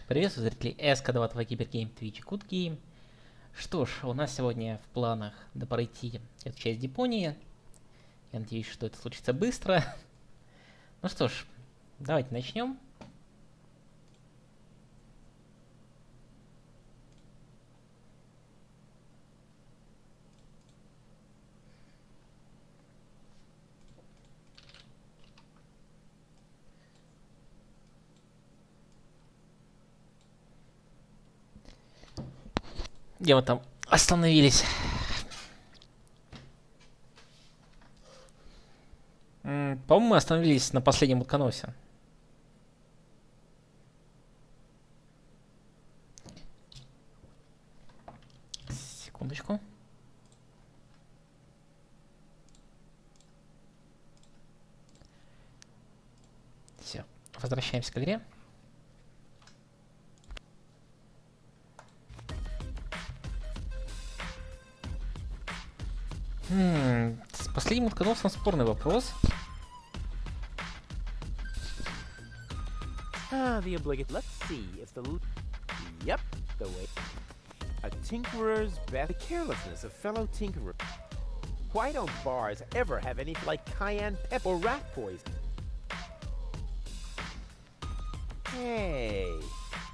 Приветствую зрителей СК2 Кибергейм, Twitch и Кутгейм. Что ж, у нас сегодня в планах пройти эту часть Депонии. Я надеюсь, что это случится быстро. Ну что ж, давайте начнем. Где мы там остановились? По-моему, мы остановились на последнем утконосе. Секундочку. Все, возвращаемся к игре. С последним утконосом спорный вопрос. The obligate. Let's see if the. Yep, the way. A tinkerer's best. The carelessness of fellow tinkerers. Why don't bars ever have anything like cayenne pepper or rat poison? Hey,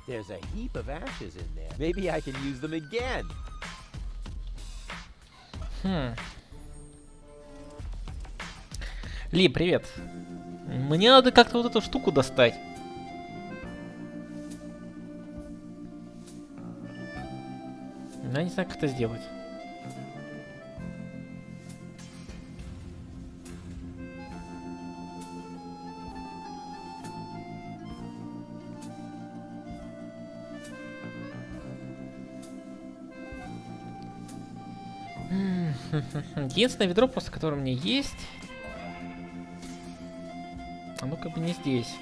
there's a heap of ashes in there. Maybe I can use them again. Ли, привет. Мне надо как-то вот эту штуку достать. Я не знаю, как это сделать. Единственное ведро, просто которое у меня есть, оно как бы не здесь.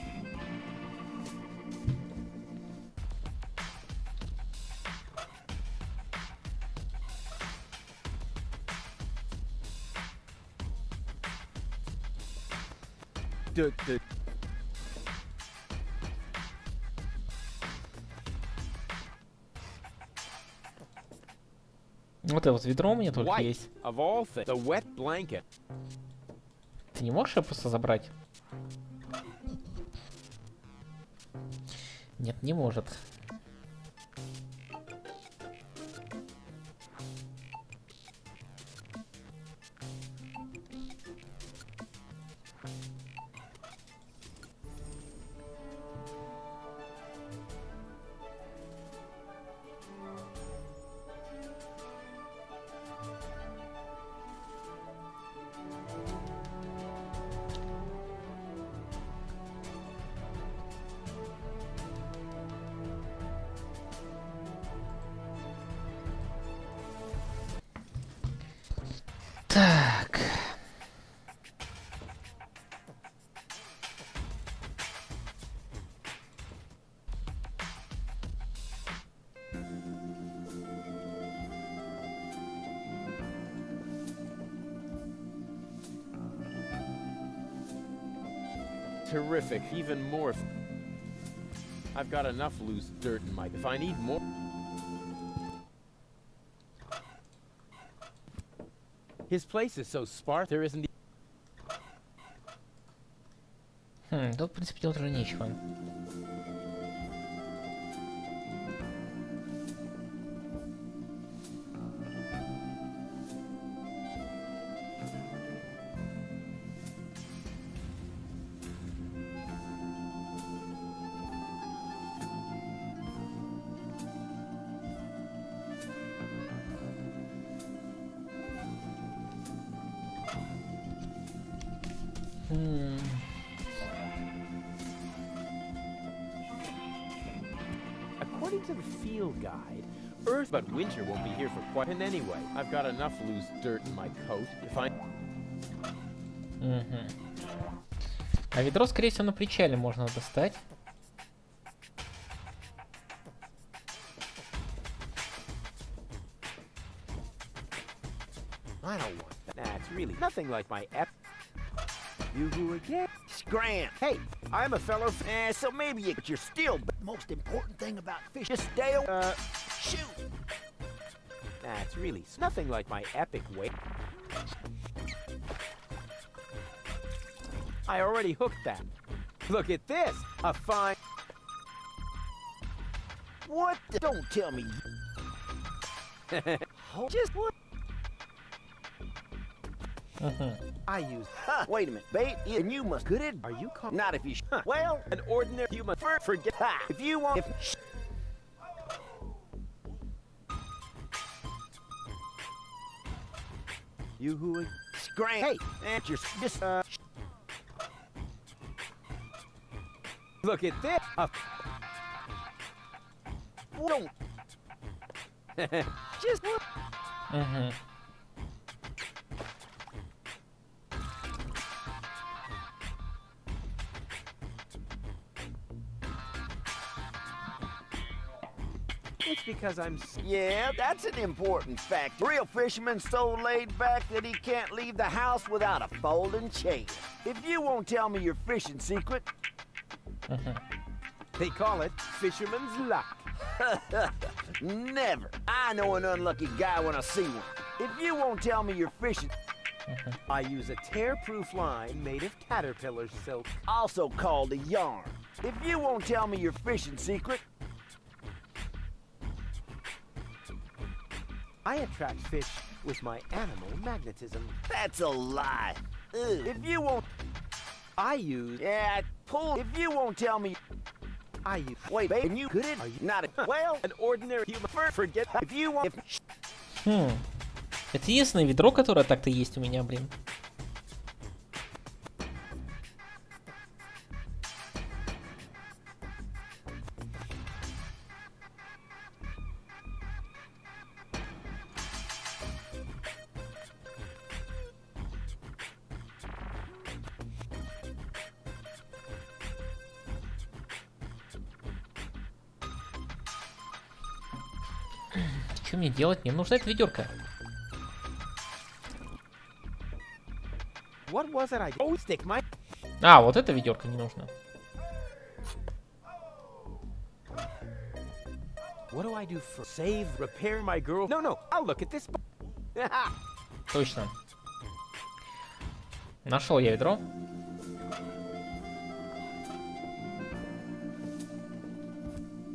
Вот это вот ведро у меня только есть. Ты не можешь его просто забрать? Нет, не может. Так. Terrific, even more. I've got enough loose dirt in my. If I need more. His place is so sparse, there isn't. Тут, в принципе, делать уже нечего. According to the field guide, Earth, but winter won't be here for quite. And anyway, I've got enough loose dirt in my coat. If I. А ведро, скорее всего, на причале можно достать. I don't want that. That's really nothing like my ep. You do again. scram. Hey, I'm a fellow. So maybe you're still. Most important thing about fish, just stay. Shoot. That's really nothing like my epic weight. I already hooked that. Look at this. A fine. What? Don't tell me. Just what? I use. Wait a minute, bait. And you must. Good. Are you calm? Not if you. Well, an ordinary human. Forget. If you want. If. You who? Scram. Hey, and you're just. Look at this. Don't. Just. It's because I'm. Yeah, that's an important fact. Real fisherman's so laid back that he can't leave the house without a folding chair. If you won't tell me your fishing secret. They call it fisherman's luck. Never. I know an unlucky guy when I see one. If you won't tell me you're fishing. I use a tear-proof line made of caterpillar silk, also called a yarn. If you won't tell me your fishing secret. I attract fish with my animal magnetism. That's a lie. If you won't. I use. Yeah, pull. If you won't tell me. I use. Wait, babe, and you couldn't. Are you not a. Well, an ordinary human. Forget. If you want. Это единственное ведро, которое так-то есть у меня, блин. Что мне делать? Мне нужна эта ведерко. А, вот это ведерко не нужно. Точно. Нашел я ведро.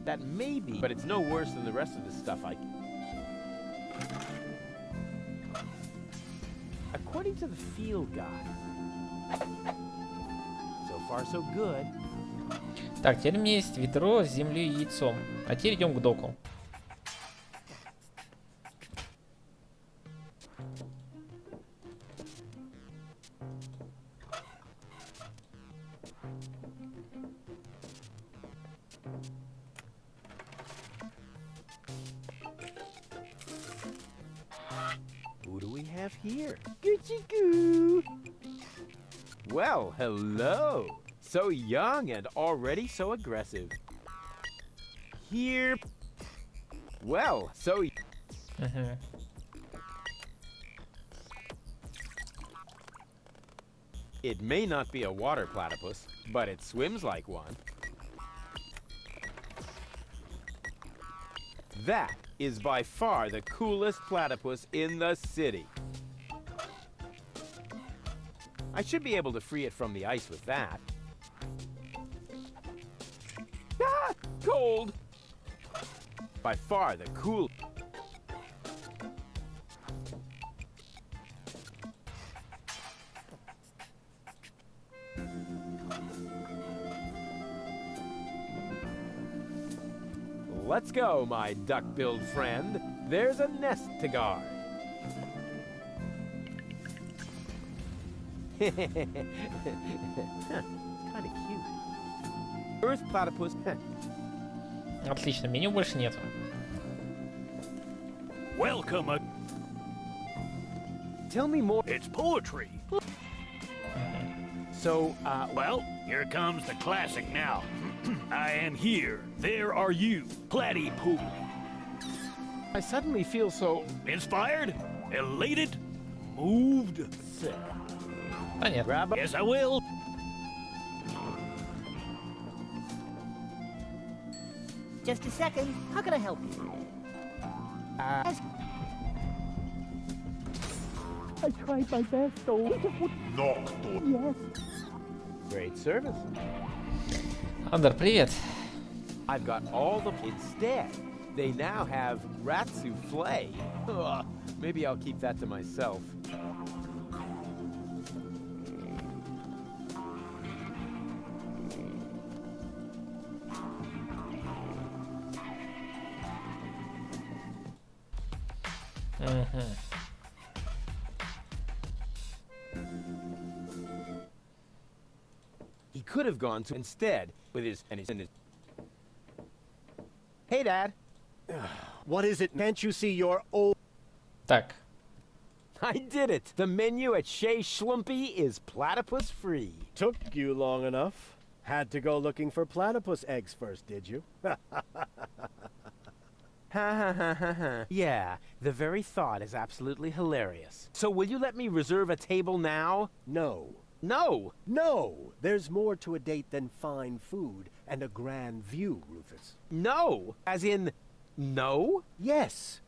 That may be, but it's no worse than the rest of the stuff I. According to the field guide. So far, so good. Так, теперь у меня есть ведро с землей и яйцом. А теперь идем к доку. Who do we have here? Gucci-goo! Well, hello! So young and already so aggressive. Here. Well, so. It may not be a water platypus, but it swims like one. That is by far the coolest platypus in the city. I should be able to free it from the ice with that. Ah! Cold! By far the cool. Let's go, my duck-billed friend. There's a nest to guard. Kind of cute. Earth platypus. Отлично, меню больше нету. Welcome. Tell me more. It's poetry. So, Well, here comes the classic now. I am here. There are you. Platypoo. I suddenly feel so Inspired? Elated? Moved? Понятно. grab. Yes, I will. Just a second. How can I help you? Yes. I tried my best, though. Yes. Great service. Андер, привет. I've got all the... Instead, they now have rat souffle. Ugh, maybe I'll keep that to myself. He could have gone to instead with his and his. Hey, Dad. What is it? Can't you see your old... Так, I did it. The menu at Ch.3 is platypus free. Took you long enough. Had to go looking for platypus eggs first, did you? Ha ha ha ha ha. Yeah, the very thought is absolutely hilarious. So will you let me reserve a table now? No. No. No! There's more to a date than fine food and a grand view, Rufus. No. As in, no? Yes.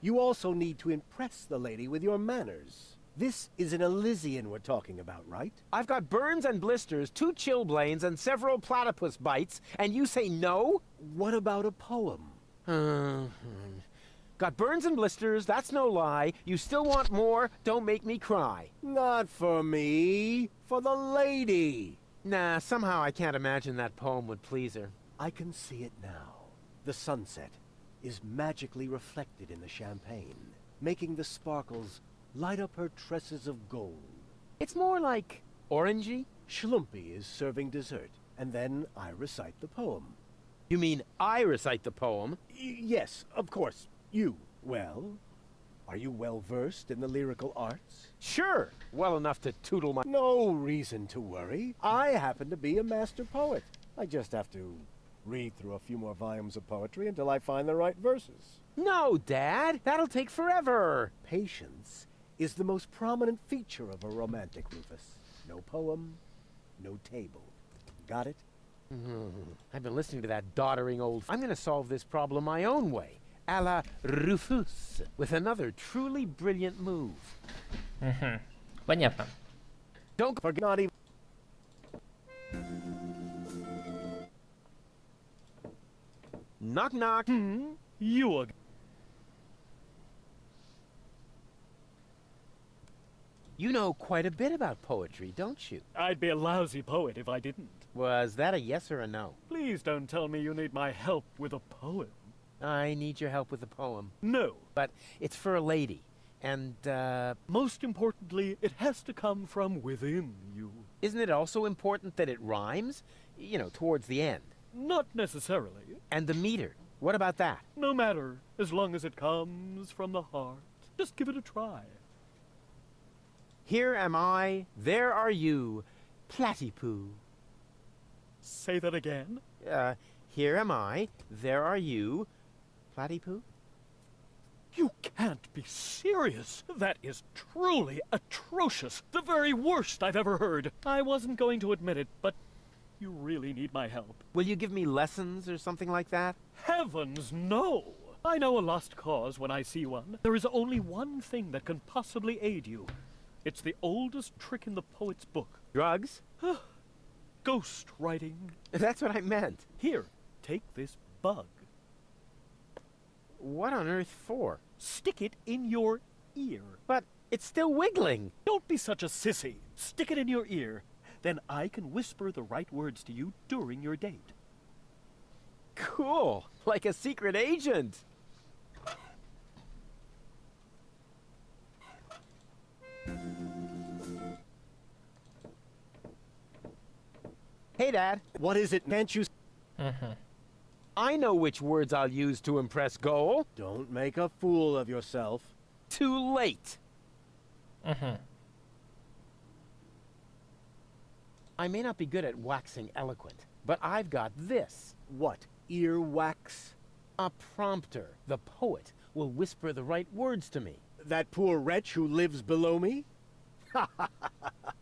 You also need to impress the lady with your manners. This is an Elysian we're talking about, right? I've got burns and blisters, 2 chilblains, and several platypus bites, and you say no? What about a poem? Got burns and blisters, that's no lie. You still want more? Don't make me cry. Not for me. For the lady. Nah, somehow I can't imagine that poem would please her. I can see it now. The sunset is magically reflected in the champagne, making the sparkles light up her tresses of gold. It's more like orangey. Schlumpy is serving dessert, and then I recite the poem. You mean I recite the poem? Yes, of course. You. Well, are you well versed in the lyrical arts? Sure, well enough to tootle my... No reason to worry. I happen to be a master poet. I just have to read through a few more volumes of poetry until I find the right verses. No, Dad, that'll take forever. Patience is the most prominent feature of a romantic, Rufus. No poem, no table. Got it? I've been listening to that doddering old... I'm gonna solve this problem my own way. A la Rufus, with another truly brilliant move. понятно. Don't Forget not even... Knock knock. You are... You know quite a bit about poetry, don't you? I'd be a lousy poet if I didn't. Was that a yes or a no? Please don't tell me you need my help with a poem. I need your help with the poem. No. But it's for a lady. And, Most importantly, it has to come from within you. isn't it also important that it rhymes? You know, towards the end. Not necessarily. And the meter. What about that? No matter, as long as it comes from the heart. Just give it a try. Here am I, there are you, platypoo. Say that again. Here am I, there are you, platypoo. You can't be serious. That is truly atrocious. The very worst I've ever heard. I wasn't going to admit it, but you really need my help. Will you give me lessons or something like that? Heavens, no! I know a lost cause when I see one. There is only one thing that can possibly aid you. It's the oldest trick in the poet's book. Drugs? Ghost writing. That's what I meant. Here, take this bug. What on earth for? Stick it in your ear. But it's still wiggling. Don't be such a sissy. Stick it in your ear. Then I can whisper the right words to you during your date. Cool. Like a secret agent. Hey, Dad. What is it? Can't you... I know which words I'll use to impress Goal. Don't make a fool of yourself. Too late. I may not be good at waxing eloquent, but I've got this. What? Earwax? A prompter. The poet will whisper the right words to me. That poor wretch who lives below me?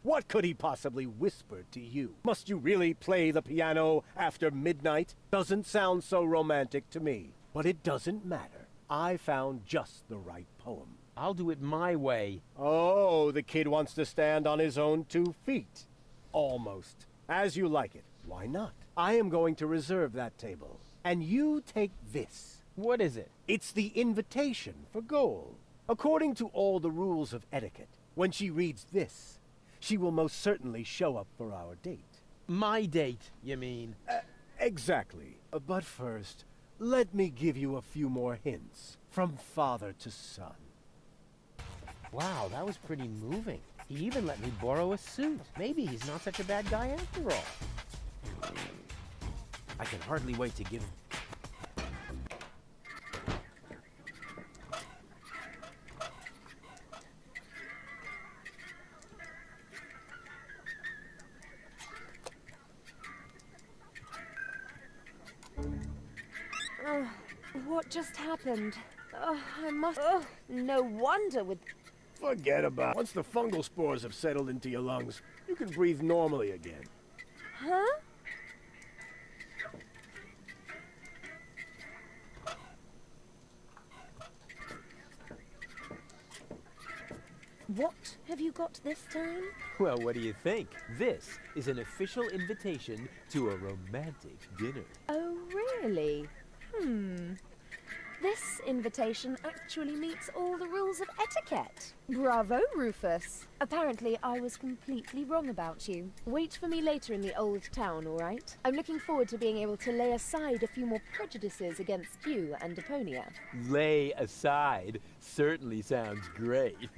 What could he possibly whisper to you? Must you really play the piano after midnight? Doesn't sound so romantic to me. But it doesn't matter. I found just the right poem. I'll do it my way. Oh, the kid wants to stand on his own 2 feet. Almost. As you like it. Why not? I am going to reserve that table. And you take this. What is it? It's the invitation for gold. According to all the rules of etiquette, when she reads this, she will most certainly show up for our date. My date, you mean? Exactly. But first, let me give you a few more hints. From father to son. Wow, that was pretty moving. He even let me borrow a suit. Maybe he's not such a bad guy after all. I can hardly wait to give him... What just happened? I must... no wonder with... Forget about it. Once the fungal spores have settled into your lungs, you can breathe normally again. Huh? What have you got this time? Well, what do you think? This is an official invitation to a romantic dinner. Oh, really? This invitation actually meets all the rules of etiquette. Bravo, Rufus. Apparently, I was completely wrong about you. Wait for me later in the old town, all right? I'm looking forward to being able to lay aside a few more prejudices against you and Deponia. Lay aside certainly sounds great.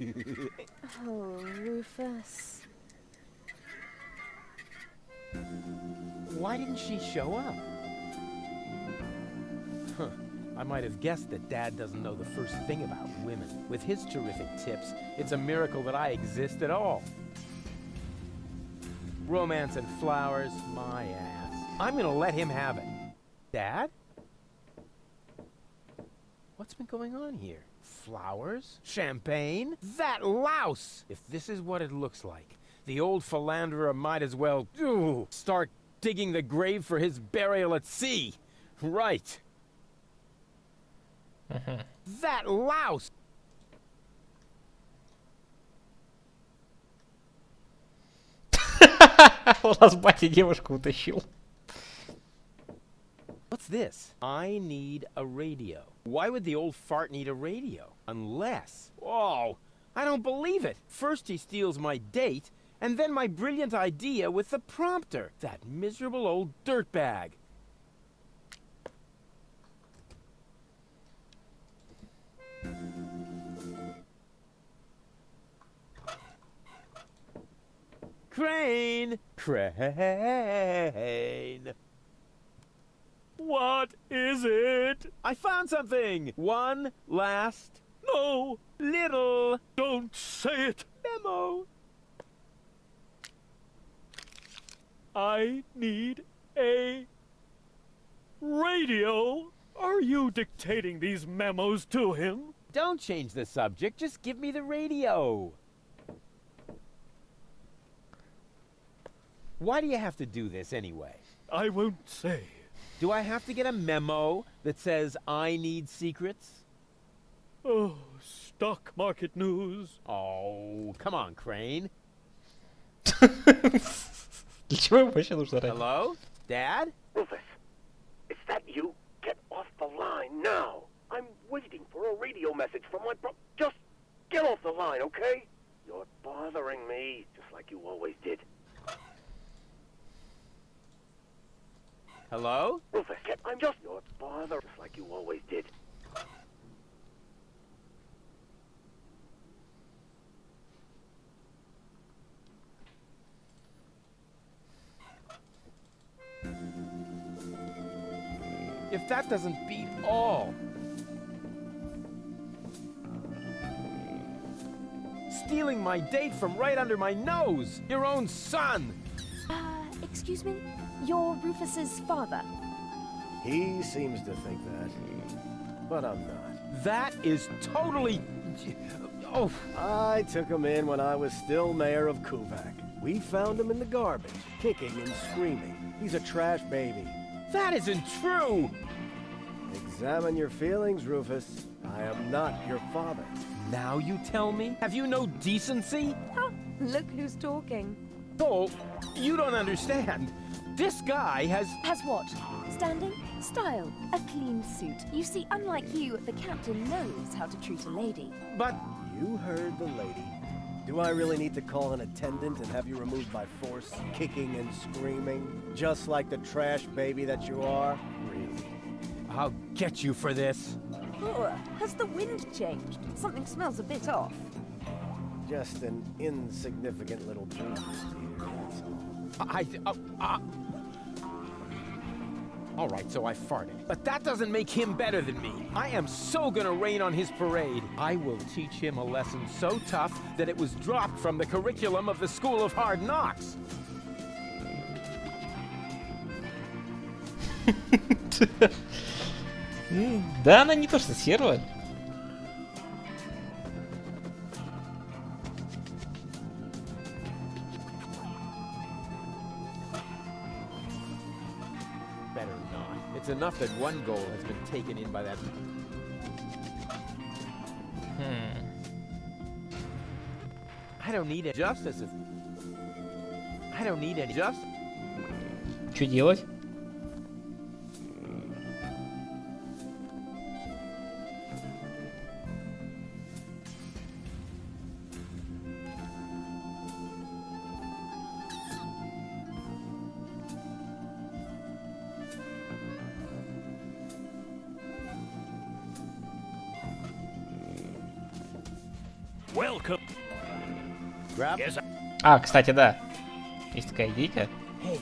Oh, Rufus. Why didn't she show up? Huh. I might have guessed that Dad doesn't know the first thing about women. With his terrific tips, it's a miracle that I exist at all. Romance and flowers, my ass. I'm gonna let him have it. Dad? What's been going on here? Flowers? Champagne? That louse! If this is what it looks like, the old philanderer might as well, start digging the grave for his burial at sea. Right. That louse! У нас батя девушку утащил. What's this? I need a radio. Why would the old fart need a radio? Unless... Whoa! I don't believe it! First he steals my date, and then my brilliant idea with the prompter. That miserable old dirtbag. Crane! Crane! What is it? I found something! One last No, little don't say it. memo. I need a radio. Are you dictating these memos to him? Don't change the subject, just give me the radio. Why do you have to do this anyway? I won't say. Do I have to get a memo that says I need secrets? Oh, stock market news. Oh, come on, Crane. Для чего ему вообще нужно радио? Hello? Dad? Rufus, is that you? Get off the line now. I'm waiting for a radio message from my bro... Just get off the line, okay? You're bothering me, just like you always did. Hello? Rufus, I'm just... You're bothering, just like you always did. If that doesn't beat all. Stealing my date from right under my nose! Your own son! Excuse me? You're Rufus's father? He seems to think that, but I'm not. That is totally... Oh, I took him in when I was still mayor of Kuvak. We found him in the garbage, kicking and screaming. He's a trash baby. that isn't true! Examine your feelings, Rufus. I am not your father. Now you tell me? Have you no decency? Huh, look who's talking. Oh, you don't understand. This guy has... Has what? Standing? Style? A clean suit. You see, unlike you, the captain knows how to treat a lady. But... You heard the lady. Do I really need to call an attendant and have you removed by force, kicking and screaming? Just like the trash baby that you are? Really? I'll get you for this. Oh, has the wind changed? Something smells a bit off. Just an insignificant little breeze, dear, that's all. All right, so I farted. But that doesn't make him better than me. I am so gonna rain on his parade. I will teach him a lesson so tough that it was dropped from the curriculum of the School of Hard Knocks. Да, она не то что серая. Better not. It's enough that one goal has been taken in by that... I don't need justice if... I don't need any justice. Что делать? Welcome. Grab? Yes, А, кстати, да. Есть такая идейка. Hey,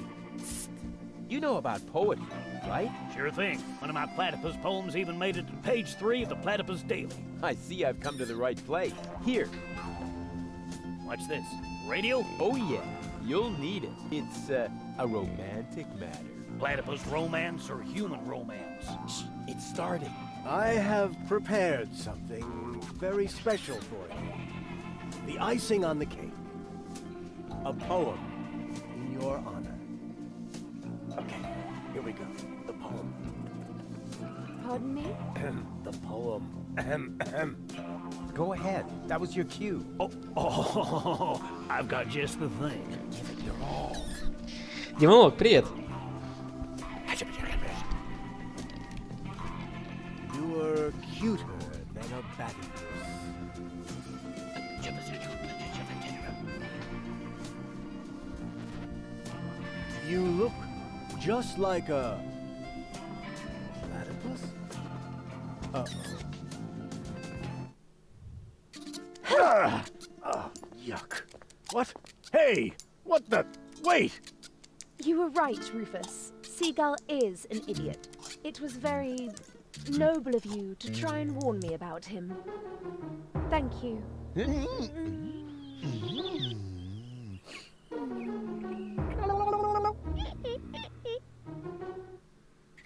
you know about poetry, right? sure thing. One of my platypus poems even made it to page 3 of the Platypus Daily. I see I've come to the right place. Here. What's this? Radio? Oh yeah, you'll need it. It's a romantic matter. Platypus romance or human romance? Shh, it's starting. I have prepared something very special for you. The icing on the cake. A poem in your honor. Okay, here we go. The poem. Pardon me? The poem. Go ahead. That was your cue. Oh, I've got just the thing. Give it your all. Димонок, привет. You were cuter than a battybus. You look just like a platypus? Oh, yuck. What? Hey! What the? Wait! You were right, Rufus. Seagull is an idiot. It was very noble of you to try and warn me about him. Thank you.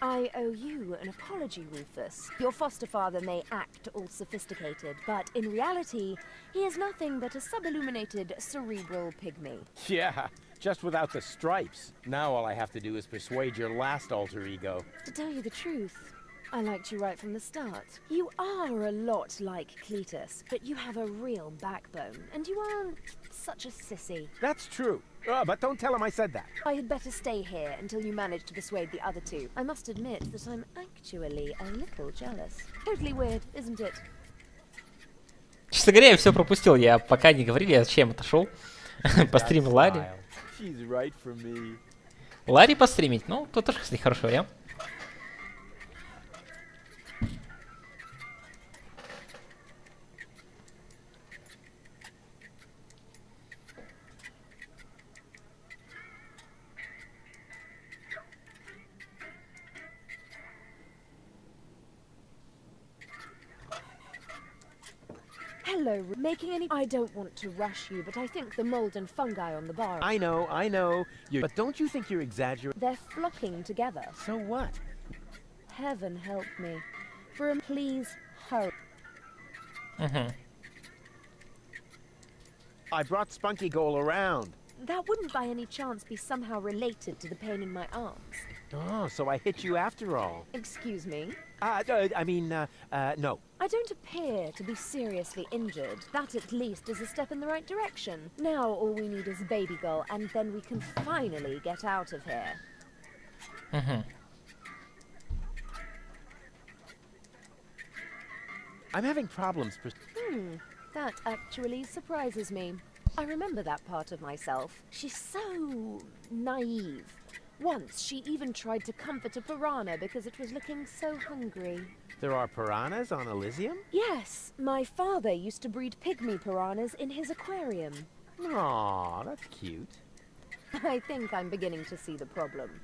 I owe you an apology, Rufus. Your foster father may act all sophisticated, but in reality, he is nothing but a sub-illuminated cerebral pygmy. Yeah, just without the stripes. Now all I have to do is persuade your last alter ego. To tell you the truth, I liked you right from the start. You are a lot like Cletus, but you have a real backbone, and you aren't such a sissy. That's true. But don't tell him I said that. I had better stay here until you manage to persuade the other two. I must admit that I'm actually a little jealous. Totally weird, isn't it? Честно говоря, я все пропустил. Я пока не говорили, я зачем отошел. Постримил Ларри. She's right for me. Ларри постримить, ну, то тоже, кстати, хороший вариант. Hello, making any... I don't want to rush you, but I think the mold and fungi on the bar... I know. But don't you think you're exaggerating? They're flocking together. So what? Heaven help me. Please hurry. I brought Spunky Goal around. That wouldn't by any chance be somehow related to the pain in my arms. Oh, so I hit you after all. Excuse me? No. I don't appear to be seriously injured. That at least is a step in the right direction. Now all we need is Baby Girl, and then we can finally get out of here. I'm having problems. That actually surprises me. I remember that part of myself. She's so naive. Once, she even tried to comfort a piranha because it was looking so hungry. There are piranhas on Elysium? Yes, my father used to breed pygmy piranhas in his aquarium. Aw, that's cute. I think I'm beginning to see the problem.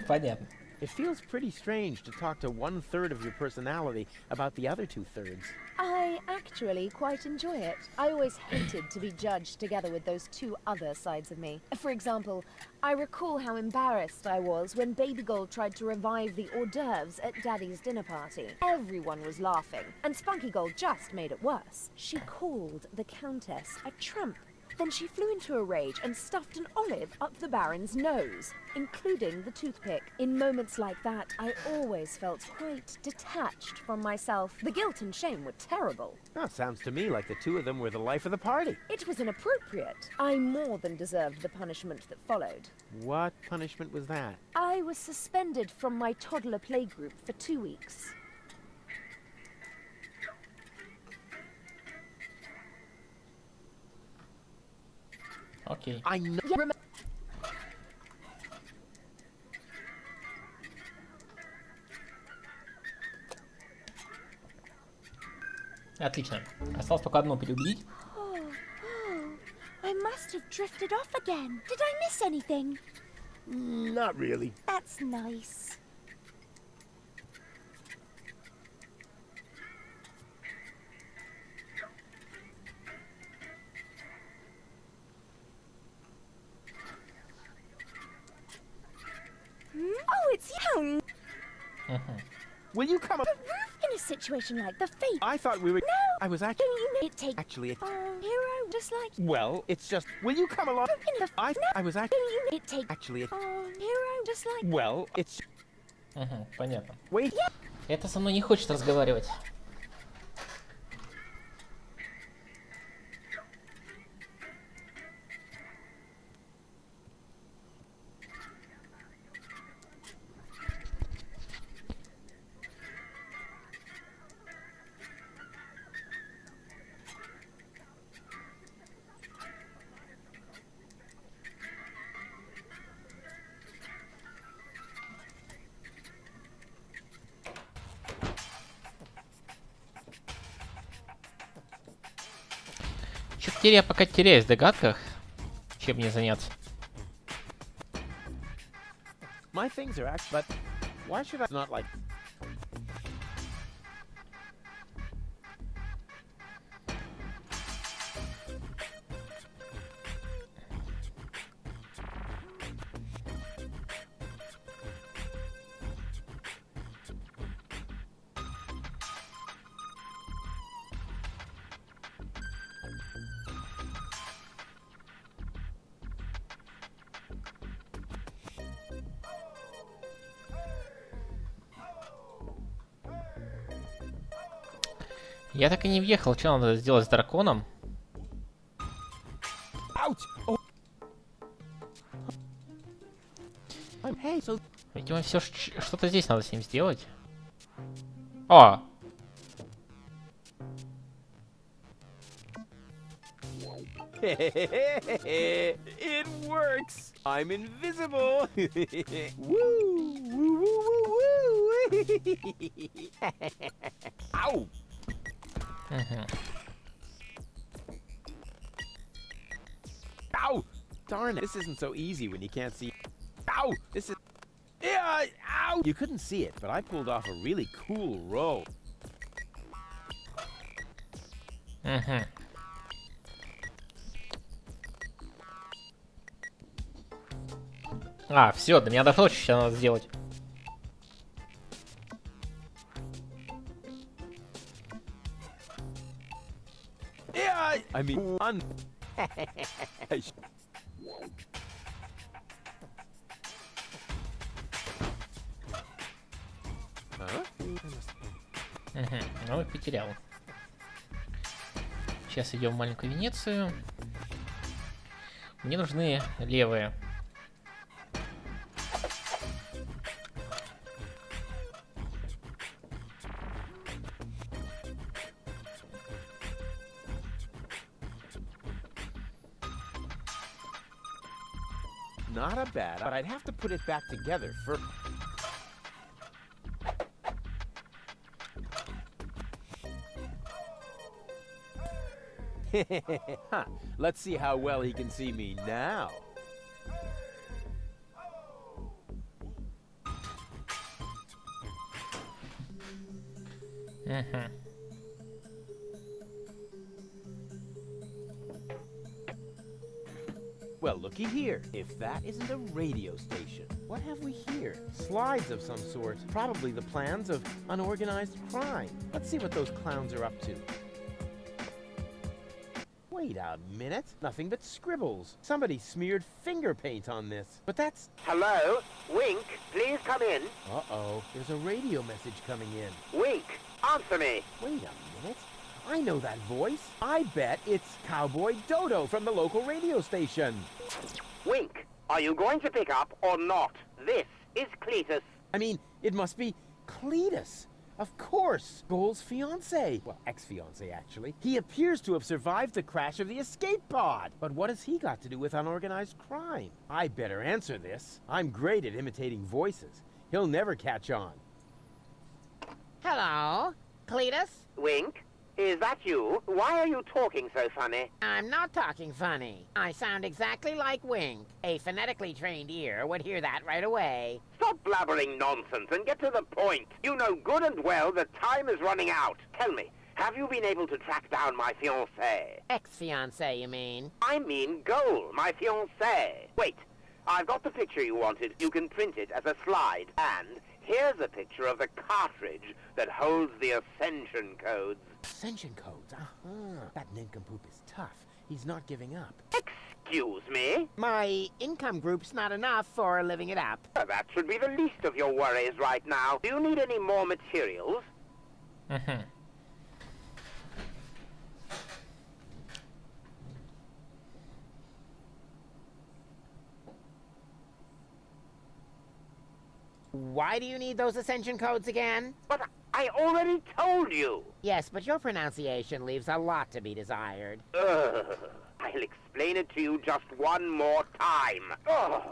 Понятно. It feels pretty strange to talk to 1/3 of your personality about the other 2/3. I actually quite enjoy it. I always hated to be judged together with those two other sides of me. For example, I recall how embarrassed I was when Baby Gold tried to revive the hors d'oeuvres at Daddy's dinner party. Everyone was laughing, and Spunky Gold just made it worse. She called the Countess a tramp. Then she flew into a rage and stuffed an olive up the Baron's nose, including the toothpick. In moments like that, I always felt quite detached from myself. The guilt and shame were terrible. Oh, sounds to me like the two of them were the life of the party. It was inappropriate. I more than deserved the punishment that followed. What punishment was that? I was suspended from my toddler playgroup for 2 weeks. Окей. I know. Yeah, Отлично. Осталось только одну переубедить. I must have drifted off again. Did I miss anything? Not really. That's nice. Oh, it's you! Will you come up? In a situation like the fate. I thought we were. No! I was Don't actually. you know it take Actually. hero just like Well, it's just. Will you come along? in the I was actually. Don't you know it take Actually. hero just like Well, it's. Понятно. Wait. Это со мной не хочет разговаривать. Чё-то теперь я пока теряюсь в догадках, чем мне заняться. My things are act, but why should I not like? Я так и не въехал, что надо сделать с драконом. Ouch! Oh. Hey, so. Видимо, все что-то здесь надо с ним сделать. О! It works! I'm invisible! Woo! Woo woo woo woo! Ow! Ow! Darn it, this isn't so easy when you can't see. Ow! This is. Yeah! Ow! You couldn't see it, but I pulled off a really cool roll. А, все, до меня дошло, что сейчас надо сделать. Yeah! I mean, Угу, ну и потерял. Сейчас идем в маленькую Венецию. Мне нужны левые. not a bad, but I'd have to put it back together for... Huh. Let's see how well he can see me now. Well, looky here. If that isn't a radio station, what have we here? Slides of some sort. Probably the plans of unorganized crime. Let's see what those clowns are up to. Wait a minute. Nothing but scribbles. Somebody smeared finger paint on this. But that's... Hello? Wink, please come in. Uh-oh. There's a radio message coming in. Wink, answer me. Wait a minute. I know that voice. I bet it's Cowboy Dodo from the local radio station. Wink, are you going to pick up or not? This is Cletus. I mean, it must be Cletus. Of course, Goal's fiancé. Well, ex-fiancé, actually. He appears to have survived the crash of the escape pod. But what has he got to do with unorganized crime? I better answer this. I'm great at imitating voices. He'll never catch on. Hello, Cletus? Wink, is that you? Why are you talking so funny? I'm not talking funny. I sound exactly like Wink. A phonetically trained ear would hear that right away. Stop blabbering nonsense and get to the point. You know good and well that time is running out. Tell me, have you been able to track down my fiancé? Ex-fiancé, you mean? I mean Goal, my fiancé. Wait, I've got the picture you wanted. You can print it as a slide. And here's a picture of the cartridge that holds the ascension codes. Ascension codes, That nincompoop is tough. He's not giving up. Excuse me? My income group's not enough for living it up. That should be the least of your worries right now. Do you need any more materials? Why do you need those ascension codes again? But I already told you. Yes, but your pronunciation leaves a lot to be desired. Ugh. I'll explain it to you just one more time. Ugh.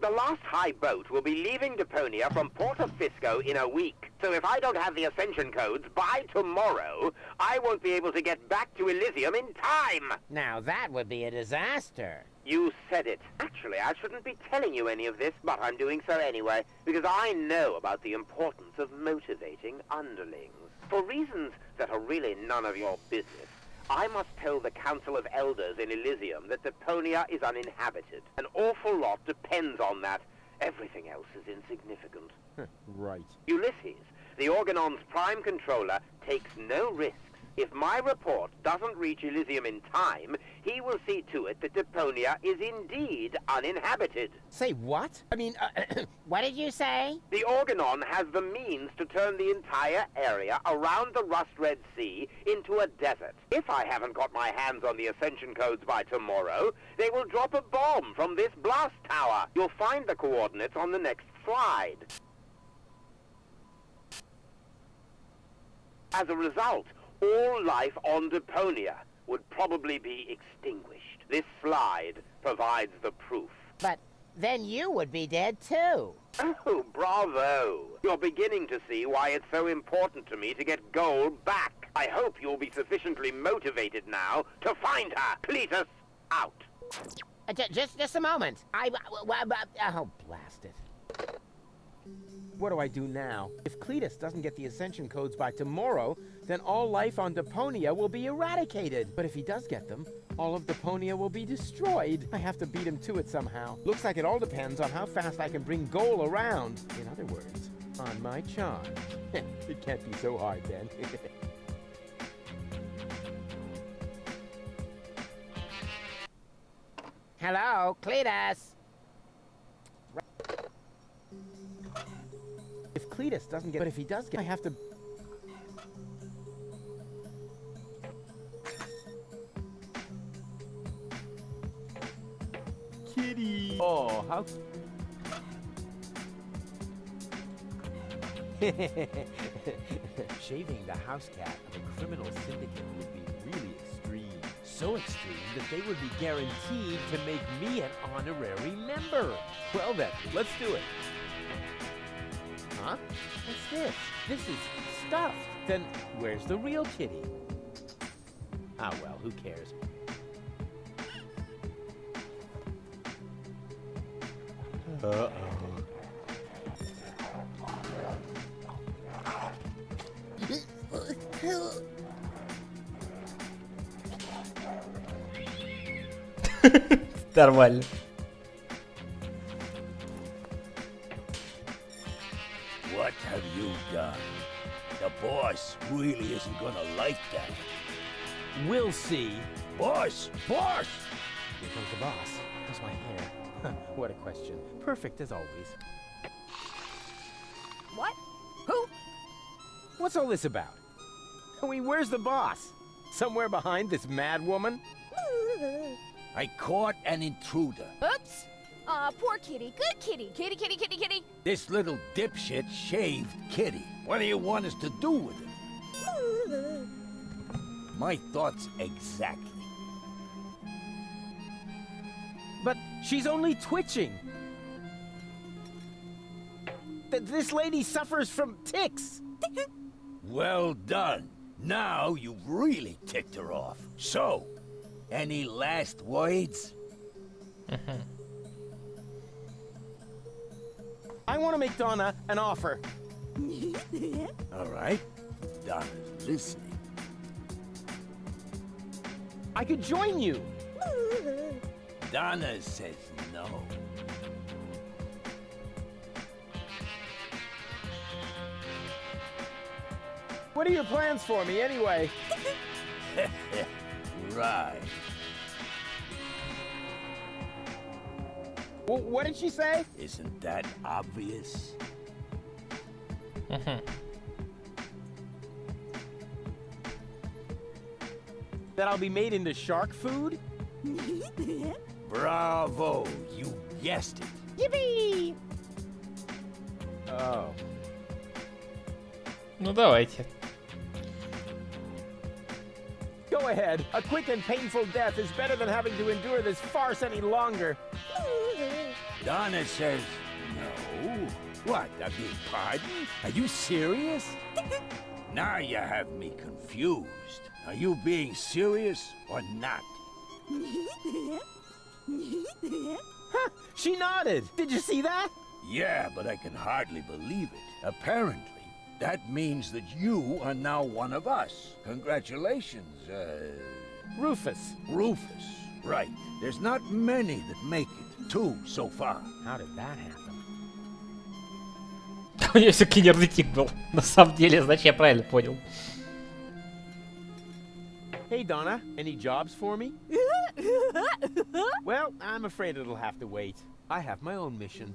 The last high boat will be leaving Deponia from Porto Fisco in a week. So if I don't have the ascension codes by tomorrow, I won't be able to get back to Elysium in time. Now that would be a disaster. You said it. Actually, I shouldn't be telling you any of this, but I'm doing so anyway, because I know about the importance of motivating underlings. For reasons that are really none of your business, I must tell the Council of Elders in Elysium that Deponia is uninhabited. An awful lot depends on that. Everything else is insignificant. Right. Ulysses, the Organon's prime controller, takes no risks. If my report doesn't reach Elysium in time, he will see to it that Deponia is indeed uninhabited. Say what? I mean, What did you say? The Organon has the means to turn the entire area around the Rust-Red Sea into a desert. If I haven't got my hands on the ascension codes by tomorrow, they will drop a bomb from this blast tower. You'll find the coordinates on the next slide. As a result, all life on Deponia would probably be extinguished. This slide provides the proof. But then you would be dead too. Oh, bravo! You're beginning to see why it's so important to me to get Goal back. I hope you'll be sufficiently motivated now to find her. Cletus, out. Just a moment. Oh, blast it. what do I do now? If Cletus doesn't get the ascension codes by tomorrow, then all life on Deponia will be eradicated. But if he does get them, all of Deponia will be destroyed. I have to beat him to it somehow. Looks like it all depends on how fast I can bring Goal around. In other words, on my charm. It can't be so hard then. Hello, Cletus. If Cletus doesn't get, but if he does get, I have to. Kitty. Oh, how. Shaving the house cat of a criminal syndicate would be really extreme. So extreme that they would be guaranteed to make me an honorary member. Well then, let's do it. Huh? What's this? This is stuffed. Then where's the real kitty? Ah well, who cares? Uh-oh. Нормально. What have you done? The boss really isn't gonna like that. We'll see. Boss! Boss! Here comes the boss. How's my hair? What a question. Perfect as always. What? Who? What's all this about? I mean, where's the boss? Somewhere behind this mad woman? I caught an intruder. Oops. Aw, poor kitty. Good kitty. Kitty, kitty, kitty, kitty. This little dipshit shaved Kitty. What do you want us to do with it? My thoughts exactly. But she's only twitching. This lady suffers from tics. Well done. Now you've really ticked her off. So, any last words? I want to make Donna an offer. All right. Donna's listening. I could join you. Donna says no. What are your plans for me, anyway? Right. What did she say? Isn't that obvious? That I'll be made into shark food? Bravo! You guessed it. Yippee! Oh. Ну давайте. Go ahead. A quick and painful death is better than having to endure this farce any longer. Donna says no. What? I beg pardon? Are you serious? Now you have me confused. Are you being serious or not? Huh, she nodded. Did you see that? Yeah, but I can hardly believe it. Apparently, that means that you are now one of us. Congratulations, Rufus. Rufus. Right. There's not many that make it. 2 so far. How did that happen? У нее все кинерный тик был. На самом деле, значит, я правильно понял. Hey, Donna, any jobs for me? Well, I'm afraid it'll have to wait. I have my own mission.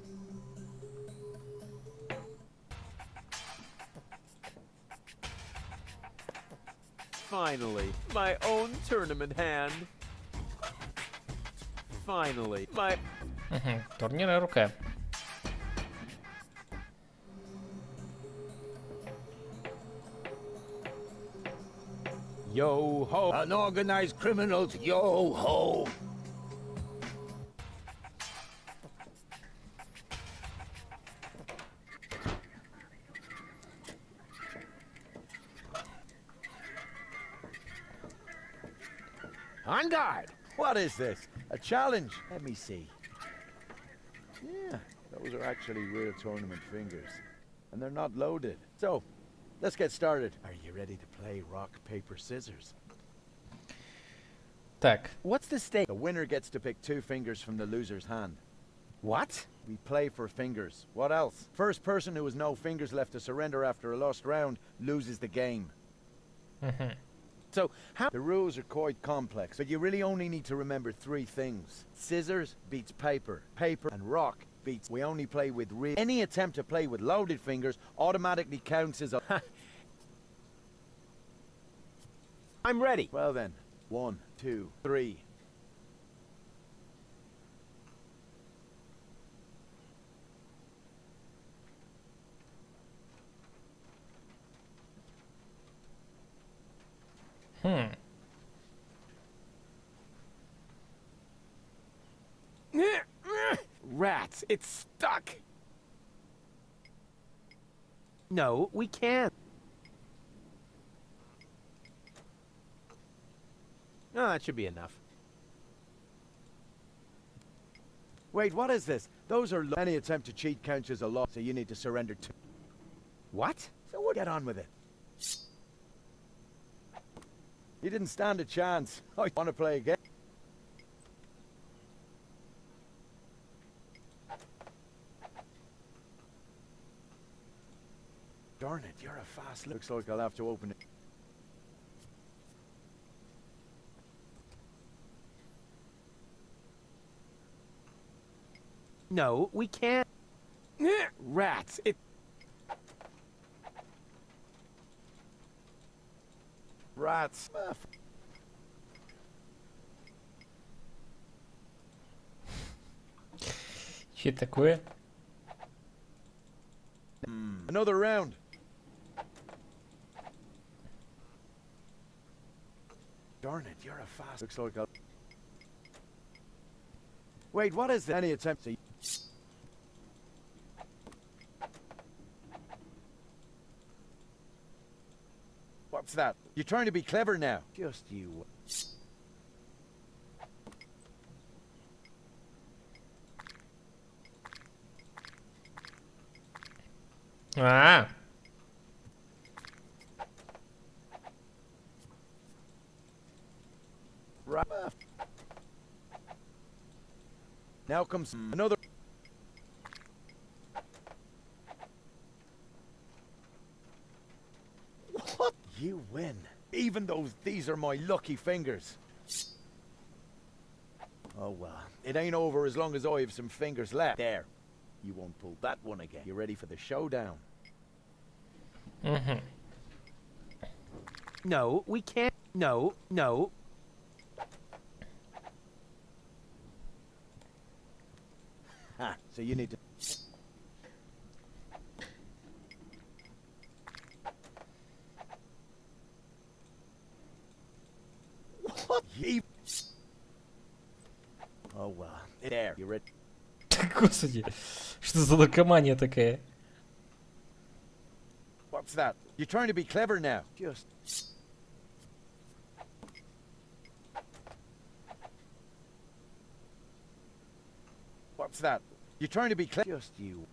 Finally, my own tournament hand. Finally, my... Турнирная рука. Yo ho! Unorganized criminals, yo ho! On guard! What is this? A challenge? Let me see. Yeah, those are actually real tournament fingers. And they're not loaded. So, let's get started. Are you ready to play rock, paper, scissors? Так. What's the stake? The winner gets to pick 2 fingers from the loser's hand. What? We play for fingers. What else? First person who has no fingers left to surrender after a lost round loses the game. So, how... The rules are quite complex, but you really only need to remember 3 things. Scissors beats paper. Paper and rock beats... We only play with real... Any attempt to play with loaded fingers automatically counts as a... I'm ready. Well then, 1, 2, 3. Rats, it's stuck. No, we can't. Oh, that should be enough. Wait, what is this? Those are... Any attempt to cheat counts as a loss, so you need to surrender to... What? So we'll get on with it. You didn't stand a chance. I want to play again. Darn it, you're a fast... Looks like I'll have to open it. No, we can't. Rats, it... Rats. Че это такое? Another round. Darn it, you're a fast... Looks like I'll... Wait, what is that? Any attempt to... What's that? You're trying to be clever now. Just you. А, Right. Now comes another... What? You win. Even though these are my lucky fingers. Oh well. It ain't over as long as I have some fingers left. There. You won't pull that one again. You ready for the showdown? No, we can't. No, no. Ha, so you need to... What? Oh well. There. You ready? господи, что за локомания такая? What's that? You're trying to be clever now. Just... What's that? You're trying to be clever. Just you.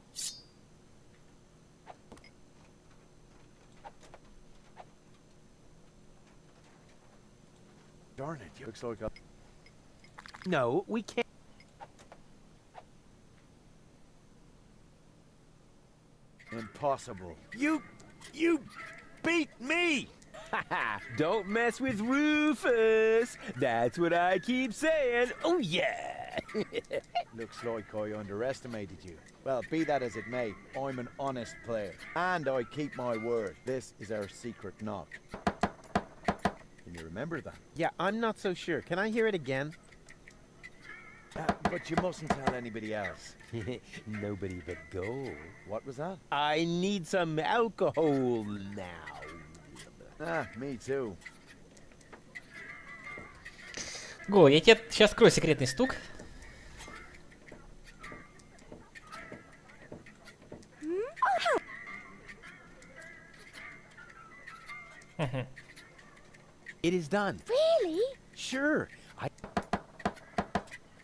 Darn it, looks like a... No, we can't. Impossible. You beat me! Don't mess with Rufus. That's what I keep saying. Oh, yeah. Looks like I underestimated you. Well, be that as it may, I'm an honest player. And I keep my word. This is our secret knock. Can you remember that? Yeah, I'm not so sure. Can I hear it again? But you mustn't tell anybody else. Nobody but Go. What was that? I need some alcohol now. Ah, me too. Го, я тебе сейчас открою секретный стук. It is done. Really? Sure.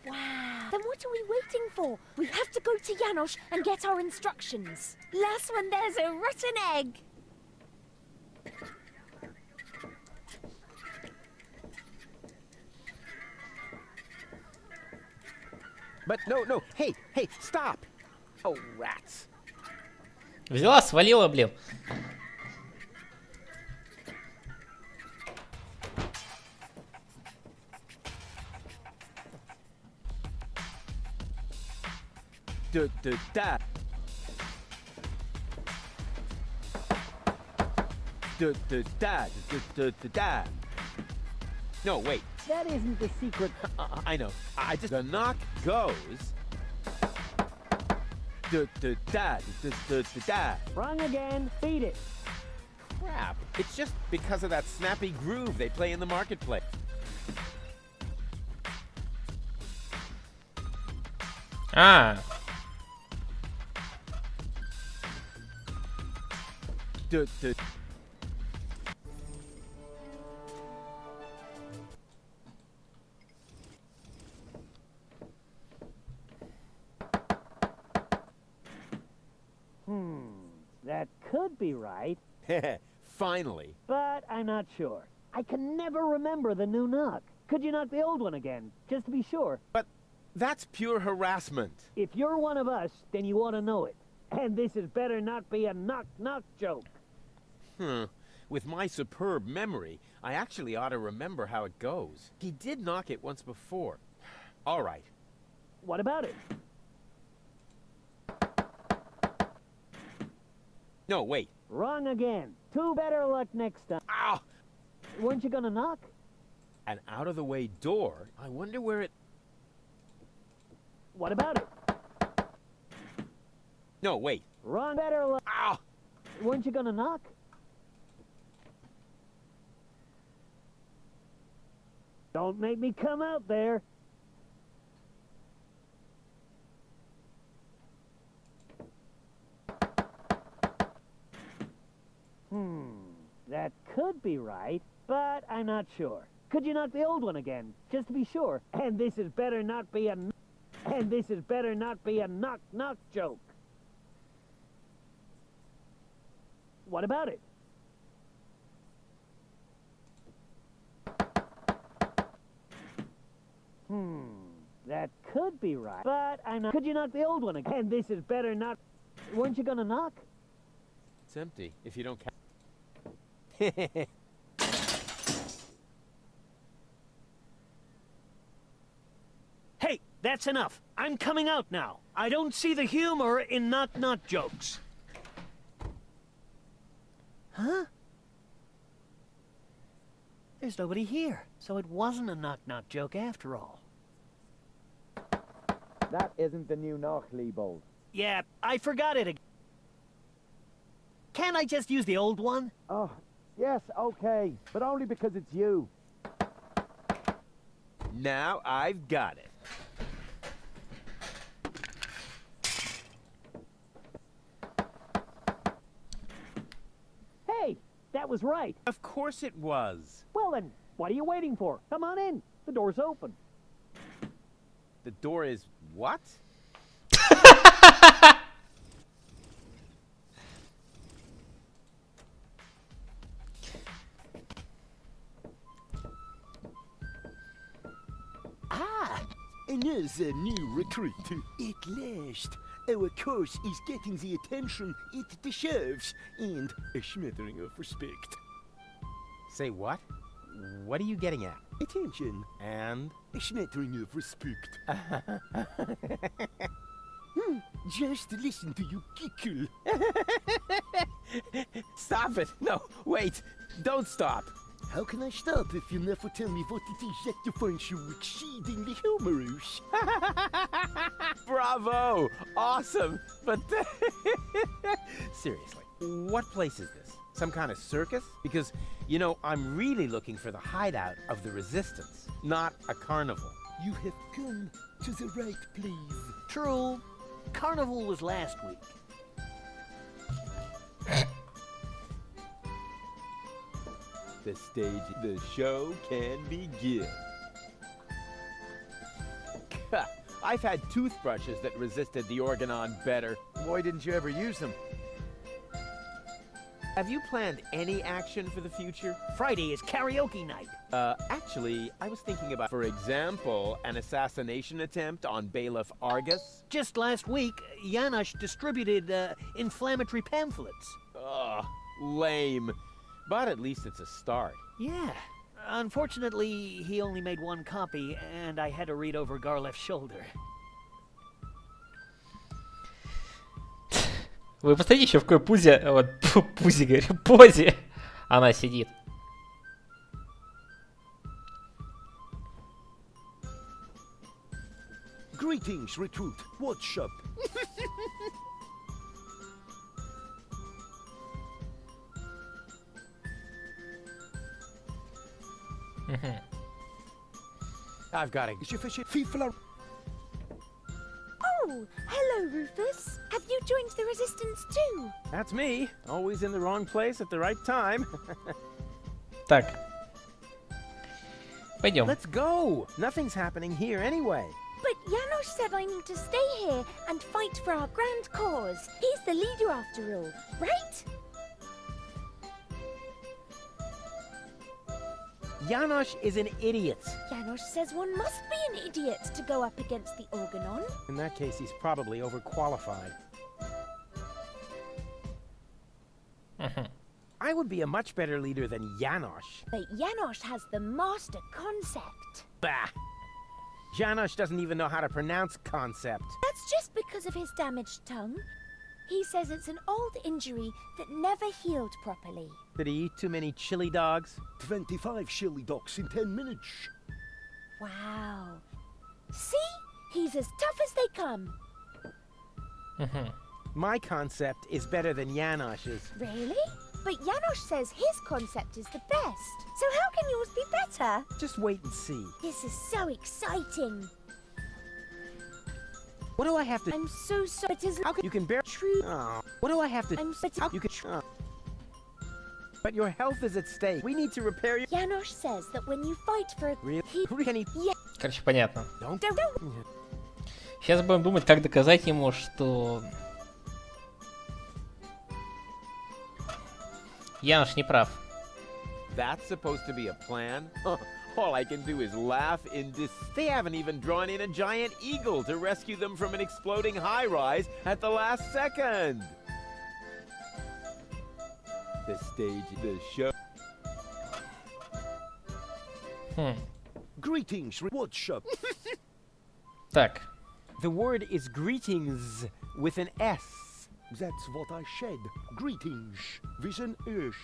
Wow. Then what are we waiting for? We have to go to Janosch and get our instructions. Last one, there's a rotten egg. But no. Hey, stop. Oh, rats. Взяла, свалила, блин. Da. Da. No, wait. That isn't the secret. I know. I just the knock goes. Da. Wrong again. Beat it. Crap. It's just because of that snappy groove they play in the marketplace. А, That could be right, Finally. but I'm not sure. I can never remember the new knock. Could you knock the old one again, just to be sure? But that's pure harassment. If you're one of us, then you ought to know it. And this had better not be a knock-knock joke. With my superb memory, I actually ought to remember how it goes. He did knock it once before. All right. What about it? No, wait. Wrong again. Two better luck next time. Ow! Weren't you gonna knock? An out-of-the-way door? I wonder where it... What about it? No, wait. Wrong better luck. Ow! Weren't you gonna knock? Don't make me come out there. That could be right, but I'm not sure. Could you knock the old one again, just to be sure? And this had better not be a knock-knock joke. What about it? That could be right, but I'm not... Could you knock the old one again? And this had better not... Weren't you gonna knock? It's empty, if you don't count. Hey, that's enough. I'm coming out now. I don't see the humor in knock-knock jokes. Huh? There's nobody here, so it wasn't a knock-knock joke after all. That isn't the new knock, Leibold. Yeah, I forgot it again. Can't I just use the old one? Oh, yes, okay, but only because it's you. Now I've got it. Hey, that was right. Of course it was. Well then, what are you waiting for? Come on in. The door's open. The door is what? Another new recruit. At last, our course is getting the attention it deserves and a smattering of respect. Say what? What are you getting at? Attention. And? A smattering of respect. Just listen to you giggle. Stop it! No, wait! Don't stop! How can I stop if you never tell me what it is that you find so exceedingly humorous? Bravo! Awesome! But seriously, what place is this? Some kind of circus? Because, you know, I'm really looking for the hideout of the Resistance, not a carnival. You have come to the right place. True. Carnival was last week. The stage, the show can begin. I've had toothbrushes that resisted the organon better. Why didn't you ever use them? Have you planned any action for the future? Friday is karaoke night. Actually, I was thinking about, for example, an assassination attempt on Bailiff Argus. Just last week, Janos distributed inflammatory pamphlets. Ugh, lame. But at least it's a start. Yeah. Unfortunately, he only made one copy, and I had to read over Garlef's shoulder. Вы посмотрите еще в какой пузе, вот, пузе, говорю, позе она сидит. Greetings, recruit. What's up? I've got it. Oh, hello, Rufus. Have you joined the Resistance too? That's me. Always in the wrong place at the right time. Так. Пойдем. Let's go. Nothing's happening here anyway. But Janosch said I need to stay here and fight for our grand cause. He's the leader after all, right? Janosch is an idiot. Janosch says one must be an idiot to go up against the Organon. In that case, he's probably overqualified. I would be a much better leader than Janosch. But Janosch has the master concept. Bah! Janosch doesn't even know how to pronounce concept. That's just because of his damaged tongue. He says it's an old injury that never healed properly. Did he eat too many chili dogs? 25 chili dogs in 10 minutes. Wow. See? He's as tough as they come. My concept is better than Janosch's. Really? But Janosch says his concept is the best. So how can yours be better? Just wait and see. This is so exciting. What do I have to... I'm so sorry. It isn't... How can you can bear... True. Oh. What do I have to... I'm so... How you can... But your health is at stake. We need to repair you. Janosch says that when you fight for... Really? Yeah. Короче, понятно. Don't... Сейчас будем думать, как доказать ему, что... Janosch не прав. That's supposed to be a plan? All I can do is laugh in dis... They haven't even drawn in a giant eagle to rescue them from an exploding high-rise at the last second! The stage, the show... Greetings, what's up? Так. The word is greetings with an S. That's what I said. Greetings with an S.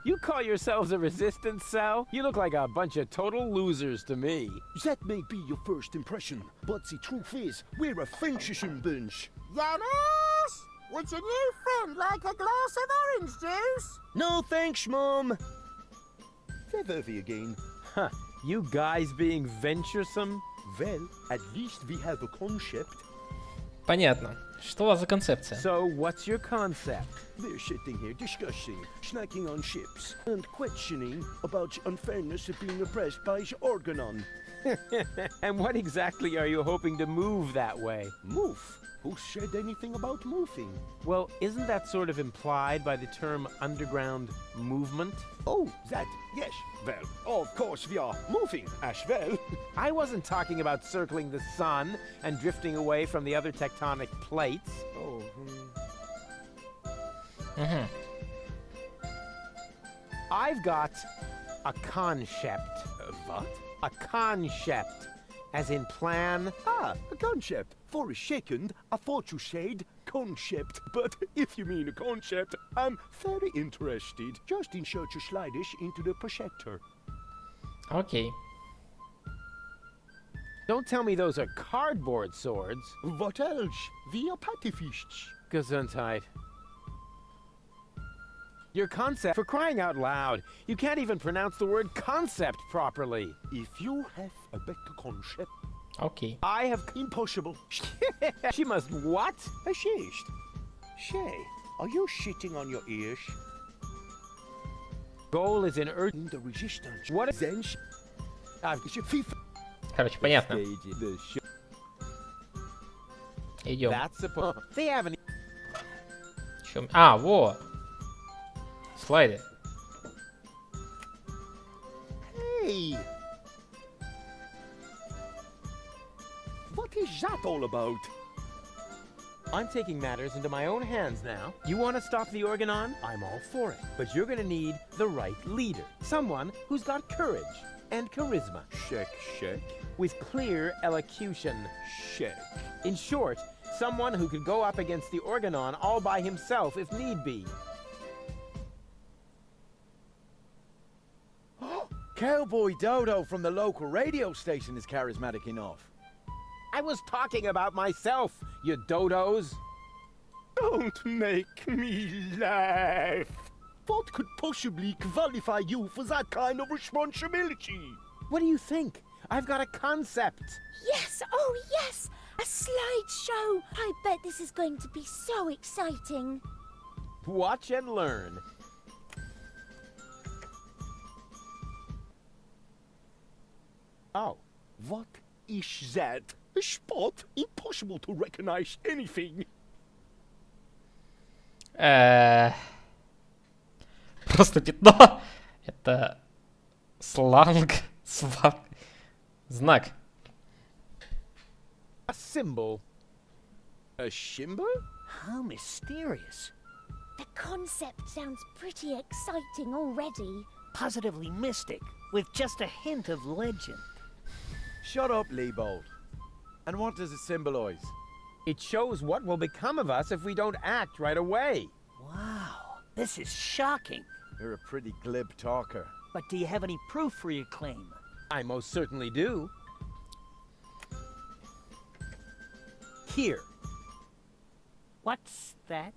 You call yourselves a resistance cell? You look like a bunch of total losers to me. That may be your first impression, but the truth is, we're a fantasy bunch. Janosch! Would your new friend like a glass of orange juice? No thanks, Mom. Feathervy again. Huh, you guys being venturesome? Well, at least we have a concept. Понятно. Что у вас за концепция? So, what's your concept? We're sitting here discussing, snacking on chips, and questioning about the unfairness of being oppressed by the Organon. And what exactly are you hoping to move that way? Move? Who said anything about moving? Well, isn't that sort of implied by the term underground movement? Oh, that, yes. Well, of course we are moving as well. I wasn't talking about circling the sun and drifting away from the other tectonic plates. Oh, I've got a concept. What? A concept. As in plan? Ah, a concept. For a second, I thought you said concept. But if you mean a concept, I'm very interested. Just insert your sliders into the projector. Окей. Don't tell me those are cardboard swords. What else? We are pacifists. Gesundheit. Your concept, for crying out loud. You can't even pronounce the word concept properly. If you have a better concept, Окей. I have... impossible. She must what? Assist. Say, are you sitting on your ears? Goal is in In the resistance. What is... Then I've... Короче, понятно. Идем. That's supposed... They haven't... Чё... А, во! Слайды. Hey! What is that all about? I'm taking matters into my own hands now. You want to stop the Organon? I'm all for it. But you're gonna need the right leader. Someone who's got courage and charisma. Check. With clear elocution. Check. In short, someone who could go up against the Organon all by himself if need be. Cowboy Dodo from the local radio station is charismatic enough. I was talking about myself, you dodos. Don't make me laugh. What could possibly qualify you for that kind of responsibility? What do you think? I've got a concept. Yes, oh yes! A slideshow! I bet this is going to be so exciting. Watch and learn. Oh. What is that? A spot? Impossible to recognize anything. Просто пятно. Это сланг. Знак. A symbol. A shimbo? How mysterious. The concept sounds pretty exciting already. Positively mystic, with just a hint of legend. Shut up, Leibold. And what does it symbolize? It shows what will become of us if we don't act right away. Wow, this is shocking. You're a pretty glib talker. But do you have any proof for your claim? I most certainly do. Here. What's that?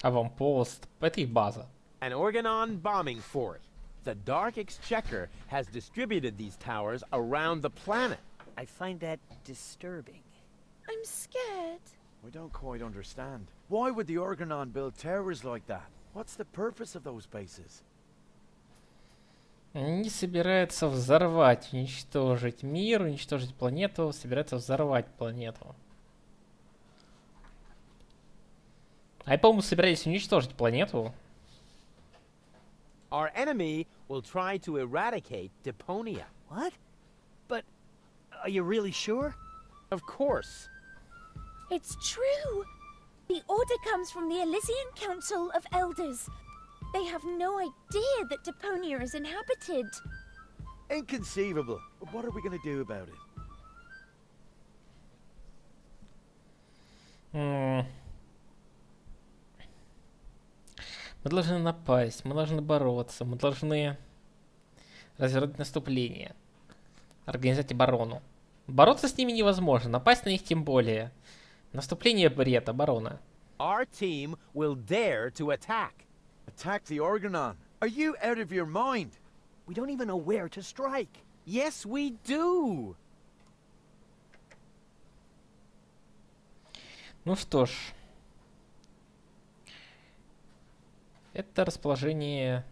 Аванпост. Это их база. An Organon bombing fort. The Dark Exchequer has distributed these towers around the planet. I find that disturbing. I'm scared. We don't quite understand. Why would the Organon build towers like that? What's the purpose of those bases? Они собираются взорвать, уничтожить мир, уничтожить планету, собираются взорвать планету. А я, по-моему, собирались уничтожить планету. Our enemy will try to eradicate Deponia. What? But are you really sure? Of course. It's true. The order comes from the Elysian Council of Elders. They have no idea that Deponia is inhabited. Inconceivable. But what are we going to do about it? Мы должны напасть, мы должны бороться, мы должны развернуть наступление, организовать оборону. Бороться с ними невозможно, напасть на них тем более. Наступление — бред, оборона. Our team will dare to attack. Attack the Organon? Are you out of your mind? We don't even know where to strike. Yes, we do. Ну что ж. Это расположение...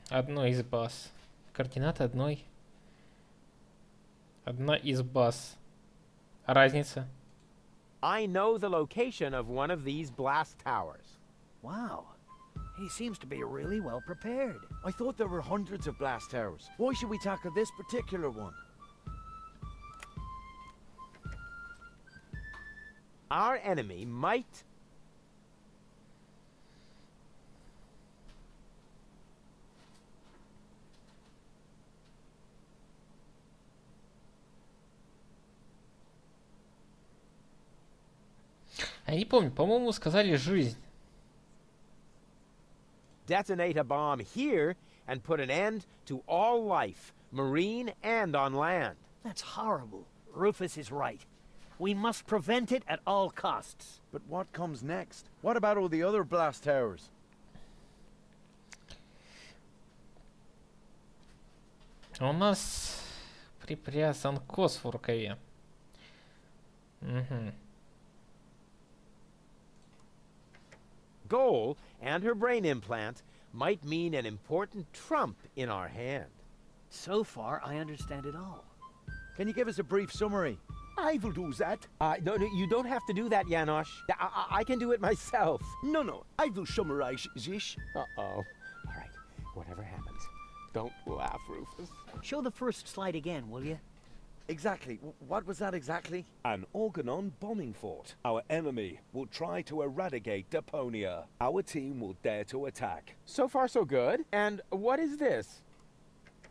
Одной из баз. Координаты одной. Одна из баз. Разница. I know the location of one of these blast towers. Wow. He seems to be really well prepared. I thought there were hundreds of blast towers. Why should we tackle this particular one? Our enemy might... Я не помню, по-моему, сказали жизнь. Detonate a bomb here and put an end to all life, marine and on land. That's horrible. Rufus is right. We must prevent it at all costs. But what comes next? What about all the other blast towers? У нас припрятан кос в рукаве. Угу. Goal and her brain implant might mean an important trump in our hand. So far, I understand it all. Can you give us a brief summary? I will do that. No, you don't have to do that, Janosch. I can do it myself. No, I will summarize this. Uh-oh. All right, whatever happens, don't laugh, Rufus. Show the first slide again, will you? Exactly. What was that exactly? An Organon bombing fort. Our enemy will try to eradicate Deponia. Our team will dare to attack. So far, so good. And what is this?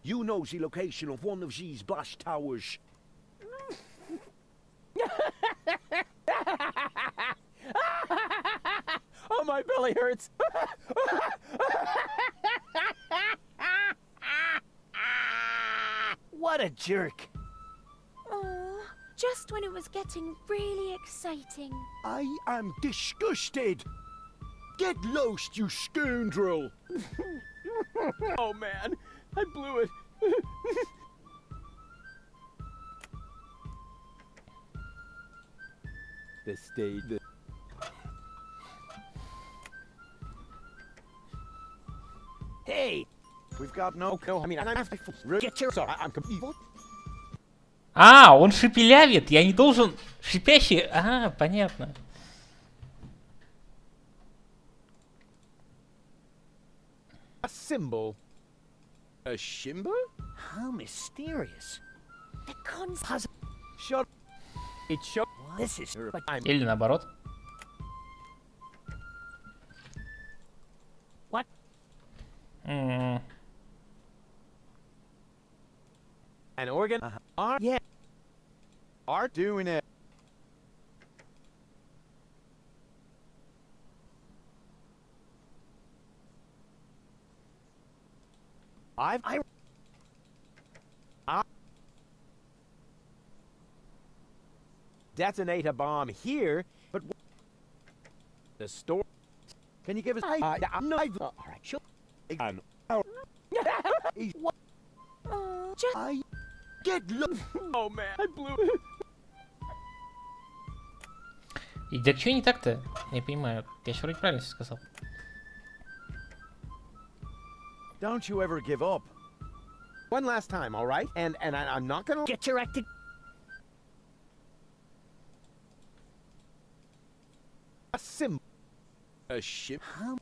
You know the location of one of these blast towers. Oh, my belly hurts. What a jerk. Oh, just when it was getting really exciting. I am disgusted. Get lost, you scoundrel. Oh, man. I blew it. The stage. Hey, We've got no... No, I mean, I'm get your... sorry. I'm confused. А, он шепелявит, я не должен... Шипящий... А, понятно. A symbol. A symbol? How mysterious. The concept. Shut... It shows. This is... But I'm. Или наоборот. What? An organ. Are Yeah. Are doing it. Detonate a bomb here, but the store. Can you give us... No. All right. Sure. An Oh, just I get lost. Oh man, I blew it. И да что не так-то? Я не понимаю. Я же вроде правильно всё сказал. Don't you ever give up. One last time, all right? And I'm not gonna Get your acting... a symbol. A ship? How...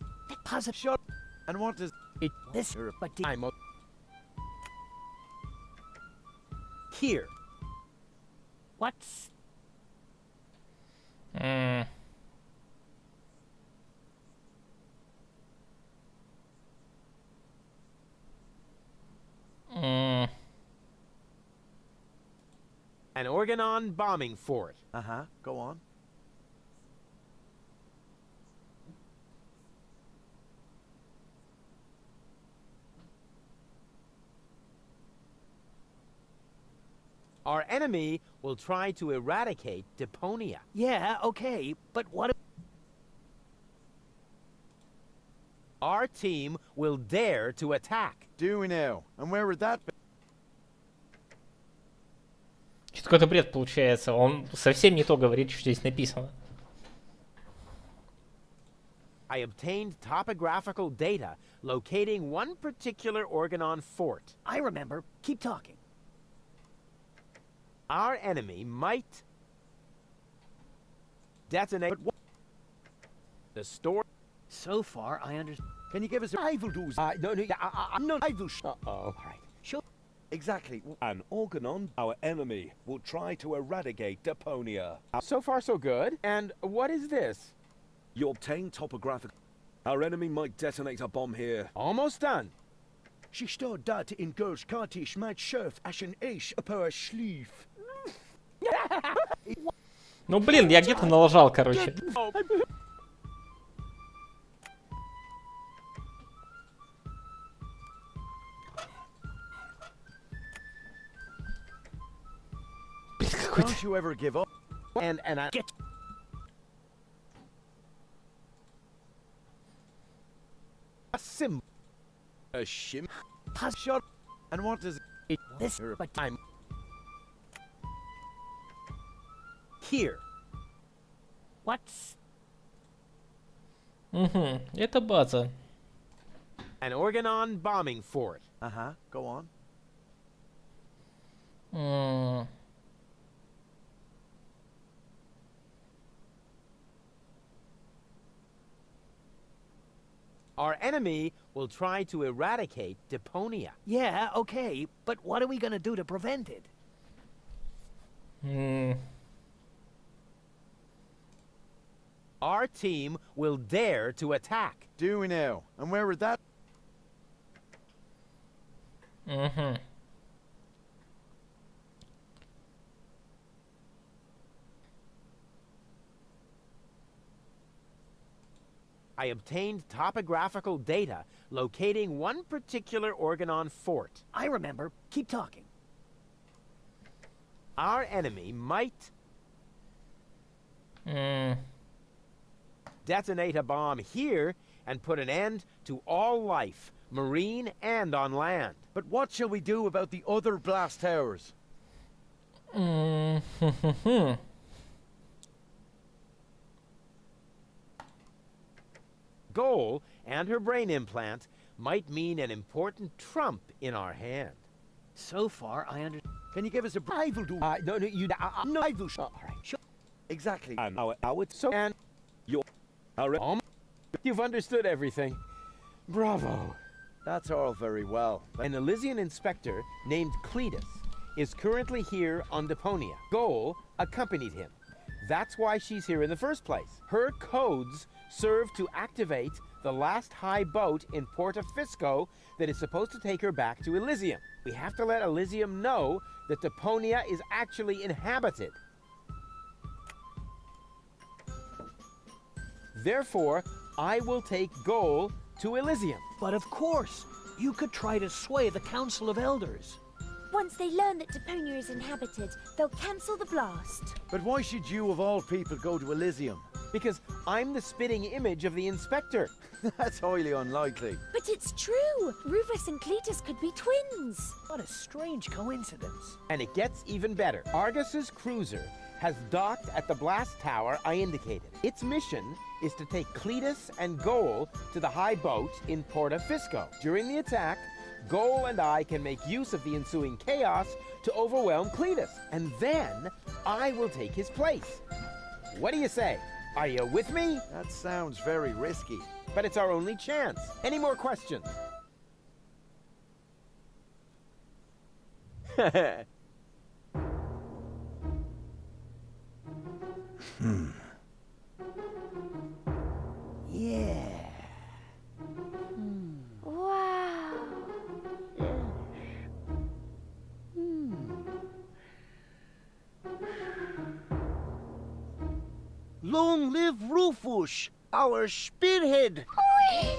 Positive... Shut... And what does... It. This... But... I'm here. What's... An Organon bombing fort. Uh-huh. Go on. Our enemy will try to eradicate Deponia. Yeah, okay, but what... Our team will dare to attack. Do we now? And where would that be? Что-то какой-то бред получается. Он совсем не то говорит, что здесь написано. I obtained topographical data locating one particular Organon fort. I remember. Keep talking. Our enemy might detonate the store. So far, I understand. Can you give us a... I will do No, I'm not. I will All right. Sure. Exactly. An Organon, our enemy, will try to eradicate Deponia. So far, so good. And what is this? You obtain topographic. Our enemy might detonate a bomb here. Almost done. She stod dat in girls kartisch met surf as een ace op haar sleeve. Ну блин, я где-то налажал, короче. Блин, какой-то... Don't you ever give up. And I Get... a symbol. A shim. Shut... And what does... This... But... I'm here. What's... Угу, это база. An Organon bombing fort. Uh-huh. Go on. Our enemy will try to eradicate Deponia. Yeah, okay, but what are we gonna do to prevent it? Our team will dare to attack. Do we now? And where would that? I obtained topographical data locating one particular Organon fort. I remember. Keep talking. Our enemy might detonate a bomb here and put an end to all life, marine and on land. But what shall we do about the other blast towers? Goal and her brain implant might mean an important trump in our hand. So far, I understand. Can you give us a I will do. No, you. No, I will. All right. Sure. exactly? And now it's so. And You're. you've understood everything. Bravo. That's all very well. An Elysian inspector named Cletus is currently here on Deponia. Goal accompanied him. That's why she's here in the first place. Her codes serve to activate the last high boat in Porta Fisco that is supposed to take her back to Elysium. We have to let Elysium know that Deponia is actually inhabited. Therefore, I will take Goal to Elysium. But of course, you could try to sway the Council of Elders. Once they learn that Deponia is inhabited, they'll cancel the blast. But why should you, of all people, go to Elysium? Because I'm the spitting image of the inspector. That's highly unlikely. But it's true! Rufus and Cletus could be twins. What a strange coincidence. And it gets even better. Argus's cruiser has docked at the blast tower I indicated. Its mission is to take Cletus and Goal to the high boat in Porta Fisco. During the attack, Goal and I can make use of the ensuing chaos to overwhelm Cletus, and then I will take his place. What do you say? Are you with me? That sounds very risky. But it's our only chance. Any more questions? Yeah. Wow. Long live Rufus, our spearhead. Yay!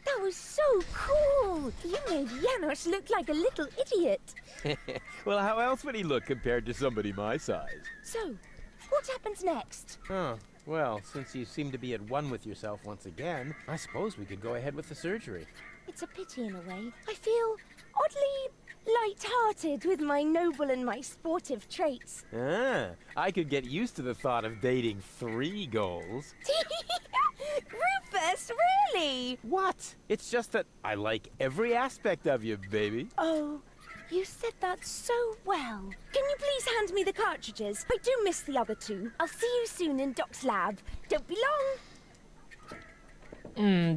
That was so cool! You made Janos look like a little idiot. Well, how else would he look compared to somebody my size? So, what happens next? Oh, well, since you seem to be at one with yourself once again, I suppose we could go ahead with the surgery. It's a pity in a way. I feel oddly light-hearted with my noble and my sportive traits. Ah, I could get used to the thought of dating 3 goals. Rufus, really? What? It's just that I like every aspect of you, baby. Oh, you said that so well. Can you please hand me the cartridges? I do miss the other 2. I'll see you soon in Doc's lab. Don't be long.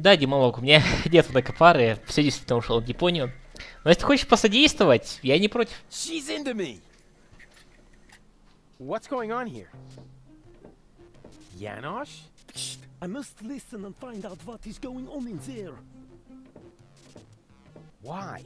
Да, Дималок, у меня нет такой пары, все действительно ушел в Депонию. Но если ты хочешь посодействовать, я не против. She's into me. What's going on here? Janos? I must listen and find out what is going on in there. Why?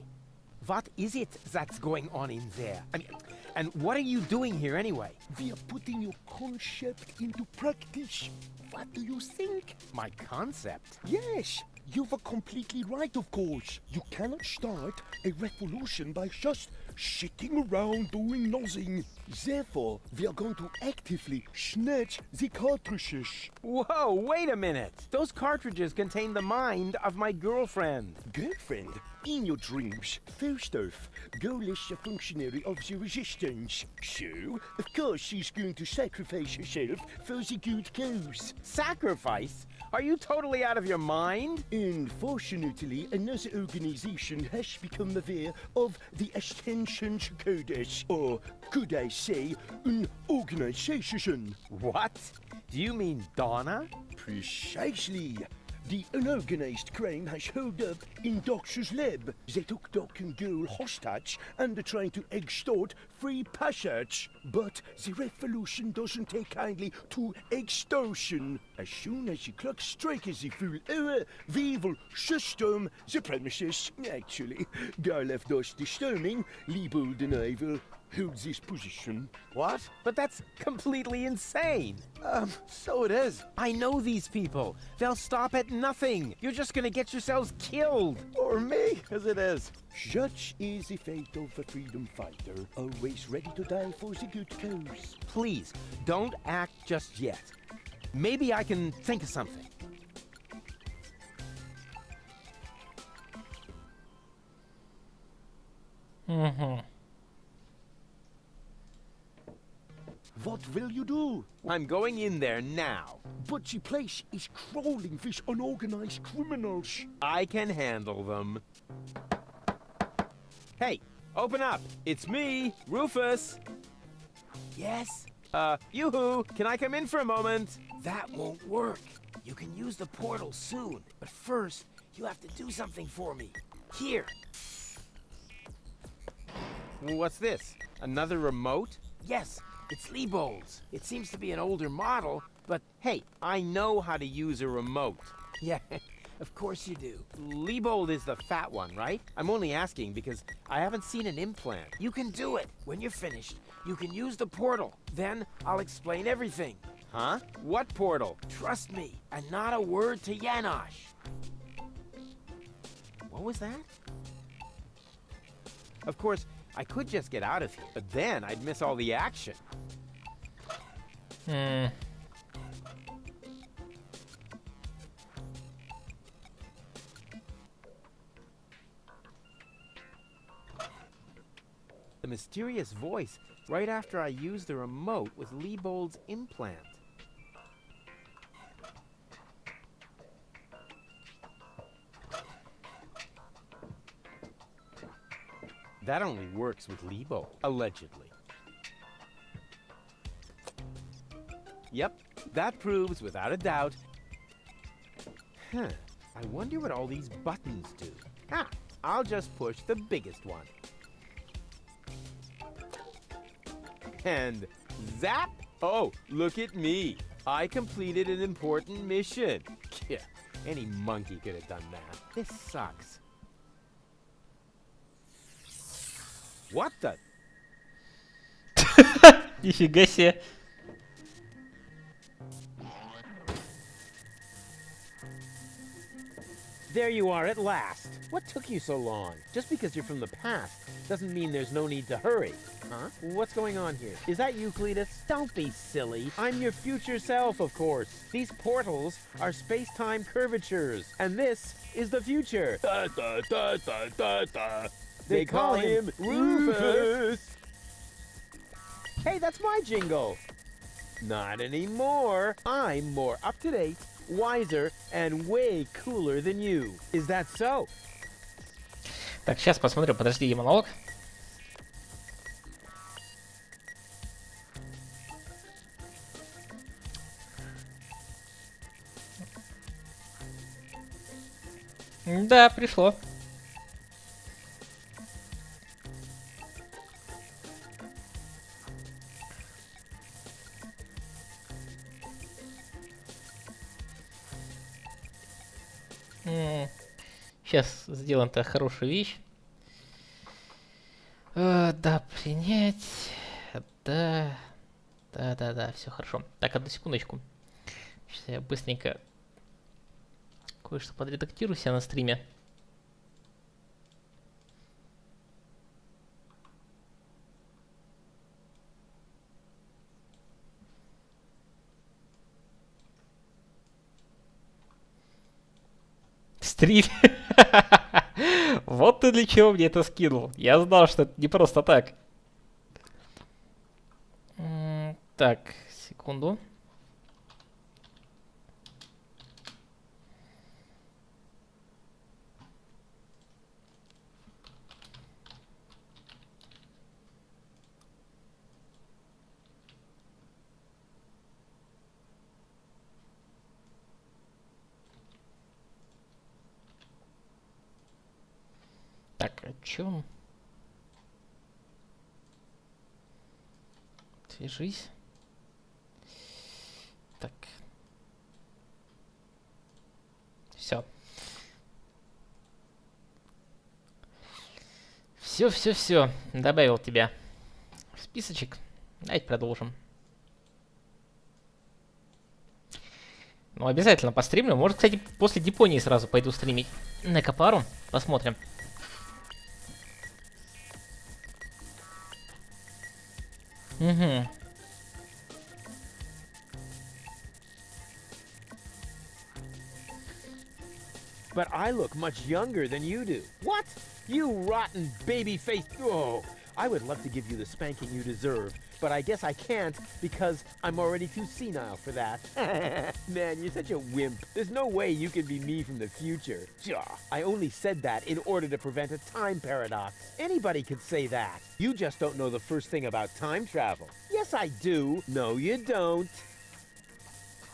What is it that's going on in there? I mean, and what are you doing here anyway? We are putting your concept into practice. What do you think? My concept? Yes, you were completely right, of course. You cannot start a revolution by just sitting around doing nothing. Therefore, we are going to actively snatch the cartridges. Whoa, wait a minute. Those cartridges contain the mind of my girlfriend. Girlfriend? In your dreams. First off, Goal is a functionary of the Resistance. So, of course she's going to sacrifice herself for the good cause. Sacrifice? Are you totally out of your mind? Unfortunately, another organization has become aware of the Ascension's Codex, or could I say, an organization. What? Do you mean Donna? Precisely. The unorganized crime has held up in Doctor's lab. They took Doc and Girl hostage and are trying to extort free passage. But the revolution doesn't take kindly to extortion. As soon as the clock strikes the full hour, we will system the premises. Actually, Gar left us disturbing. Liebold and I will hold this position. What? But that's completely insane. So it is. I know these people. They'll stop at nothing. You're just gonna get yourselves killed. Or me, as it is. Such is the fate of a freedom fighter, always ready to die for the good cause. Please, don't act just yet. Maybe I can think of something. What will you do? I'm going in there now. But the place is crawling with unorganized criminals. I can handle them. Hey, open up. It's me, Rufus. Yes? Yoo-hoo, can I come in for a moment? That won't work. You can use the portal soon, but first, you have to do something for me. Here. What's this? Another remote? Yes, it's Liebold's. It seems to be an older model, but Hey, I know how to use a remote. yeah, of course you do. Liebold is the fat one, right? I'm only asking because I haven't seen an implant. You can do it. When you're finished, you can use the portal. Then I'll explain everything. Huh? What portal? Trust me, and not a word to Janosch. What was that? Of course, I could just get out of here, but then I'd miss all the action. The mysterious voice right after I used the remote was Liebold's implant. That only works with Liebold, allegedly. Yep, that proves without a doubt. Huh, I wonder what all these buttons do. Ah, I'll just push the biggest one. And zap! Oh, look at me. I completed an important mission. Yeah, any monkey could have done that. This sucks. What the? Нифига себе. There you are at last. What took you so long? Just because you're from the past doesn't mean there's no need to hurry. Huh? What's going on here? Is that you, Cletus? Don't be silly. I'm your future self, of course. These portals are space-time curvatures, and this is the future. Da, da, da, da, da, da. They call him Rufus. Hey, that's my jingle. Not anymore. I'm more up-to-date, wiser, and way cooler than you. Is that so? Так, сейчас посмотрю, подожди, монолог. Да, пришло. Сейчас сделаем-то хорошую вещь. Да, принять. Да. Да, все хорошо. Так, одну секундочку. Сейчас я быстренько кое-что подредактирую себя на стриме. Стрим. Вот ты для чего мне это скинул. Я знал, что это не просто так. Так, секунду. Так, о чем? Свяжись. Так. Все. Все. Добавил тебя в списочек. Давайте продолжим. Ну, обязательно постримлю. Может, кстати, после Депонии сразу пойду стримить. На-ка пару. Посмотрим. Угу. But I look much younger than you do. What? You rotten baby-faced... Oh, I would love to give you the spanking you deserve, but I guess I can't because I'm already too senile for that. Man, you're such a wimp. There's no way you can be me from the future. I only said that in order to prevent a time paradox. Anybody could say that. You just don't know the first thing about time travel. Yes, I do. No, you don't.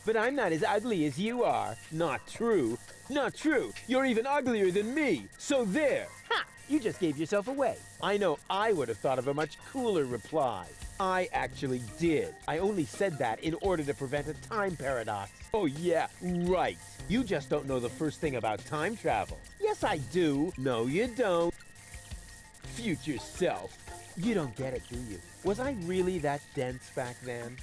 But I'm not as ugly as you are. Not true. Not true. You're even uglier than me. So there. Ha! You just gave yourself away. I know I would have thought of a much cooler reply. I actually did. I only said that in order to prevent a time paradox. Oh yeah, right. You just don't know the first thing about time travel. Yes, I do. No, you don't. Future self. You don't get it, do you? Was I really that dense back then?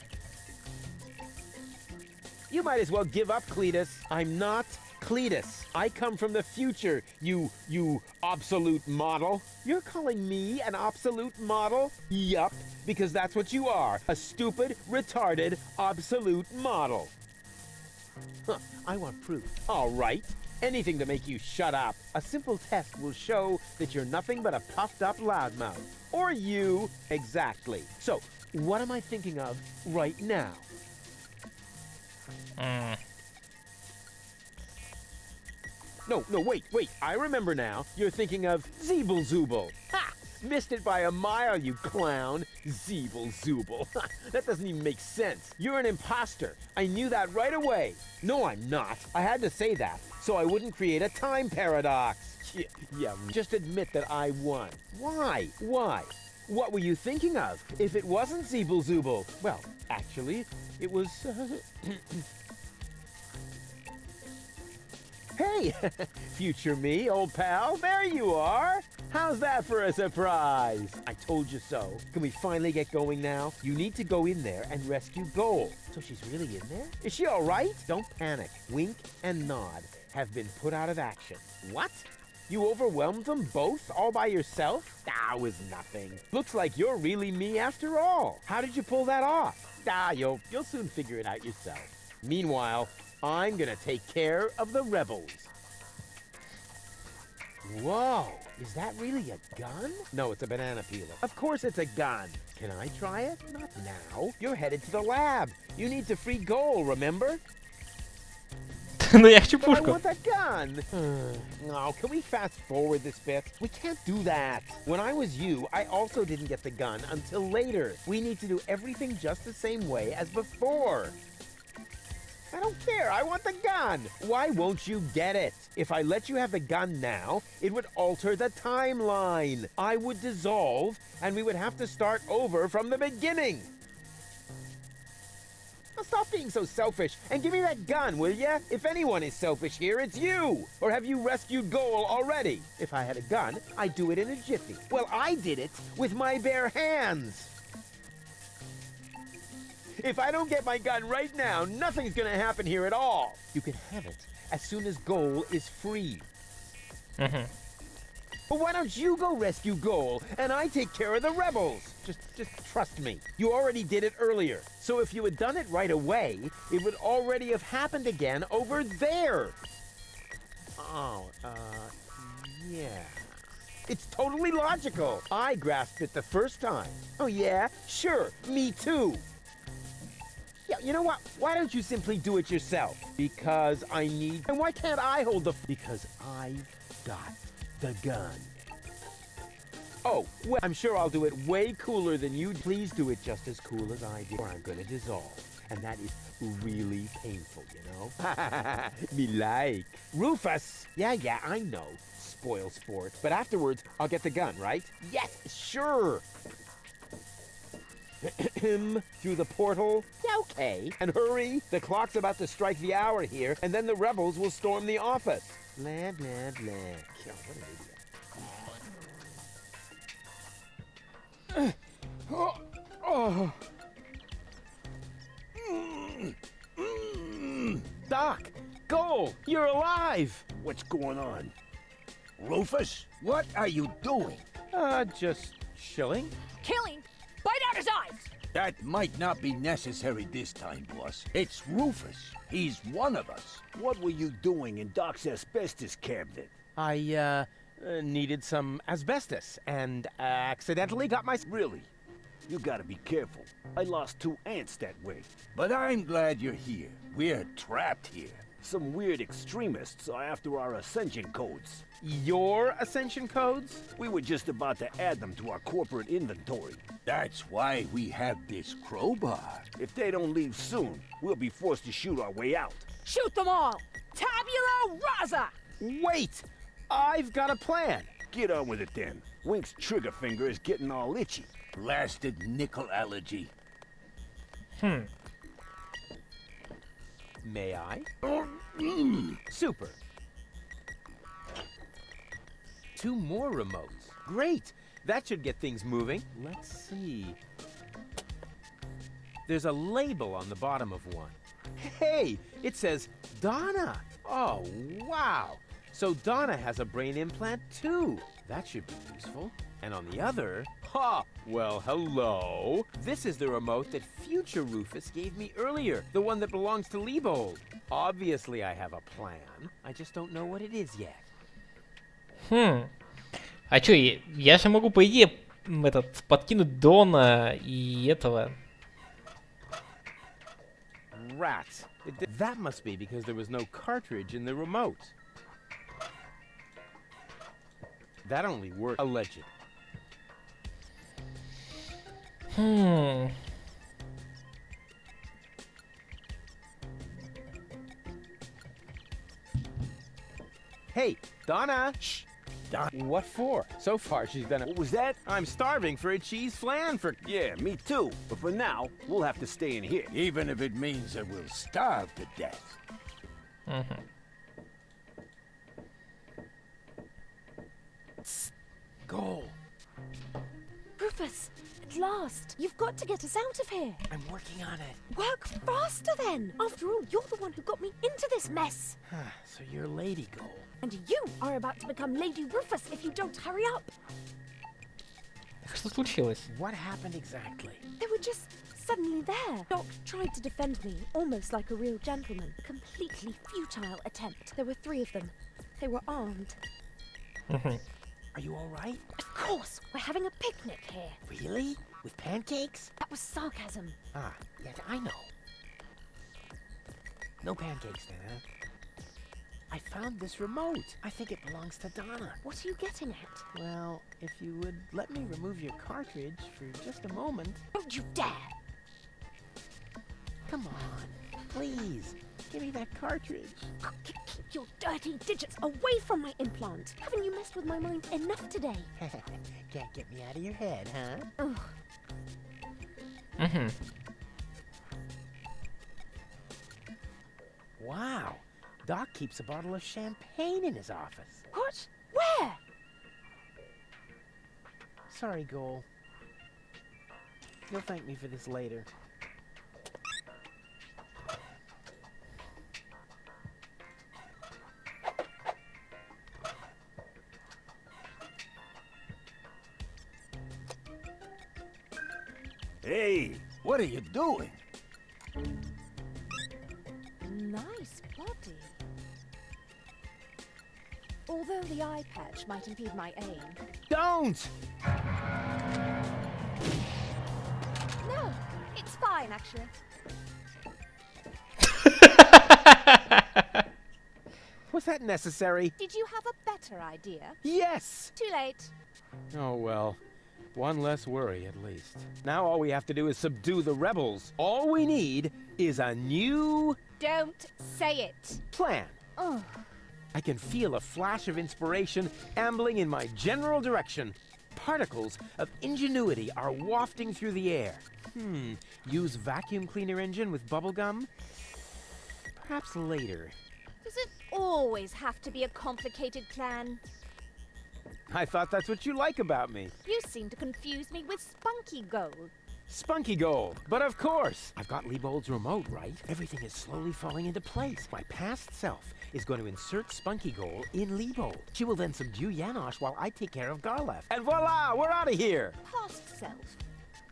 You might as well give up, Cletus. I'm not Cletus. I come from the future, you obsolete model. You're calling me an obsolete model? Yup, because that's what you are. A stupid, retarded, obsolete model. Huh, I want proof. All right. Anything to make you shut up. A simple test will show that you're nothing but a puffed up loudmouth. Or you. Exactly. So, what am I thinking of right now? No, wait. I remember now. You're thinking of Zeeble-Zooble. Ha! Missed it by a mile, you clown. Zeeble-Zooble. That doesn't even make sense. You're an imposter. I knew that right away. No, I'm not. I had to say that, so I wouldn't create a time paradox. Yeah, just admit that I won. Why? What were you thinking of? If it wasn't Zeeble-Zooble, well, actually, it was... Hey, future me, old pal, there you are. How's that for a surprise? I told you so. Can we finally get going now? You need to go in there and rescue Goal. So she's really in there? Is she all right? Don't panic. Wink and Nod have been put out of action. What? You overwhelmed them both all by yourself? That was nothing. Looks like you're really me after all. How did you pull that off? You'll soon figure it out yourself. Meanwhile, I'm gonna take care of the rebels. Whoa, is that really a gun? No, it's a banana peeler. Of course it's a gun. Can I try it? Not now. You're headed to the lab. You need to free Goal, remember? Ну я хочу But I пушку. want the gun. No, can we fast forward this bit? We can't do that. When I was you, I also didn't get the gun until later. We need to do everything just the same way as before. I don't care. I want the gun. Why won't you get it? If I let you have the gun now, it would alter the timeline. I would dissolve, and we would have to start over from the beginning. Now stop being so selfish and give me that gun, will ya? If anyone is selfish here, it's you. Or have you rescued Goal already? If I had a gun, I'd do it in a jiffy. Well, I did it with my bare hands. If I don't get my gun right now, nothing's gonna happen here at all. You can have it as soon as Goal is free. But why don't you go rescue Goal, and I take care of the rebels? Just trust me. You already did it earlier. So if you had done it right away, it would already have happened again over there. Yeah. It's totally logical. I grasped it the first time. Oh yeah? Sure, me too. Yeah, you know what? Why don't you simply do it yourself? Because I need... And why can't I hold the... Because I've got the gun. Oh, well, I'm sure I'll do it way cooler than you. Please do it just as cool as I did, or I'm gonna dissolve. And that is really painful, you know? Me like. Rufus! Yeah, I know. spoil sport, but afterwards I'll get the gun, right? Yes, sure. Through the portal? Okay. And hurry, the clock's about to strike the hour here, and then the rebels will storm the office. Blah, blah, blah. God, what an idiot. Doc! Goal! You're alive! What's going on? Rufus, what are you doing? Just chilling. Killing? Bite out his eyes! That might not be necessary this time, boss. It's Rufus. He's one of us. What were you doing in Doc's asbestos cabinet? I, needed some asbestos, and accidentally got my... Really? You gotta be careful. I lost 2 ants that way. But I'm glad you're here. We're trapped here. Some weird extremists are after our ascension codes. Your ascension codes? We were just about to add them to our corporate inventory. That's why we have this crowbar. If they don't leave soon, we'll be forced to shoot our way out. Shoot them all! Tabula rasa! Wait! I've got a plan. Get on with it then. Wink's trigger finger is getting all itchy. Blasted nickel allergy. May I? Super. 2 more remotes. Great! That should get things moving. Let's see. There's a label on the bottom of one. Hey! It says Donna! Oh, wow! So Donna has a brain implant too. That should be useful. And on the other... Ha! Well, hello! This is the remote that future Rufus gave me earlier. The one that belongs to Liebold. Obviously I have a plan. I just don't know what it is yet. А чё, я же могу, по идее, подкинуть Дона и этого. Rats. That must be because there was no cartridge in the remote. That only worked alleged. Hey, Donna! Shh! What for? So far, she's been a... What was that? I'm starving for a cheese flan for... Yeah, me too. But for now, we'll have to stay in here. Even if it means that we'll starve to death. Go. Rufus, at last. You've got to get us out of here. I'm working on it. Work faster then. After all, you're the one who got me into this mess. So you're Lady Goal. And you are about to become Lady Rufus if you don't hurry up. Что случилось? What happened exactly? They were just suddenly there. Doc tried to defend me, almost like a real gentleman. Completely futile attempt. There were 3 of them. They were armed. Are you all right? Of course, we're having a picnic here. Really? With pancakes? That was sarcasm. Yeah, I know. No pancakes then, huh? I found this remote. I think it belongs to Donna. What are you getting at? Well, if you would let me remove your cartridge for just a moment. Don't you dare! Come on, please. Give me that cartridge. Keep your dirty digits away from my implant. Haven't you messed with my mind enough today? Can't get me out of your head, huh? Ugh. Wow. Doc keeps a bottle of champagne in his office. What? Where? Sorry, Goal. You'll thank me for this later. Hey, what are you doing? Nice body. Although the eye patch might impede my aim. Don't! No, it's fine, actually. Was that necessary? Did you have a better idea? Yes! Too late. Oh, well. One less worry, at least. Now all we have to do is subdue the rebels. All we need is a new... Don't say it. plan. Oh. I can feel a flash of inspiration ambling in my general direction. Particles of ingenuity are wafting through the air. Use vacuum cleaner engine with bubblegum? Perhaps later. Does it always have to be a complicated plan? I thought that's what you like about me. You seem to confuse me with Spunky Gold. Spunky Gold. But of course, I've got Liebold's remote, right? Everything is slowly falling into place. My past self is going to insert Spunky Gold in Liebold. She will then subdue Janosch while I take care of Garlef. And voila, we're out of here! Past self?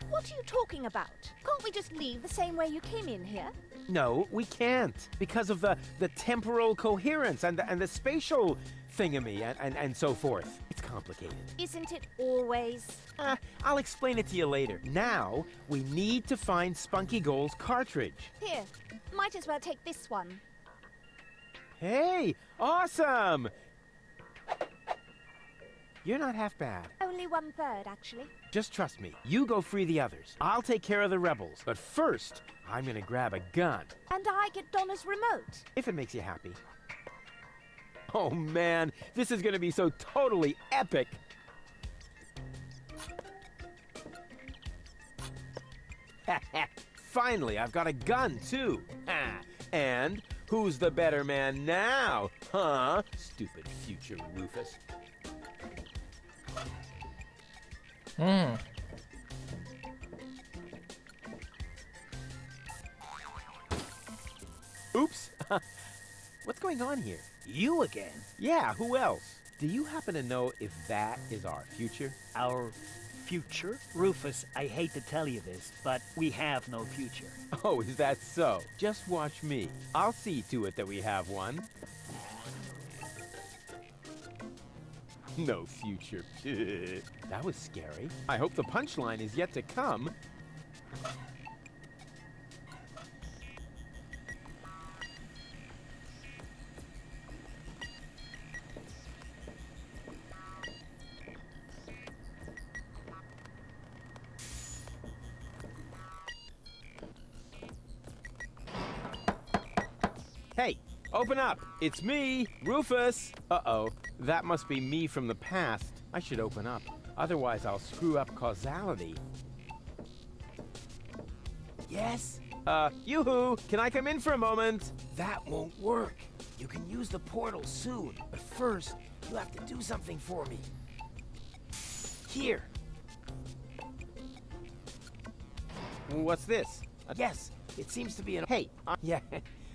What are you talking about? Can't we just leave the same way you came in here? No, we can't. Because of the temporal coherence and the spatial thingamy and so forth. It's complicated. Isn't it always? I'll explain it to you later. Now, we need to find Spunky Gold's cartridge. Here, might as well take this one. Hey, awesome! You're not half bad. Only 1/3, actually. Just trust me. You go free the others. I'll take care of the rebels. But first, I'm gonna grab a gun. And I get Donna's remote. If it makes you happy. Oh man, this is gonna be so totally epic. Finally, I've got a gun too. And who's the better man now? Huh? Stupid future Rufus. Oops. What's going on here? You again? Yeah, who else? Do you happen to know if that is our future? Our future? Rufus, I hate to tell you this, but we have no future. Oh, is that so? Just watch me. I'll see to it that we have one. No future. That was scary. I hope the punchline is yet to come. Hey, open up! It's me, Rufus! Uh-oh, that must be me from the past. I should open up. Otherwise, I'll screw up causality. Yes? Yoo-hoo! Can I come in for a moment? That won't work. You can use the portal soon, but first, you have to do something for me. Here. What's this? Yes, it seems to be an... Hey, yeah,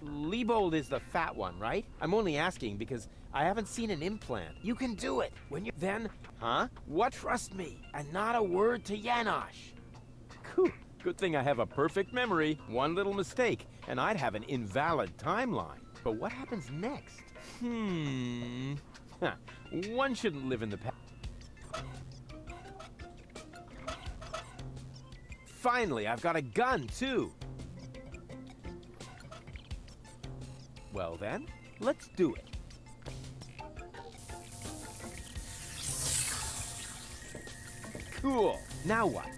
Liebold is the fat one, right? I'm only asking because I haven't seen an implant. You can do it when you... Then... Huh? What? Trust me, and not a word to Janosch. Whew. Good thing I have a perfect memory. One little mistake, and I'd have an invalid timeline. But what happens next? One shouldn't live in the past. Finally, I've got a gun, too. Well then, let's do it. Cool. Now what?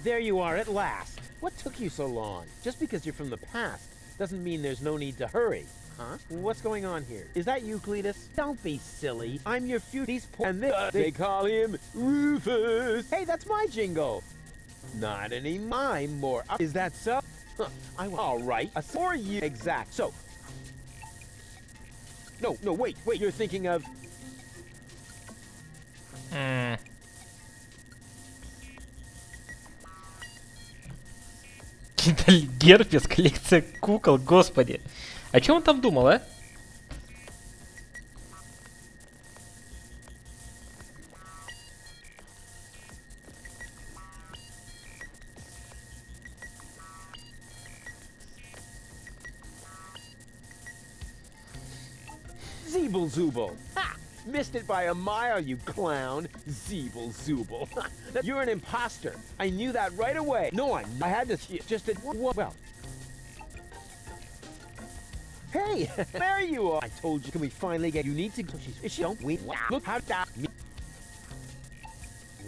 There you are at last. What took you so long? Just because you're from the past doesn't mean there's no need to hurry. Huh? What's going on here? Is that you, Cletus? Don't be silly. I'm your future. And they call him Rufus. Hey, that's my jingle. Not any mime more. Is that so? Huh. All right. A 4 year exact. So. No, wait. You're thinking of. Герпес, коллекция кукол, господи. О чем он там думал, а? Zeeble-zooble. Ha! Missed it by a mile, you clown. Zeeble-zooble. You're an imposter. I knew that right away. No, I had to see it. Just at well. Hey, there you are. I told you. Can we finally get? You need to. She don't wait. Look how that.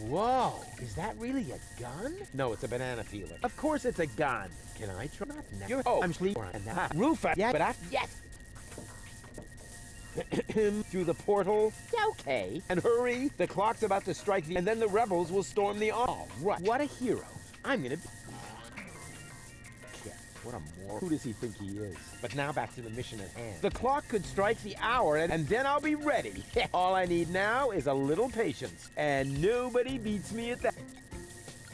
Whoa, is that really a gun? No, it's a banana peeler. Of course it's a gun. Can I try? Not now. You're, oh, I'm sleeping. Roofa. Yeah, but yes. Through the portal? Okay. And hurry, the clock's about to strike and then the rebels will storm the all right. What a hero. I'm gonna... Yeah, what a moron. Who does he think he is? But now back to the mission at hand. The clock could strike the hour and then I'll be ready. All I need now is a little patience. And nobody beats me at that.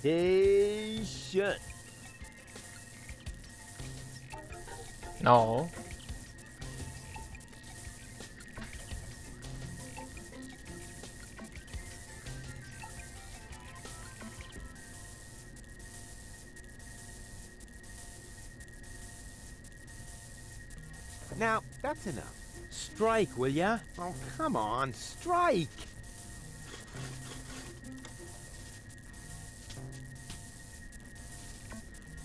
Patient. No. Now, that's enough. Strike, will ya? Oh, come on, strike!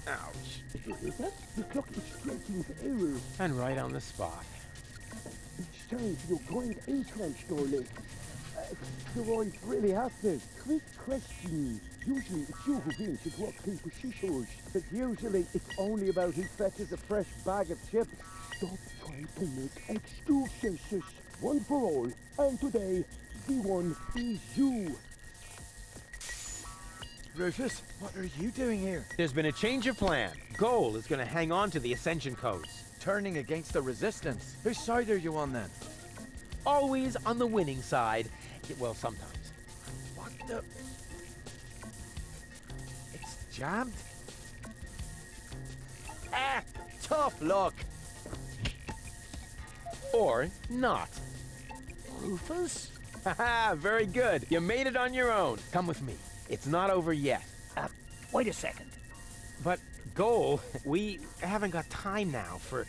Ouch. The clock is striking for error. And right on the spot. It's time for your grand entrance, darling. Do I really have to? Quick question. Usually it's you who wins at rock, paper, scissors. But usually it's only about who fetches a fresh bag of chips. Stop trying to make excuses. One for all. And today, the one is you. Rufus, what are you doing here? There's been a change of plan. Goal is going to hang on to the Ascension codes. Turning against the Resistance. Whose side are you on then? Always on the winning side. Well, sometimes. What the... It's jammed? Ah! Tough luck! Or not. Rufus? Haha, very good. You made it on your own. Come with me. It's not over yet. Wait a second. But, Goal, we haven't got time now for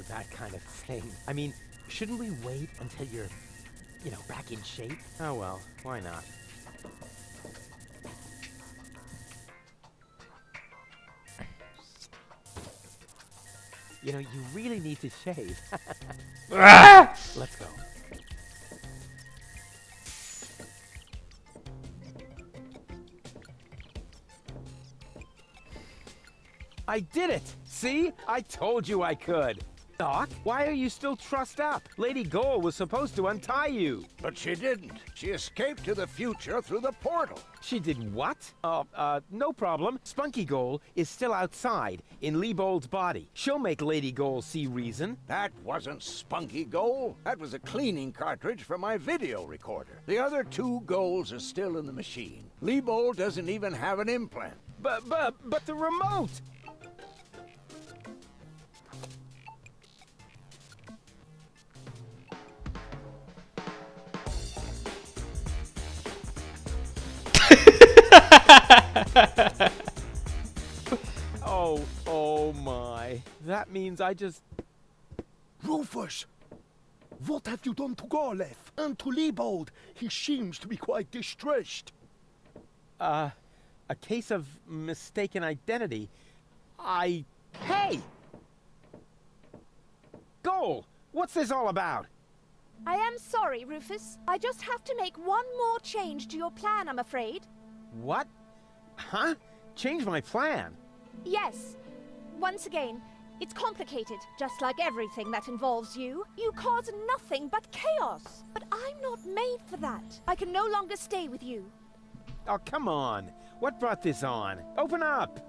that kind of thing. I mean, shouldn't we wait until you're, back in shape? Oh well, why not? You really need to shave. Let's go. I did it! See? I told you I could. Doc, why are you still trussed up? Lady Goal was supposed to untie you. But she didn't. She escaped to the future through the portal. She did what? No problem. Spunky Goal is still outside in Leibold's body. She'll make Lady Goal see reason. That wasn't Spunky Goal. That was a cleaning cartridge for my video recorder. The other 2 goals are still in the machine. Leibold doesn't even have an implant. But the remote! Oh my. That means I just... Rufus! What have you done to Garleth and to Leibold? He seems to be quite distressed. A case of mistaken identity. Hey! Goal! What's this all about? I am sorry, Rufus. I just have to make one more change to your plan, I'm afraid. What? Huh? Change my plan? Yes. Once again, it's complicated, just like everything that involves you. You cause nothing but chaos. But I'm not made for that. I can no longer stay with you. Oh, come on. What brought this on? Open up!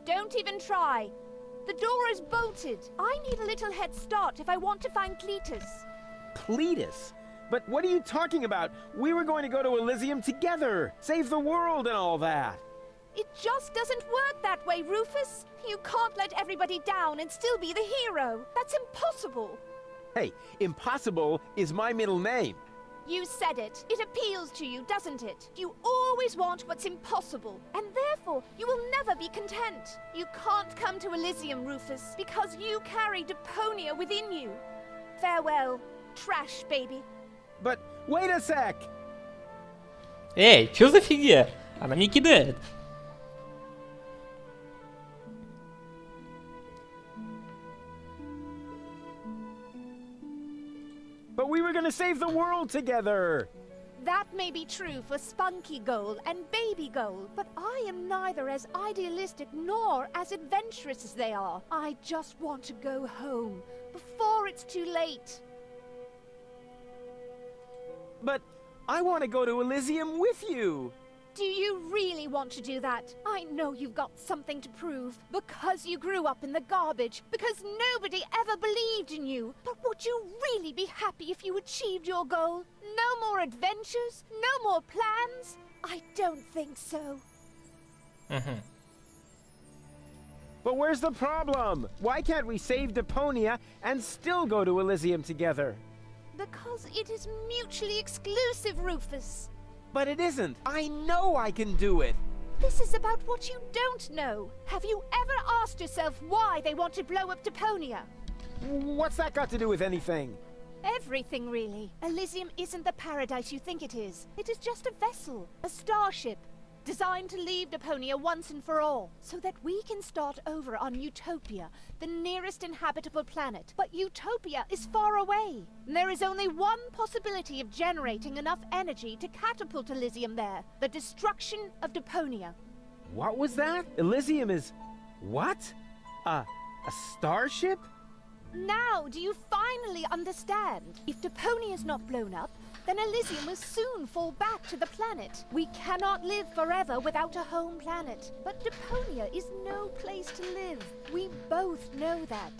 Don't even try. The door is bolted. I need a little head start if I want to find Cletus. Cletus? But what are you talking about? We were going to go to Elysium together. Save the world and all that. It just doesn't work that way, Rufus. You can't let everybody down and still be the hero. That's impossible. Hey, impossible is my middle name. You said it. It appeals to you, doesn't it? You always want what's impossible, and therefore you will never be content. You can't come to Elysium, Rufus, because you carry Deponia within you. Farewell, trash baby. But wait a sec! Эй, чё за фигня? Она не кидает. But we were gonna save the world together! That may be true for spunky gold and baby gold, but I am neither as idealistic nor as adventurous as they are. I just want to go home before it's too late. But I want to go to Elysium with you. Do you really want to do that? I know you've got something to prove. Because you grew up in the garbage. Because nobody ever believed in you. But would you really be happy if you achieved your goal? No more adventures? No more plans? I don't think so. But where's the problem? Why can't we save Deponia and still go to Elysium together? Because it is mutually exclusive, Rufus. But it isn't. I know I can do it. This is about what you don't know. Have you ever asked yourself why they want to blow up Deponia? What's that got to do with anything? Everything, really. Elysium isn't the paradise you think it is. It is just a vessel, a starship, designed to leave Deponia once and for all, so that we can start over on Utopia, the nearest inhabitable planet. But Utopia is far away. There is only one possibility of generating enough energy to catapult Elysium there: the destruction of Deponia. What was that? Elysium is... what? A starship? Now, do you finally understand? If Deponia is not blown up, then Elysium will soon fall back to the planet. We cannot live forever without a home planet. But Deponia is no place to live. We both know that.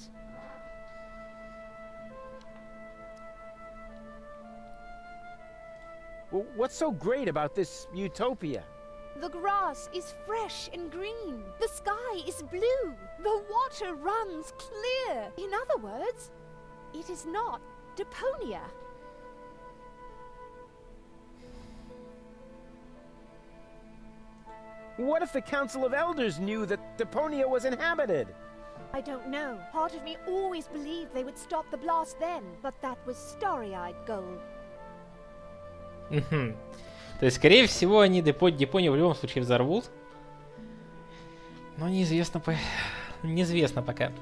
Well, what's so great about this Utopia? The grass is fresh and green. The sky is blue. The water runs clear. In other words, it is not Deponia. What if the Council of Elders knew that Deponia was inhabited? I don't know. Part of me always believed they would stop the blast then, but that was starry-eyed gold. То есть, скорее всего, они Депонию в любом случае взорвут. Но неизвестно пока.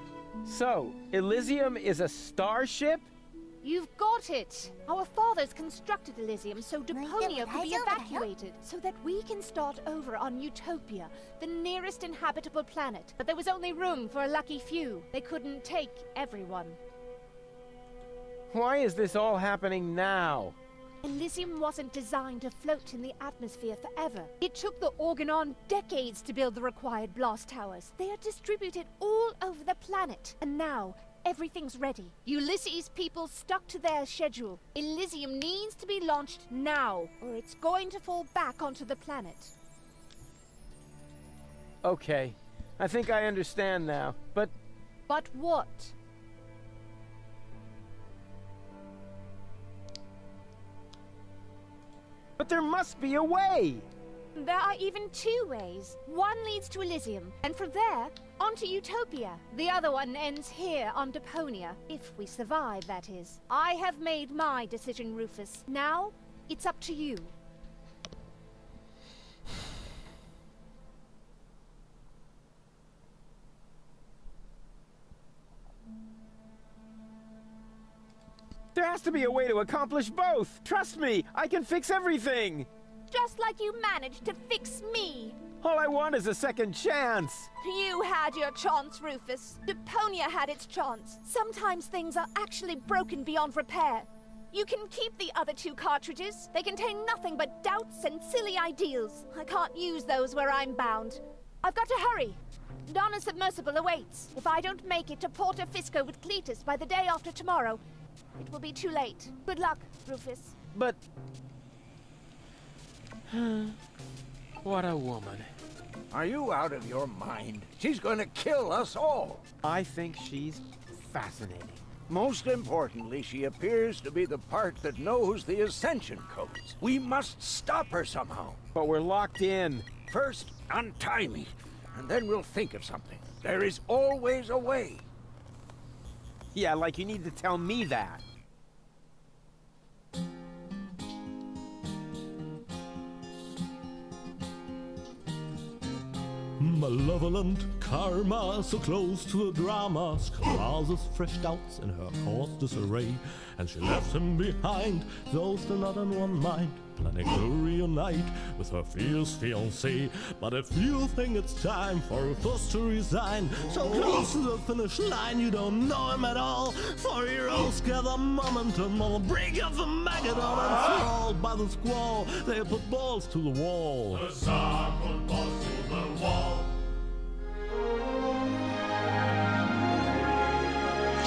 So, Elysium is a starship? You've got it! Our fathers constructed Elysium so Deponia could be evacuated, so that we can start over on Utopia, the nearest inhabitable planet. But there was only room for a lucky few. They couldn't take everyone. Why is this all happening now? Elysium wasn't designed to float in the atmosphere forever. It took the Organon decades to build the required blast towers. They are distributed all over the planet, and now everything's ready. Ulysses' people stuck to their schedule. Elysium needs to be launched now, or it's going to fall back onto the planet. Okay, I think I understand now, but... But what? But there must be a way! There are even two ways. One leads to Elysium, and from there, onto Utopia. The other one ends here on Deponia, if we survive, that is. I have made my decision, Rufus. Now, it's up to you. There has to be a way to accomplish both! Trust me, I can fix everything! Just like you managed to fix me! All I want is a second chance! You had your chance, Rufus. Deponia had its chance. Sometimes things are actually broken beyond repair. You can keep the other two cartridges. They contain nothing but doubts and silly ideals. I can't use those where I'm bound. I've got to hurry. Donna's submersible awaits. If I don't make it to Porto Fisco with Cletus by the day after tomorrow, it will be too late. Good luck, Rufus. But... what a woman. Are you out of your mind? She's gonna kill us all. I think she's fascinating. Most importantly, she appears to be the part that knows the Ascension codes. We must stop her somehow. But we're locked in. First, untie me, and then we'll think of something. There is always a way. Yeah, like you need to tell me that. malevolent karma, so close to the drama, causes fresh doubts in her course disarray, and she left him behind, though still not in one mind, planning to reunite with her fierce fiancé. But if you think it's time for Rufus to resign, so close to the finish line you don't know him at all, for heroes gather momentum on the brink of the Magedon, enthralled by the squall, they put balls to the wall. The Tsar put balls to the wall.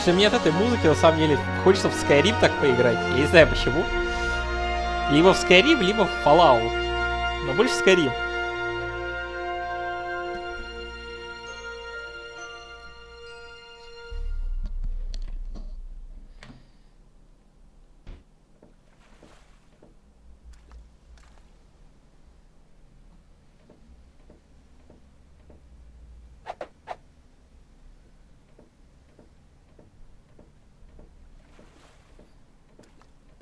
Что мне от этой музыки на самом деле хочется в Skyrim так поиграть. Я не знаю почему. Либо в Skyrim, либо в Fallout. Но больше Skyrim.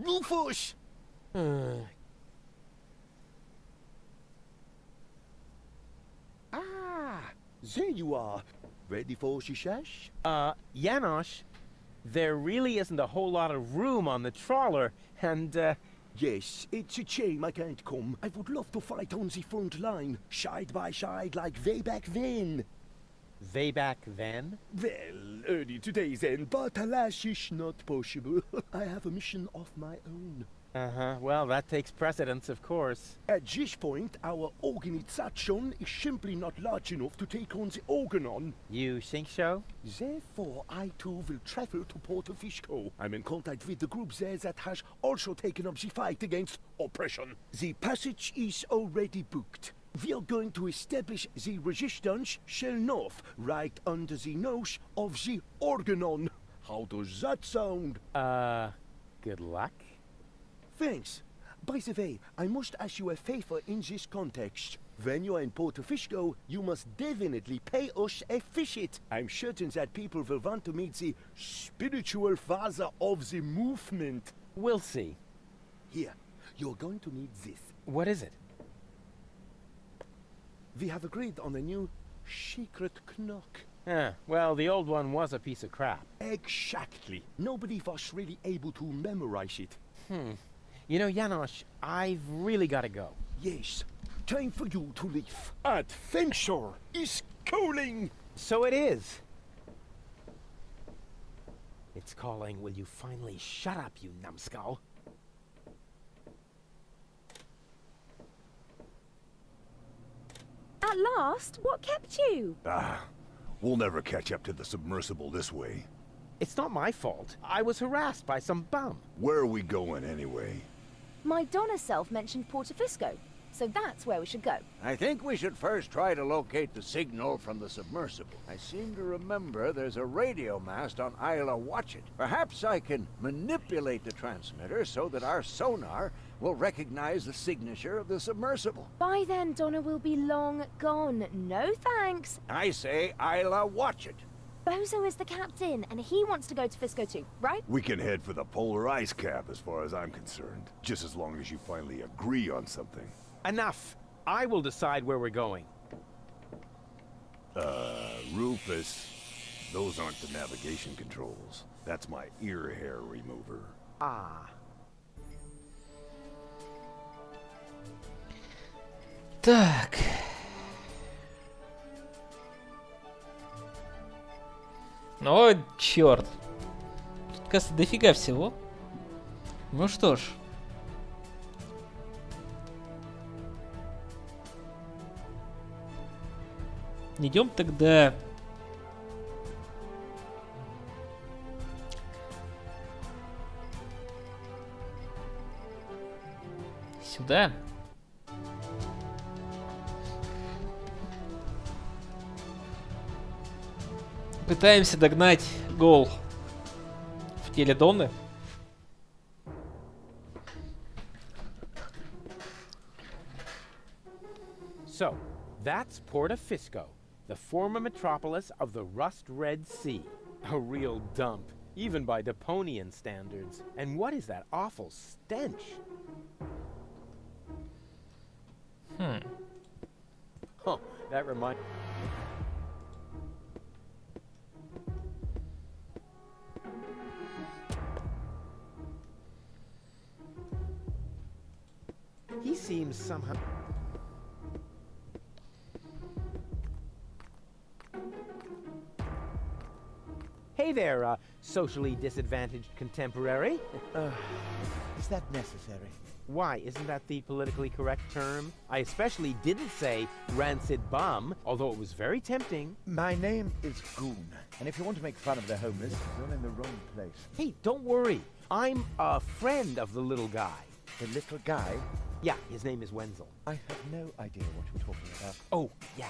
Rufus! There you are. Ready for shishash? Janosch, there really isn't a whole lot of room on the trawler, and, Yes, it's a shame I can't come. I would love to fight on the front line, side by side like way back then. Way back then? Well, early today then, but alas, it's not possible. I have a mission of my own. Uh-huh, well, that takes precedence, of course. At this point, our organization is simply not large enough to take on the Organon. You think so? Therefore, I too will travel to Porto Fisco. I'm in contact with the group there that has also taken up the fight against oppression. The passage is already booked. We are going to establish the resistance shell north, right under the nose of the Organon. How does that sound? Good luck. Thanks. By the way, I must ask you a favor in this context. When you are in Porto Fisco, you must definitely pay us a visit. I'm certain that people will want to meet the spiritual father of the movement. We'll see. Here, you're going to need this. What is it? We have agreed on a new secret knock. Well, the old one was a piece of crap. Exactly. Nobody was really able to memorize it. You know, Janosch, I've really got to go. Yes. Time for you to leave. Adventure is calling! So it is. It's calling, will you finally shut up, you numbskull? At last? What kept you? We'll never catch up to the submersible this way. It's not my fault. I was harassed by some bum. Where are we going anyway? My Donna self mentioned Porto Fisco, so that's where we should go. I think we should first try to locate the signal from the submersible. I seem to remember there's a radio mast on Isla Watchet. Perhaps I can manipulate the transmitter so that our sonar will recognize the signature of the submersible. By then, Donna will be long gone. No thanks. I say Isla Watchet. Bozo is the captain, and he wants to go to Fisco too, right? We can head for the polar ice cap as far as I'm concerned. Just as long as you finally agree on something. Enough! I will decide where we're going. Rufus, those aren't the navigation controls. That's my ear hair remover. Так. О, черт. Тут, кажется, дофига всего. Ну что ж. Идем тогда... сюда. Пытаемся догнать гол в теле Донны. So, that's Porto Fisco, the former metropolis of the rust-red sea. A real dump, even by Deponian standards. And what is that awful stench? Huh, that reminds... somehow. Hey there, socially disadvantaged contemporary. Is that necessary? Why, isn't that the politically correct term? I especially didn't say rancid bum, although it was very tempting. My name is Goon, and if you want to make fun of the homeless, you're in the wrong place. Hey, don't worry. I'm a friend of the little guy. The little guy? Yeah, his name is Wenzel. I have no idea what you're talking about. Oh, yeah,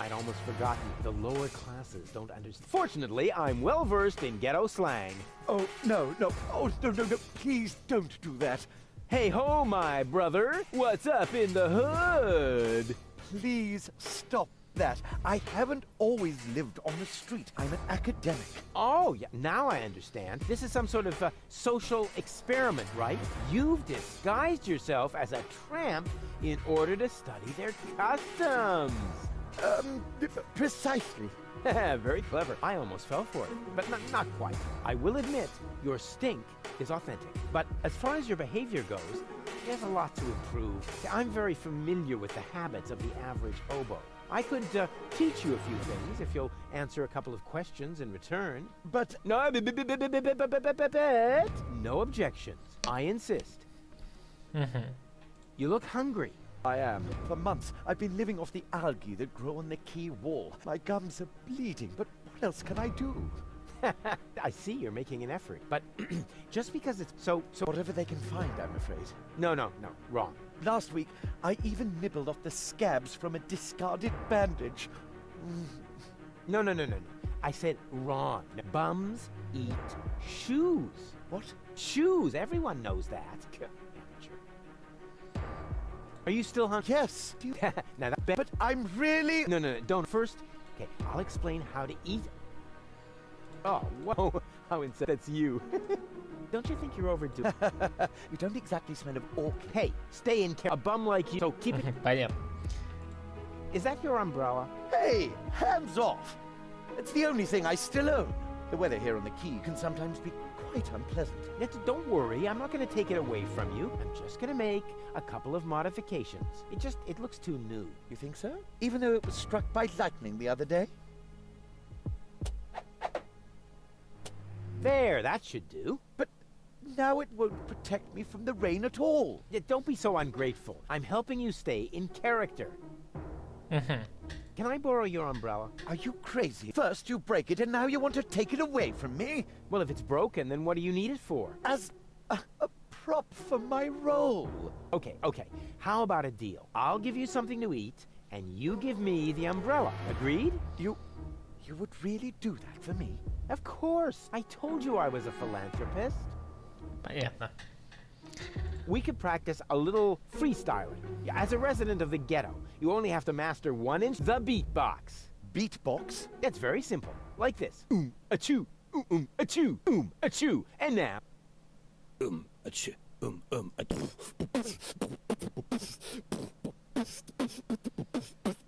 I'd almost forgotten. The lower classes don't understand. Fortunately, I'm well versed in ghetto slang. Oh, no. Oh, no. Please don't do that. Hey ho, my brother. What's up in the hood? Please stop that. I haven't always lived on the street. I'm an academic. Oh, yeah, now I understand. This is some sort of social experiment, right? You've disguised yourself as a tramp in order to study their customs. Precisely. Very clever. I almost fell for it, but not quite. I will admit, your stink is authentic. But as far as your behavior goes, there's a lot to improve. I'm very familiar with the habits of the average hobo. I could teach you a few things if you'll answer a couple of questions in return. But no objections. I insist. You look hungry. I am. For months, I've been living off the algae that grow on the quay wall. My gums are bleeding, but what else can I do? I see you're making an effort, but just because it's so... Whatever they can find, I'm afraid. No, wrong. Last week, I even nibbled off the scabs from a discarded bandage. No. I said wrong. Bums eat shoes. What? Shoes. Everyone knows that. Are you still hungry? Yes. Now that but I'm really... No, don't. First, okay, I'll explain how to eat. Oh, whoa. How insane. That's you. Don't you think you're overdoing it? You don't exactly smell of orchid. Hey, stay in care. A bum like you, so keep it... Понятно. Is that your umbrella? Hey, hands off. It's the only thing I still own. The weather here on the quay can sometimes be quite unpleasant. Don't worry, I'm not going to take it away from you. I'm just going to make a couple of modifications. It looks too new. You think so? Even though it was struck by lightning the other day? There, that should do. But now it won't protect me from the rain at all. Yeah, don't be so ungrateful. I'm helping you stay in character. Can I borrow your umbrella? Are you crazy? First you break it, and now you want to take it away from me? Well, if it's broken, then what do you need it for? As a prop for my role. Okay. How about a deal? I'll give you something to eat, and you give me the umbrella. Agreed? You would really do that for me? Of course. I told you I was a philanthropist. Понятно. We could practice a little freestyling. As a resident of the ghetto, you only have to master one inch, the beatbox. Beatbox? It's very simple. Like this. Achoo, achoo, achoo. And now. Achoo,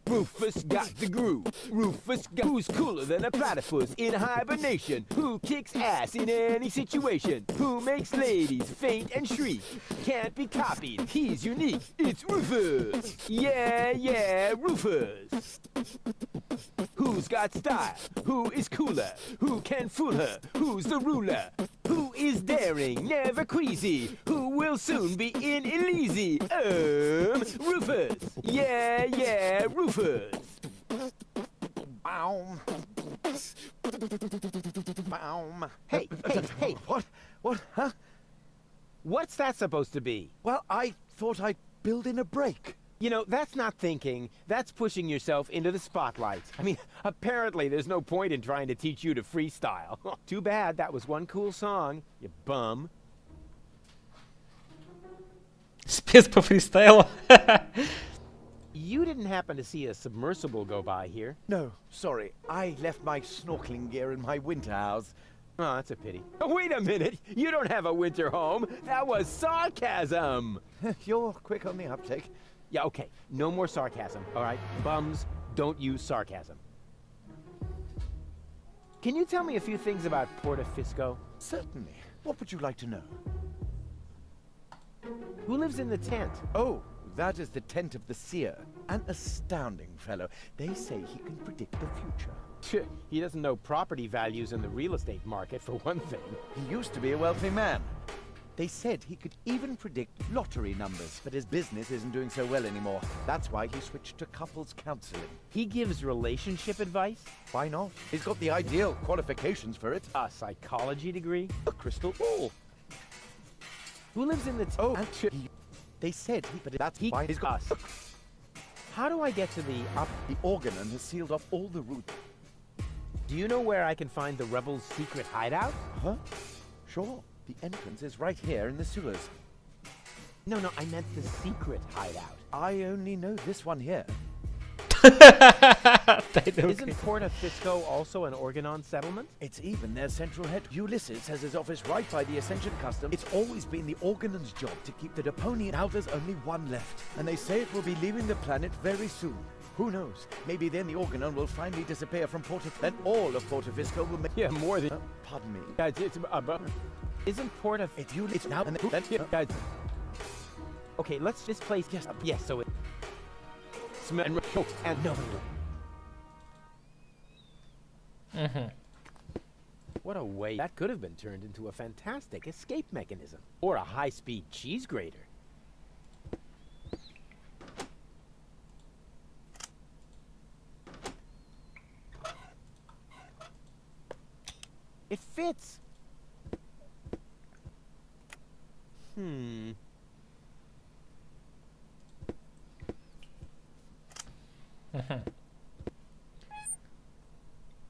Rufus got the groove. Rufus got who's cooler than a platypus in hibernation. Who kicks ass in any situation. Who makes ladies faint and shriek. Can't be copied. He's unique. It's Rufus. Yeah, Rufus. Who's got style? Who is cooler? Who can fool her? Who's the ruler? Who is daring, never queasy? Who will soon be in Elysium? Rufus. Yeah, Rufus. Hey. What, huh? What's that supposed to be? Well, I thought I'd build in a break. You know, that's not thinking. That's pushing yourself into the spotlight. I mean, apparently there's no point in trying to teach you to freestyle. Too bad that was one cool song, you bum. Спец по фристайлу. You didn't happen to see a submersible go by here? No, sorry. I left my snorkeling gear in my winter house. Oh, that's a pity. Wait a minute! You don't have a winter home! That was sarcasm! You're quick on the uptake. Yeah, okay. No more sarcasm, all right? Bums, don't use sarcasm. Can you tell me a few things about Portofisco? Certainly. What would you like to know? Who lives in the tent? Oh, That is the tent of the seer. An astounding fellow. They say he can predict the future. He doesn't know property values in the real estate market, for one thing. He used to be a wealthy man. They said he could even predict lottery numbers, but his business isn't doing so well anymore. That's why he switched to couples counseling. He gives relationship advice? Why not? He's got the ideal qualifications for it. A psychology degree? A crystal ball. Who lives in the... They said he... But that's why he's got us. How do I get to the... The organon has sealed off all the routes. Do you know where I can find the rebels' secret hideout? Huh? Sure. The entrance is right here in the sewers. No, I meant the secret hideout. I only know this one here. Isn't Porta Fisco also an Organon settlement? It's even their central head. Ulysses has his office right by the Ascension Customs. It's always been the Organon's job to keep the Deponia. Now there's only one left, and they say it will be leaving the planet very soon. Who knows? Maybe then the Organon will finally disappear from Porta. Then all of Porta Fisco will make... Yeah, more than... pardon me. Isn't Porta... It's now and then... Guys... Okay, let's just place... Yes, so it... And no. What a way. That could have been turned into a fantastic escape mechanism. Or a high-speed cheese grater. It fits.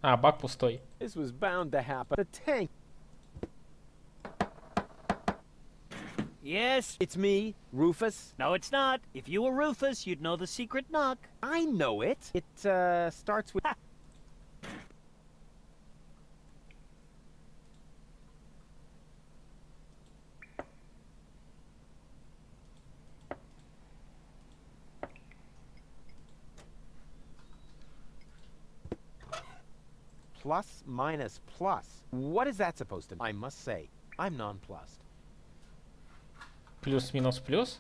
А, бак пустой. This was bound to happen. The tank. Yes? It's me, Rufus. No, it's not. If you were Rufus, you'd know the secret knock. I know it. It, starts with... Plus, minus, plus. What is that supposed to mean? I must say, I'm nonplussed. Плюс, минус, плюс.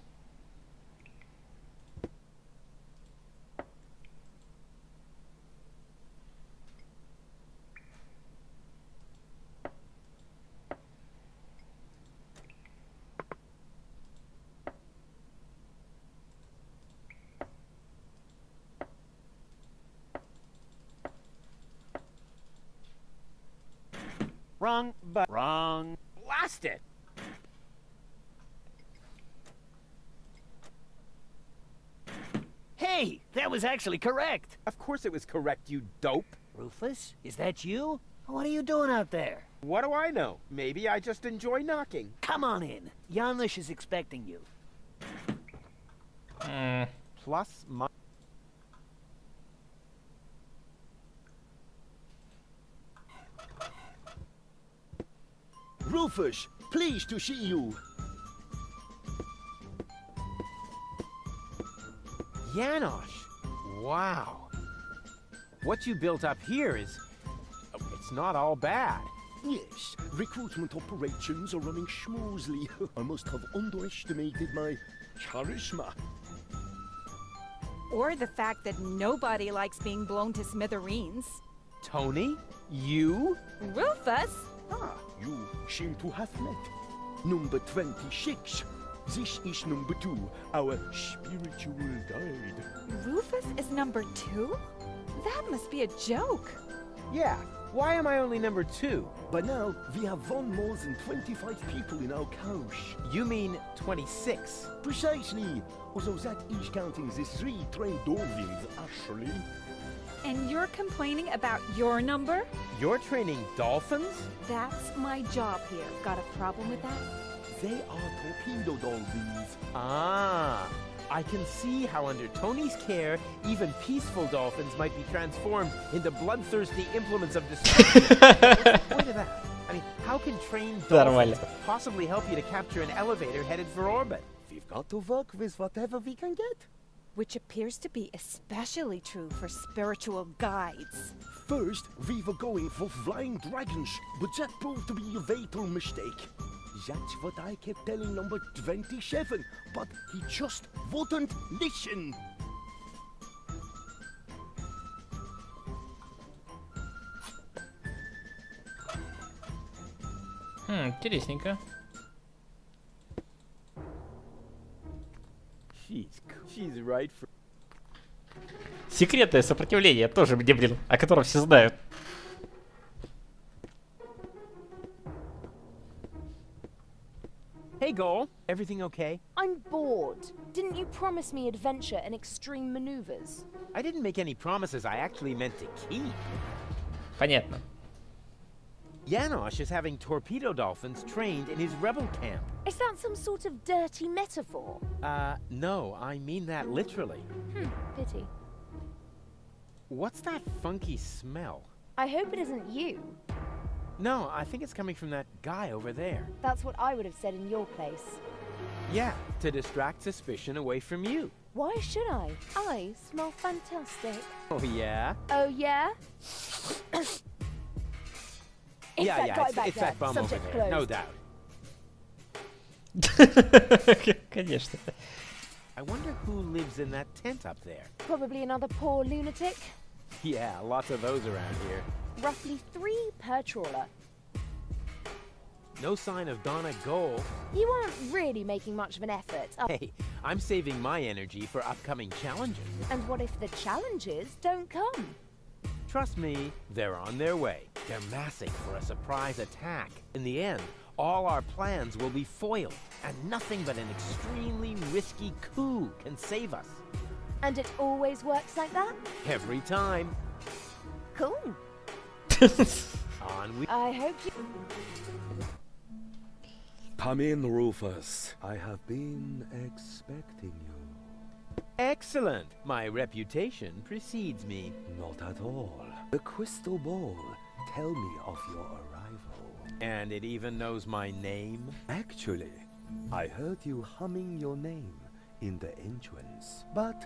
Wrong, but wrong. Blast it! Hey, that was actually correct. Of course it was correct, you dope. Rufus, is that you? What are you doing out there? What do I know? Maybe I just enjoy knocking. Come on in. Janusz is expecting you. Plus, minus... Rufus, pleased to see you. Janosch! Wow. What you built up here is... It's not all bad. Yes, recruitment operations are running smoothly. I must have underestimated my charisma. Or the fact that nobody likes being blown to smithereens. Tony? You? Rufus? Ah, you seem to have met. Number 26. This is number 2, our spiritual guide. Rufus is number 2? That must be a joke. Yeah, why am I only number 2? By now, we have won more than 25 people in our couch. You mean 26? Precisely, although that is counting the 3 trained dolphins, actually. And you're complaining about your number? You're training dolphins? That's my job here. Got a problem with that? They are torpedo dolphins. Ah, I can see how under Tony's care, even peaceful dolphins might be transformed into bloodthirsty implements of destruction. What's the point of that? I mean, how can trained dolphins possibly help you to capture an elevator headed for orbit? We've got to work with whatever we can get. Which appears to be especially true for spiritual guides. First, we were going for flying dragons, but that proved to be a fatal mistake. That's what I kept telling number 27, but he just wouldn't listen. Интересненько. She's right for... Секретное сопротивление тоже мне, блин, о котором все знают. Hey, Goal. Everything okay? I'm bored. Didn't you promise me adventure and extreme maneuvers? I didn't make any promises I actually meant to keep. Понятно. Janosch is having torpedo dolphins trained in his rebel camp. Is that some sort of dirty metaphor? No, I mean that literally. Pity. What's that funky smell? I hope it isn't you. No, I think it's coming from that guy over there. That's what I would have said in your place. Yeah, to distract suspicion away from you. Why should I? I smell fantastic. Oh, yeah? Oh, yeah? It's that bum over there, no doubt. Конечно. I wonder who lives in that tent up there. Probably another poor lunatic. Yeah, lots of those around here. Roughly 3 per trawler. No sign of Donna Goal. You aren't really making much of an effort. Hey, I'm saving my energy for upcoming challenges. And what if the challenges don't come? Trust me, they're on their way. They're massing for a surprise attack. In the end, all our plans will be foiled, and nothing but an extremely risky coup can save us. And it always works like that? Every time. Cool. On we... I hope you... Come in, Rufus. I have been expecting you. Excellent. My reputation precedes me. Not at all. The crystal ball. Tell me of your arrival. And it even knows my name? Actually, I heard you humming your name in the entrance. But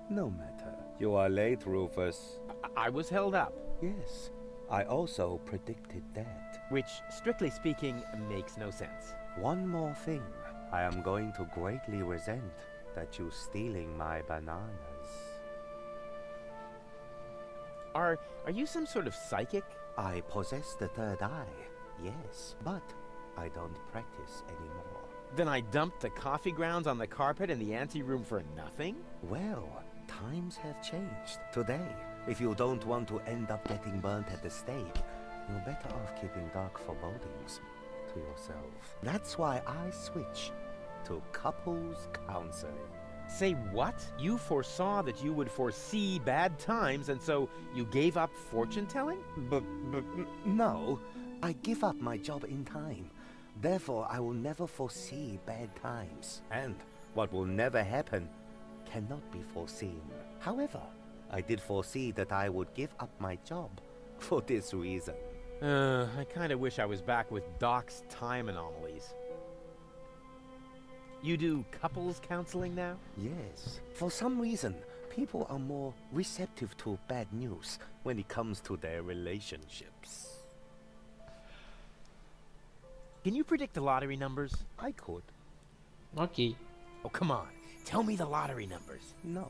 no matter. You are late, Rufus. I was held up. Yes. I also predicted that. Which, strictly speaking, makes no sense. One more thing. I am going to greatly resent that you stealing my bananas. Are you some sort of psychic? I possess the third eye, yes, but I don't practice anymore. Then I dumped the coffee grounds on the carpet in the anteroom for nothing? Well, times have changed. Today, if you don't want to end up getting burnt at the stake, you're better off keeping dark forebodings to yourself. That's why I switch to couples counseling. Say what? You foresaw that you would foresee bad times, and so you gave up fortune-telling? But no. I give up my job in time. Therefore, I will never foresee bad times. And what will never happen cannot be foreseen. However, I did foresee that I would give up my job for this reason. I kinda wish I was back with Doc's time anomalies. You do couples counseling now? Yes. For some reason, people are more receptive to bad news when it comes to their relationships. Can you predict the lottery numbers? I could. Okay. Oh, come on. Tell me the lottery numbers. No.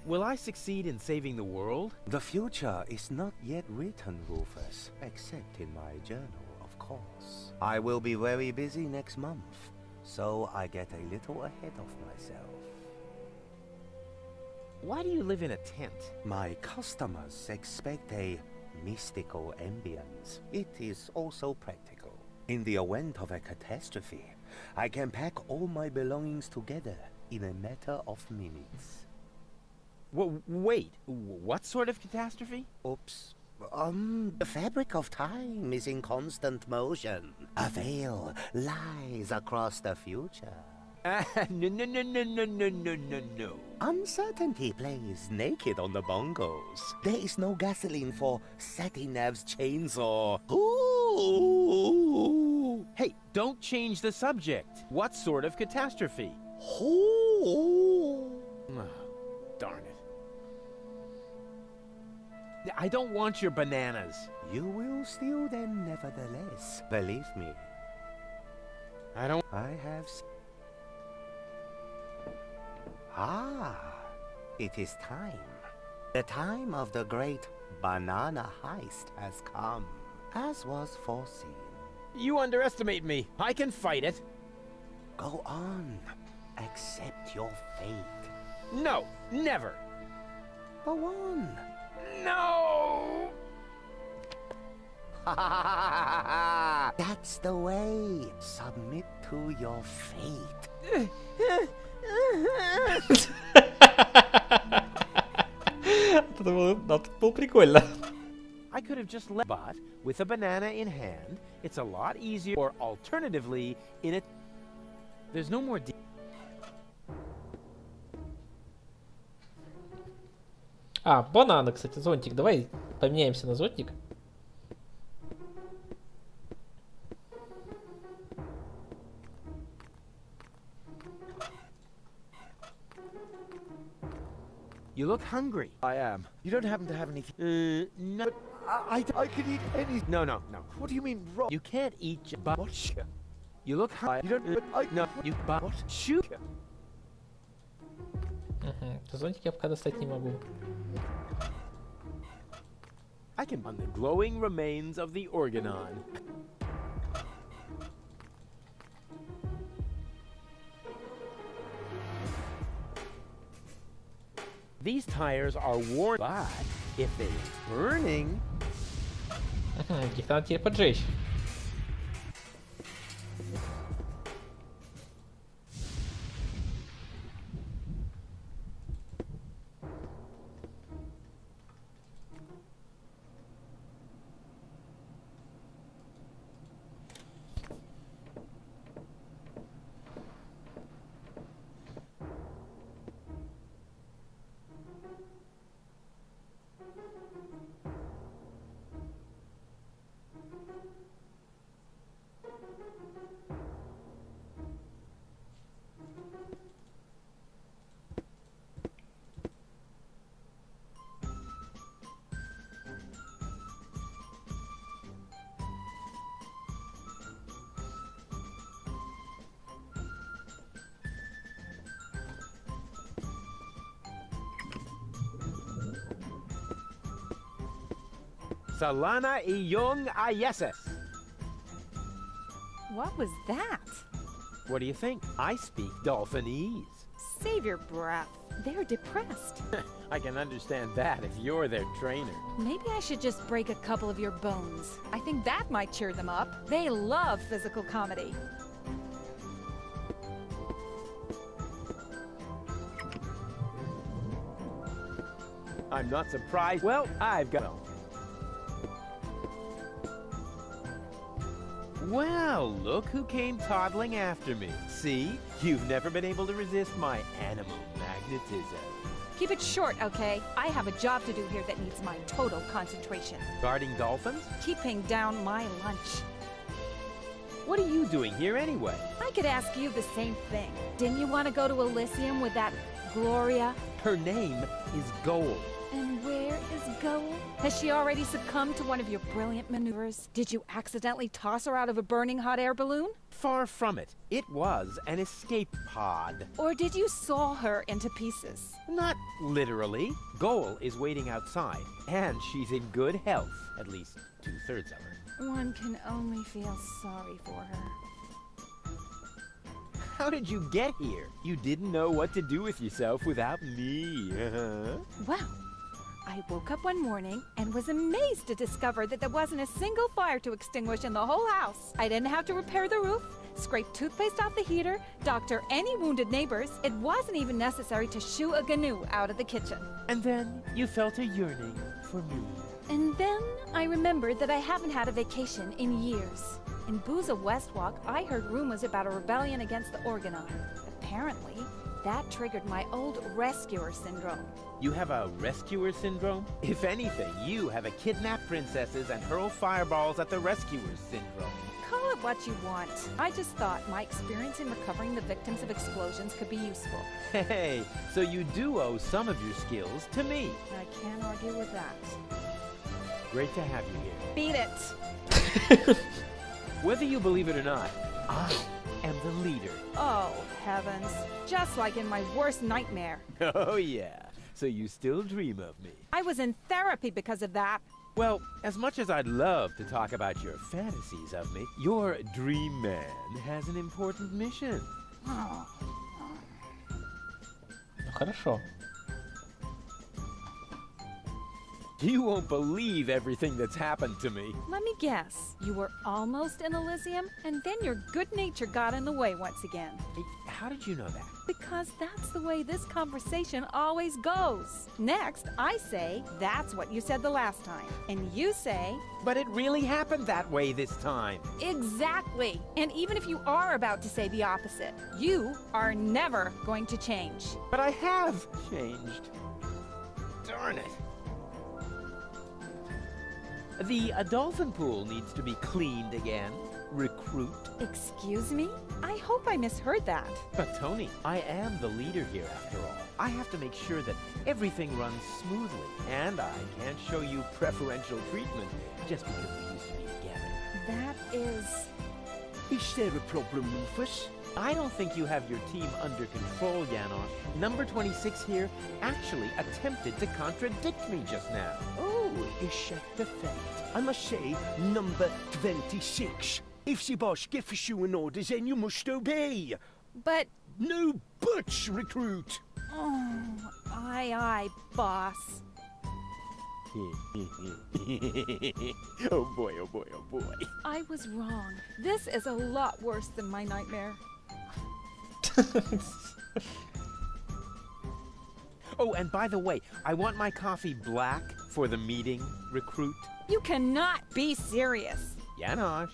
Will I succeed in saving the world? The future is not yet written, Rufus, except in my journal, of course. I will be very busy next month, so I get a little ahead of myself. Why do you live in a tent? My customers expect a mystical ambience. It is also practical. In the event of a catastrophe, I can pack all my belongings together in a matter of minutes. Wait, what sort of catastrophe? Oops. The fabric of time is in constant motion. A veil lies across the future. No. Uncertainty plays naked on the bongos. There is no gasoline for Satinav's chainsaw. Ooh. Hey, don't change the subject. What sort of catastrophe? Ooh. Oh, darn it. I don't want your bananas. You will steal them nevertheless. Believe me. I don't... I have... Ah, it is time. The time of the great banana heist has come, as was foreseen. You underestimate me. I can fight it. Go on. Accept your fate. No, never. Go on. No! That's the way. Submit to your fate. Это было прикольно. I could have just left, but with a banana in hand, it's a lot easier. Or alternatively, in it, there's no more. Бананы, кстати, зонтик. Давай поменяемся на зонтик. You look hungry. I am. You don't happen to have anything? No. But I could eat any... No, no, no. What do you mean, raw? You can't eat What? You look hungry. You don't... But I... No, you... What? Shoot. Зонтик я пока достать не могу. I can on the glowing remains of the organon. These tires are worn, but if it is burning... Их надо теперь поджечь. Salana iyong ayeses. What was that? What do you think? I speak Dolphinese. Save your breath. They're depressed. I can understand that if you're their trainer. Maybe I should just break a couple of your bones. I think that might cheer them up. They love physical comedy. I'm not surprised. Well, I've got... Well, look who came toddling after me. See? You've never been able to resist my animal magnetism. Keep it short, okay? I have a job to do here that needs my total concentration. Guarding dolphins? Keeping down my lunch. What are you doing here anyway? I could ask you the same thing. Didn't you want to go to Elysium with that Gloria? Her name is Gold. And where is Gold? Has she already succumbed to one of your brilliant maneuvers? Did you accidentally toss her out of a burning hot air balloon? Far from it. It was an escape pod. Or did you saw her into pieces? Not literally. Goal is waiting outside, and she's in good health. At least 2/3 of her. One can only feel sorry for her. How did you get here? You didn't know what to do with yourself without me. Well, I woke up one morning and was amazed to discover that there wasn't a single fire to extinguish in the whole house. I didn't have to repair the roof, scrape toothpaste off the heater, doctor any wounded neighbors. It wasn't even necessary to shoo a gnu out of the kitchen. And then you felt a yearning for me. And then I remembered that I haven't had a vacation in years. In Booza Westwalk, I heard rumors about a rebellion against the Organon. Apparently, that triggered my old rescuer syndrome. You have a rescuer syndrome? If anything, you have a kidnap princesses and hurl fireballs at the rescuers syndrome. Call it what you want. I just thought my experience in recovering the victims of explosions could be useful. Hey, so you do owe some of your skills to me. I can't argue with that. Great to have you here. Beat it. Whether you believe it or not, I am the leader. Oh, heavens. Just like in my worst nightmare. Oh, yeah. So you still dream of me? I was in therapy because of that. Well, as much as I'd love to talk about your fantasies of me, your dream man has an important mission. Ну хорошо. You won't believe everything that's happened to me. Let me guess. You were almost in Elysium, and then your good nature got in the way once again. How did you know that? Because that's the way this conversation always goes. Next, I say, that's what you said the last time. And you say... But it really happened that way this time. Exactly. And even if you are about to say the opposite, you are never going to change. But I have changed. Darn it. The dolphin pool needs to be cleaned again. Recruit. Excuse me? I hope I misheard that. But Tony, I am the leader here after all. I have to make sure that everything runs smoothly, and I can't show you preferential treatment just because we used to be together. That is... Is there a problem, Rufus? I don't think you have your team under control, Janosch. Number 26 here actually attempted to contradict me just now. Oh, is that the fact? I must say, number 26. If the boss gives you an order, then you must obey. But... No buts, recruit. Oh, aye, boss. Oh boy, oh boy, oh boy. I was wrong. This is a lot worse than my nightmare. Oh, and by the way, I want my coffee black for the meeting, recruit. You cannot be serious. Janosch.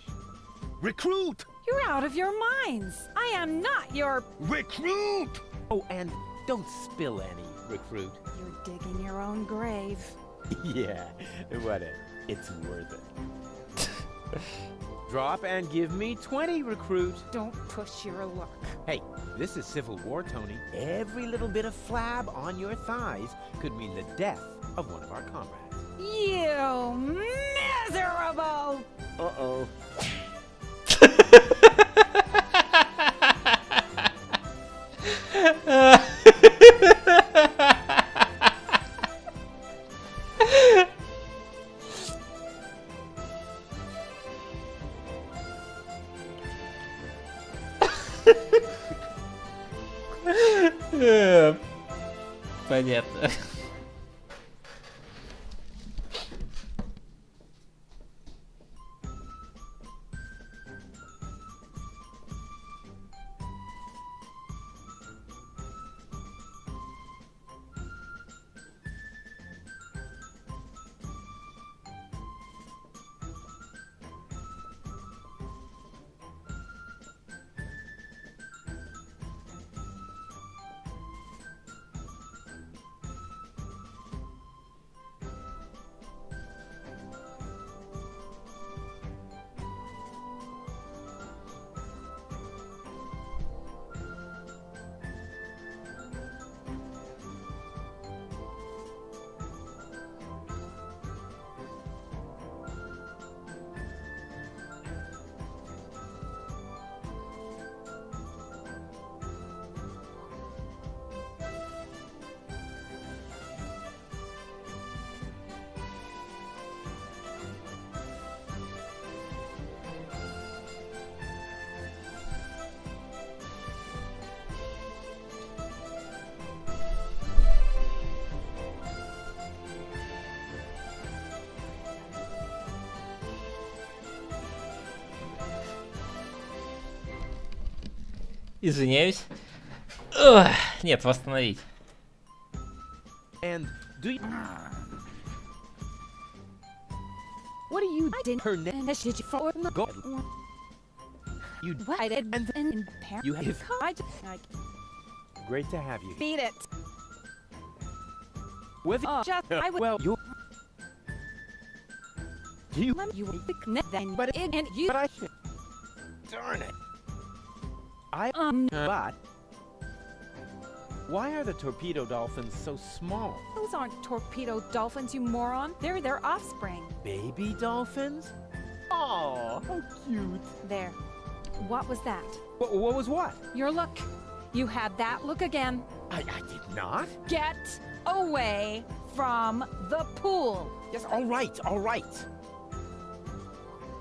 Recruit! You're out of your minds. I am not your... Recruit! Oh, and don't spill any, recruit. You're digging your own grave. Yeah, whatever. It's worth it. Drop and give me 20, recruit. Don't push your luck. Hey, this is Civil War, Tony. Every little bit of flab on your thighs could mean the death of one of our comrades. You miserable! Uh-oh. Понятно. Извиняюсь. Ugh, нет, восстановить. And do you... What are you doing? Her name is for God. You I did and you have I great to have you. beat it. With Just I would well you you then but and you but I darn it. I but Why are the torpedo dolphins so small? Those aren't torpedo dolphins, you moron. They're their offspring. Baby dolphins? Oh, how cute. There. What was that? What was what? Your look. You had that look again. I did not. Get away from the pool. Yes, all right, all right.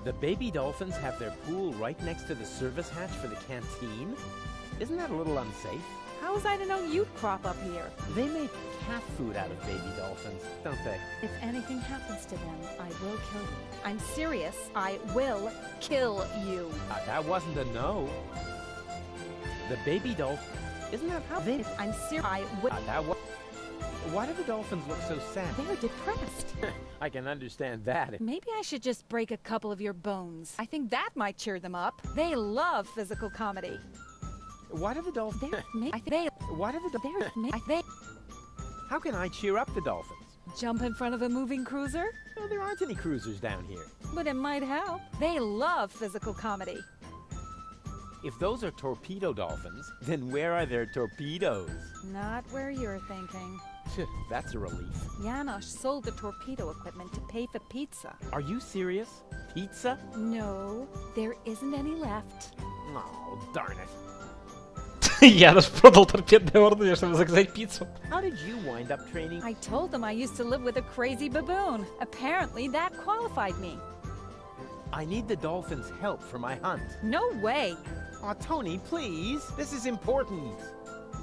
The baby dolphins have their pool right next to the service hatch for the canteen? Isn't that a little unsafe? How was I to know you'd crop up here? They make cat food out of baby dolphins, don't they? If anything happens to them, I will kill you. I'm serious. I will kill you. That wasn't a no. The baby dolphin... Isn't that how they... I'm serious. I will... Why do the dolphins look so sad? They're depressed. I can understand that. Maybe I should just break a couple of your bones. I think that might cheer them up. They love physical comedy. Why do the dolphins... Why do the... How can I cheer up the dolphins? Jump in front of a moving cruiser? Well, there aren't any cruisers down here. But it might help. They love physical comedy. If those are torpedo dolphins, then where are their torpedoes? Not where you're thinking. That's a relief. Janosch sold the torpedo equipment to pay for pizza. Are you serious? Pizza? No, there isn't any left. Oh, darn it. Janosch продал торпедное орудие, чтобы заказать пиццу. How did you wind up training? I told them I used to live with a crazy baboon. Apparently that qualified me. I need the dolphins' help for my hunt. No way. Aw, Tony, please. This is important.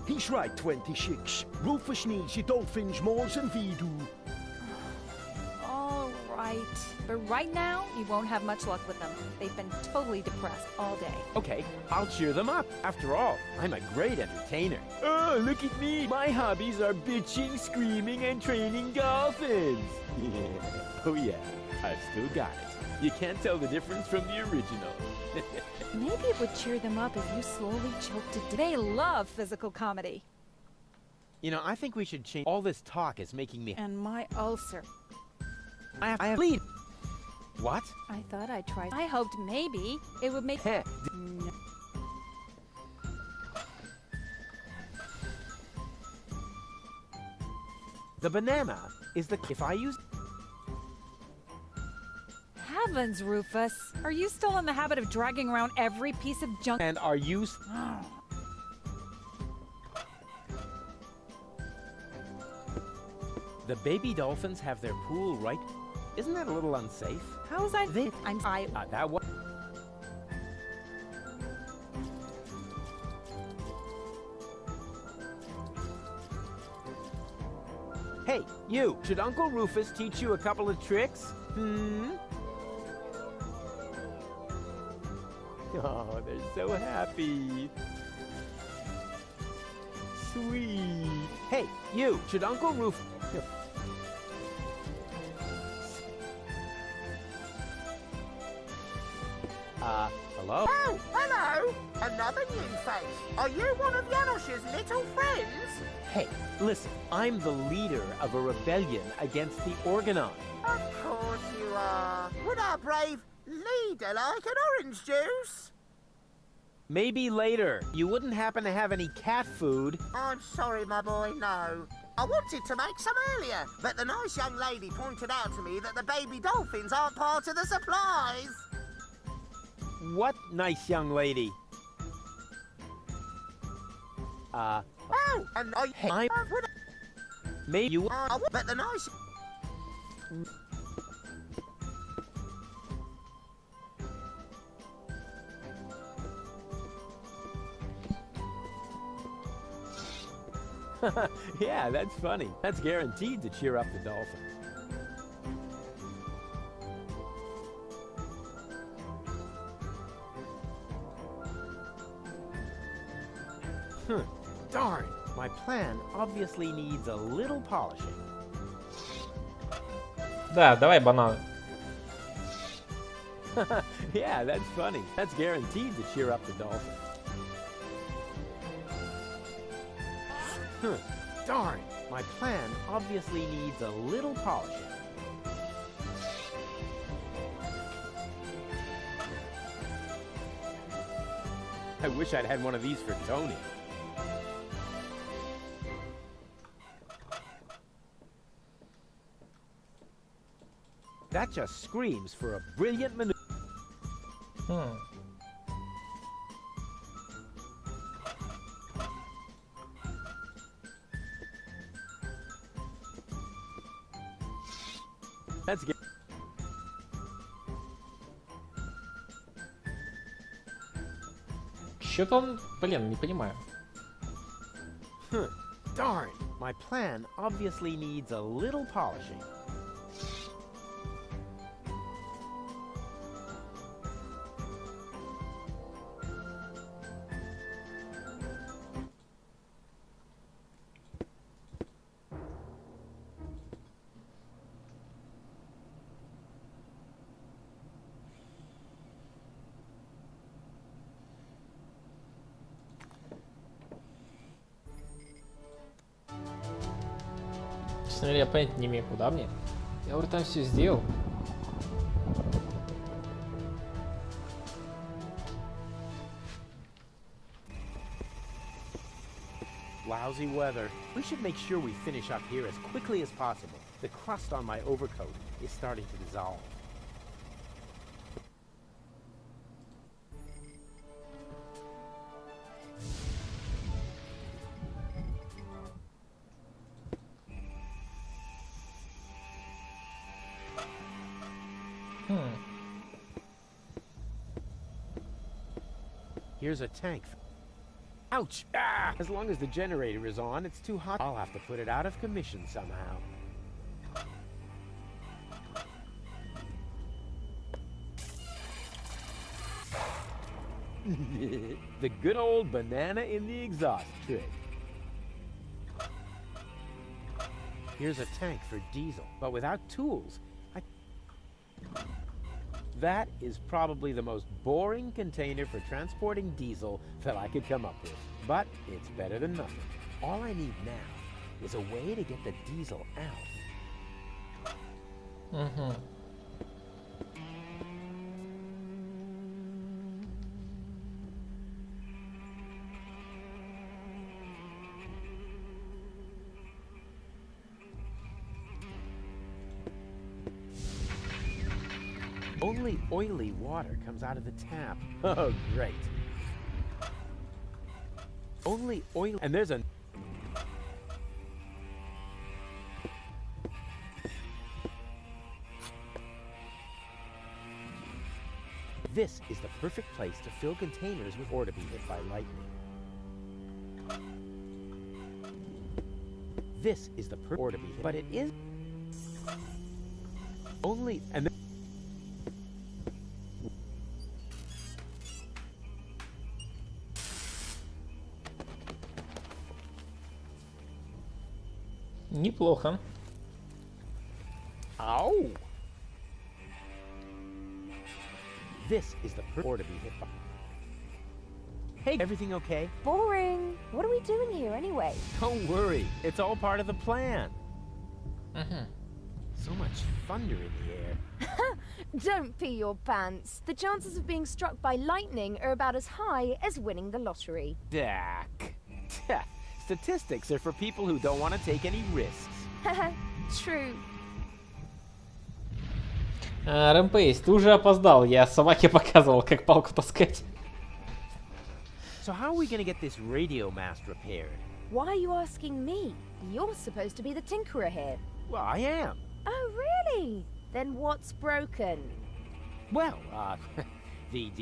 He's right, 26. Rufus needs the dolphins more than we do. All right. But right now, you won't have much luck with them. They've been totally depressed all day. Okay, I'll cheer them up. After all, I'm a great entertainer. Oh, look at me. My hobbies are bitching, screaming, and training dolphins. Oh yeah, I've still got it. You can't tell the difference from the original. Maybe it would cheer them up if you slowly choked to death. They love physical comedy. You know, I think we should change. All this talk is making me... And my ulcer. I have bleed. What? I thought I'd try. I hoped maybe it would make... No. The banana is the... If I use... Heavens, Rufus. Are you still in the habit of dragging around every piece of junk? And are you... The baby dolphins have their pool right... Isn't that a little unsafe? How was I... That was... Hey, you! Should Uncle Rufus teach you a couple of tricks? Oh, they're so happy. Sweet. Hey, you! Should Uncle Rufus... hello? Oh, hello! Another new face. Are you one of Janosch's little friends? Hey, listen, I'm the leader of a rebellion against the Organon. Of course you are. Would our brave leader like an orange juice? Maybe later. You wouldn't happen to have any cat food? I'm sorry, my boy, no. I wanted to make some earlier, but the nice young lady pointed out to me that the baby dolphins aren't part of the supplies. What nice young lady? Oh, and Hey, maybe you... but the nice... Yeah, that's funny. That's guaranteed to cheer up the dolphins. Darn, my plan obviously needs a little polishing. Да, давай банан. Yeah, that's funny. That's guaranteed to cheer up the dolphins. Darn, my plan obviously needs a little polishing. I wish I'd had one of these for Tony. That just screams for a brilliant maneuver. Let's get... Что-то он, блин, не понимаю. Darn, my plan obviously needs a little polishing. Честно говоря, я понять не имею, куда мне. Я уже там все сделал. Lousy weather. We should make sure we finish up here as quickly as possible. The crust on my overcoat is starting to dissolve. Here's a tank. Ouch! Ah! As long as the generator is on, it's too hot. I'll have to put it out of commission somehow. The good old banana in the exhaust trick. Here's a tank for diesel, but without tools. That is probably the most boring container for transporting diesel that I could come up with. But it's better than nothing. All I need now is a way to get the diesel out. Only oily water comes out of the tap. Oh, great. Only oil, and there's a... This is the perfect place to fill containers with ore to be hit by lightning. This is the perfect ore to be hit, but it is... Only, and Неплохо. Ow! This is the perfect ore to be hit by. Hey, everything okay? Boring. What are we doing here anyway? Don't worry, it's all part of the plan. So much thunder in the air. Don't pee your pants. The chances of being struck by lightning are about as high as winning the lottery. Dak. Statistics are for people who don't want to take any risks. True. Рэмпейс, ты уже опоздал. Я собаке показывал, как палку таскать. So how are we gonna get this radio mast repaired? Why are you asking me? You're supposed to be the tinkerer here. Well, I am. Oh, really? Then what's broken? Well, the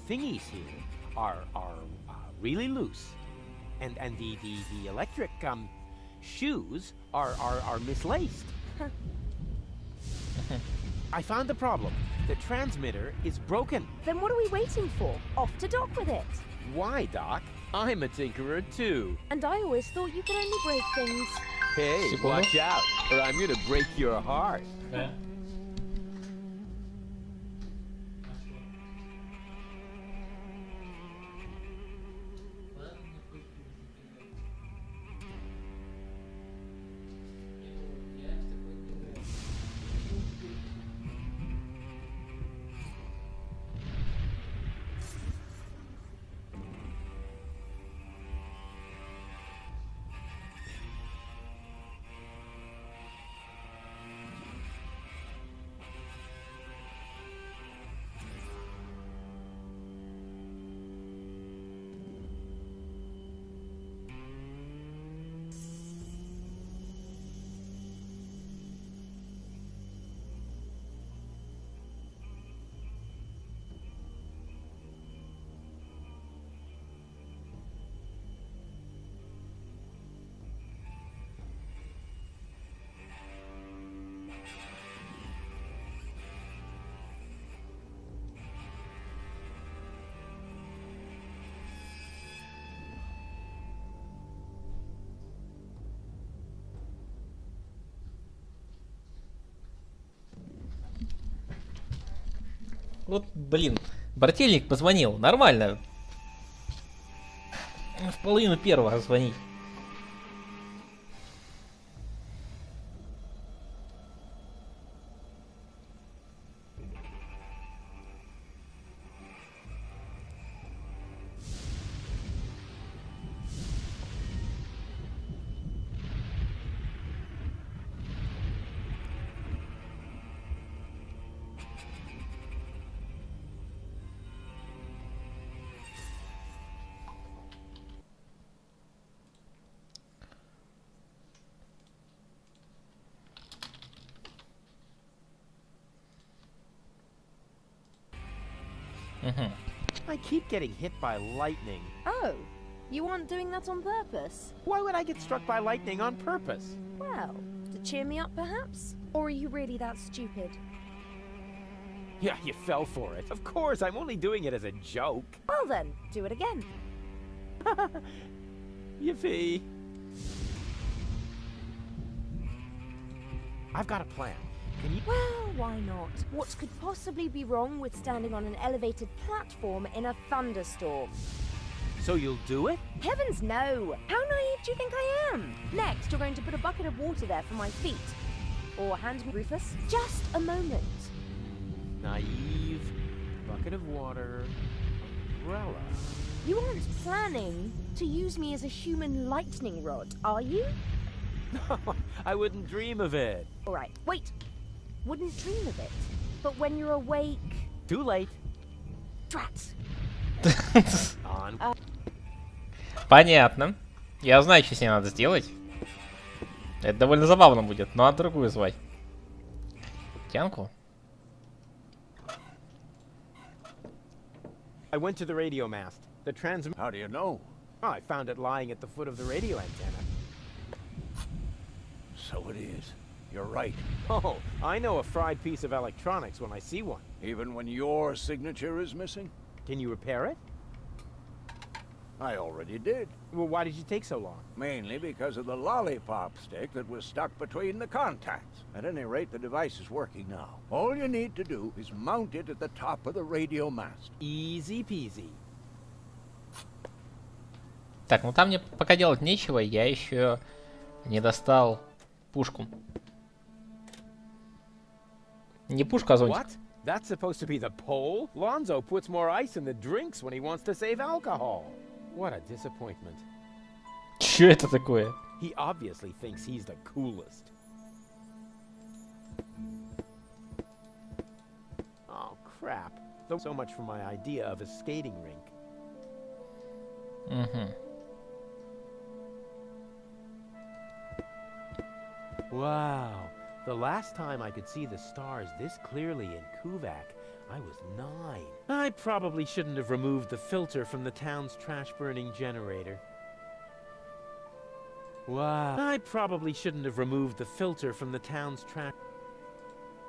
thingies here are really loose, and the electric shoes are mislaced. I found the problem. The transmitter is broken. Then what are we waiting for? Off to dock with it. Why, Doc? I'm a tinkerer too. And I always thought you could only break things. Hey, watch out, or I'm gonna break your heart. Вот, блин, брательник позвонил, нормально. В половину первого звонить. I keep getting hit by lightning. Oh, you aren't doing that on purpose? Why would I get struck by lightning on purpose? Well, to cheer me up perhaps? Or are you really that stupid? Yeah, you fell for it. Of course, I'm only doing it as a joke. Well then, do it again. Yippee. I've got a plan. Can you... Well, why not? What could possibly be wrong with standing on an elevated platform in a thunderstorm? So you'll do it? Heavens no! How naive do you think I am? Next, you're going to put a bucket of water there for my feet. Or hand me, Rufus, just a moment. Naive, bucket of water, umbrella. You aren't planning to use me as a human lightning rod, are you? No, I wouldn't dream of it. Alright, wait. Wouldn't dream of it. But when you're awake... Too late. Drat. On. Понятно. Я знаю, что с ней надо сделать. Это довольно забавно будет, но надо другую звать. Тянку? I went to the radio mast. The transmitter. How do you know? Oh, I found it lying at the foot of the radio antenna. So it is. You're right. Oh, I know a fried piece of electronics when I see one. Even when your signature is missing? Can you repair it? I already did. Well, why did you take so long? Mainly because of the lollipop stick that was stuck between the contacts. At any rate, the device is working now. All you need to do is mount it at the top of the radio mast. Easy peasy. Так, ну там мне пока делать нечего, я еще не достал пушку. Не пушку, а зонтик. What? That's supposed to be the pole? Lonzo puts more ice in the drinks when he wants to save alcohol. What a disappointment. Чё это такое? He obviously thinks he's the coolest. Oh, crap. So much for my idea of a skating rink. Wow. The last time I could see the stars this clearly in Kuvak, I was 9. I probably shouldn't have removed the filter from the town's trash-burning generator. Wow. I probably shouldn't have removed the filter from the town's trash...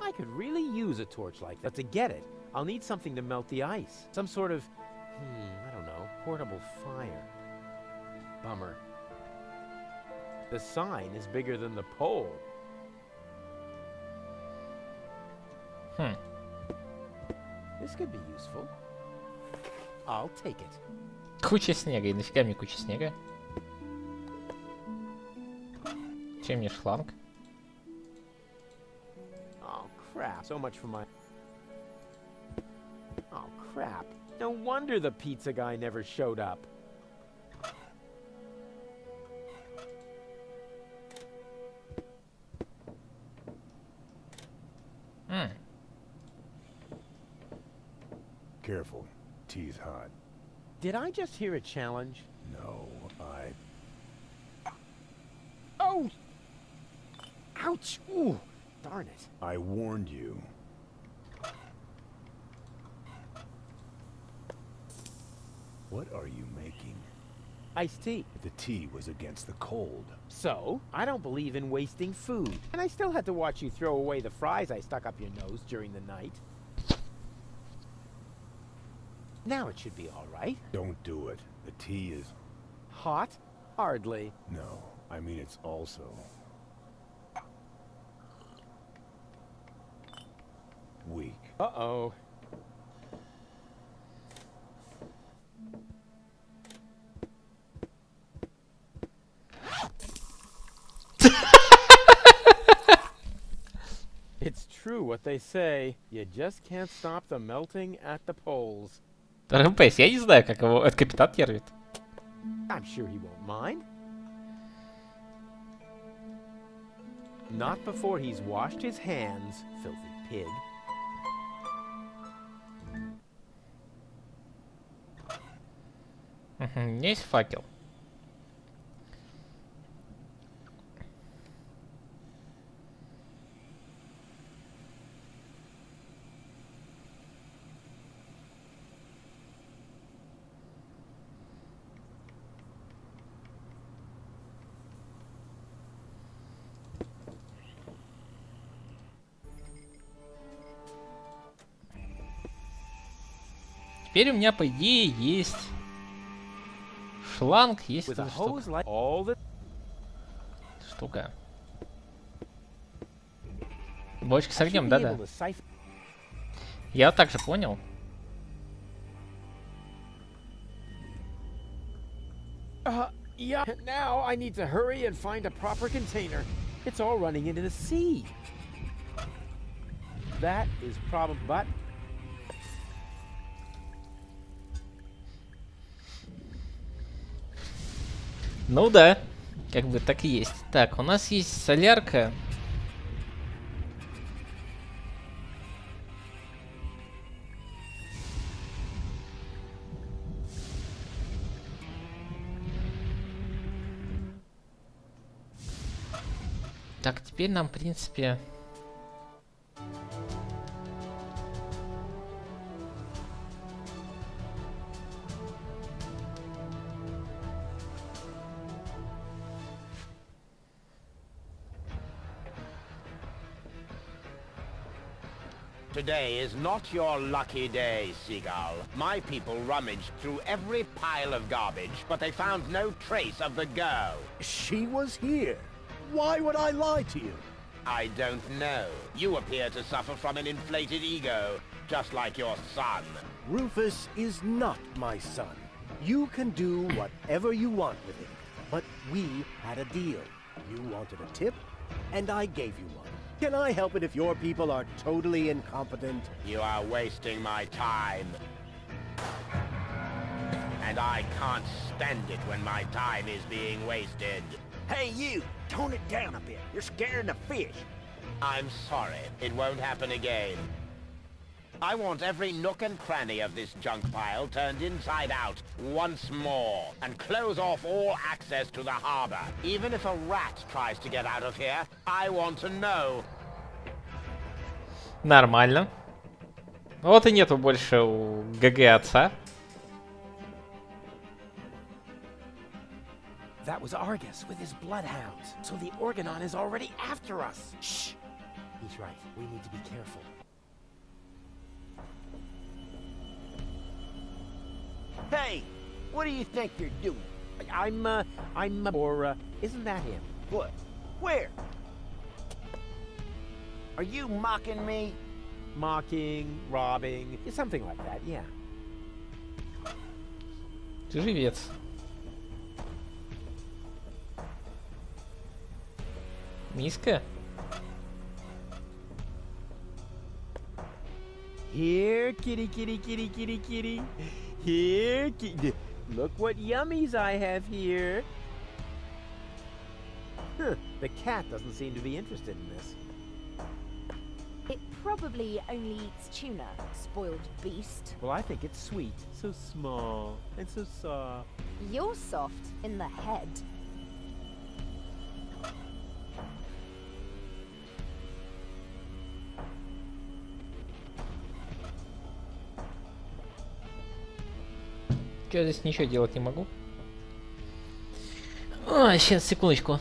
I could really use a torch like that. But to get it, I'll need something to melt the ice. Some sort of, I don't know, portable fire. Bummer. The sign is bigger than the pole. This could be useful. I'll take it. Куча снега. И нафига мне куча снега? Чем мне шланг? Oh, crap. So much for my... Oh, crap. No wonder the pizza guy never showed up. Careful. Tea's hot. Did I just hear a challenge? No, I... Oh! Ouch! Ooh! Darn it. I warned you. What are you making? Iced tea. The tea was against the cold. So, I don't believe in wasting food. And I still had to watch you throw away the fries I stuck up your nose during the night. Now it should be all right. Don't do it. The tea is... Hot? Hardly. No, I mean it's also... weak. Uh-oh. true what they say. You just can't stop the melting at the poles. РМПС, я не знаю, как его этот капитан терпит. I'm sure he won't mind. Not before he's washed his hands, filthy pig. У меня есть факел. Теперь у меня, по идее, есть шланг, есть эта штука. Бочка с огнем, да-да. Я также понял. Yeah. Now I need to hurry and find a proper container. It's all running into the sea. That is problem, but Ну да, как бы так и есть. Так, у нас есть солярка. Так, теперь нам, в принципе... Today is not your lucky day, Seagull. My people rummaged through every pile of garbage, but they found no trace of the girl. She was here. Why would I lie to you? I don't know. You appear to suffer from an inflated ego, just like your son. Rufus is not my son. You can do whatever you want with him. But we had a deal. You wanted a tip, and I gave you one. Can I help it if your people are totally incompetent? You are wasting my time. And I can't stand it when my time is being wasted. Hey, you! Tone it down a bit. You're scaring the fish. I'm sorry. It won't happen again. I want every nook and cranny of this junk pile turned inside out once more, and close off all access to the harbor. Even if a rat tries to get out of here, I want to know. Нормально. Вот и нету больше у ГГ отца. That was Argus with his bloodhounds. So the Organon is already after us. Shh! He's right. We need to be careful. hey, what do you think you're doing? Isn't that him? What? Where? Are you mocking me? Mocking, robbing, something like that, yeah. Ты живец. Миска? Here, kitty, kitty, kitty, kitty, kitty. Here, kitty. Look what yummies I have here. Huh, the cat doesn't seem to be interested in this. It probably only eats tuna, spoiled beast. Well, I think it's sweet. So small and so soft. You're soft in the head. Я здесь ничего делать не могу. А, сейчас, секундочку.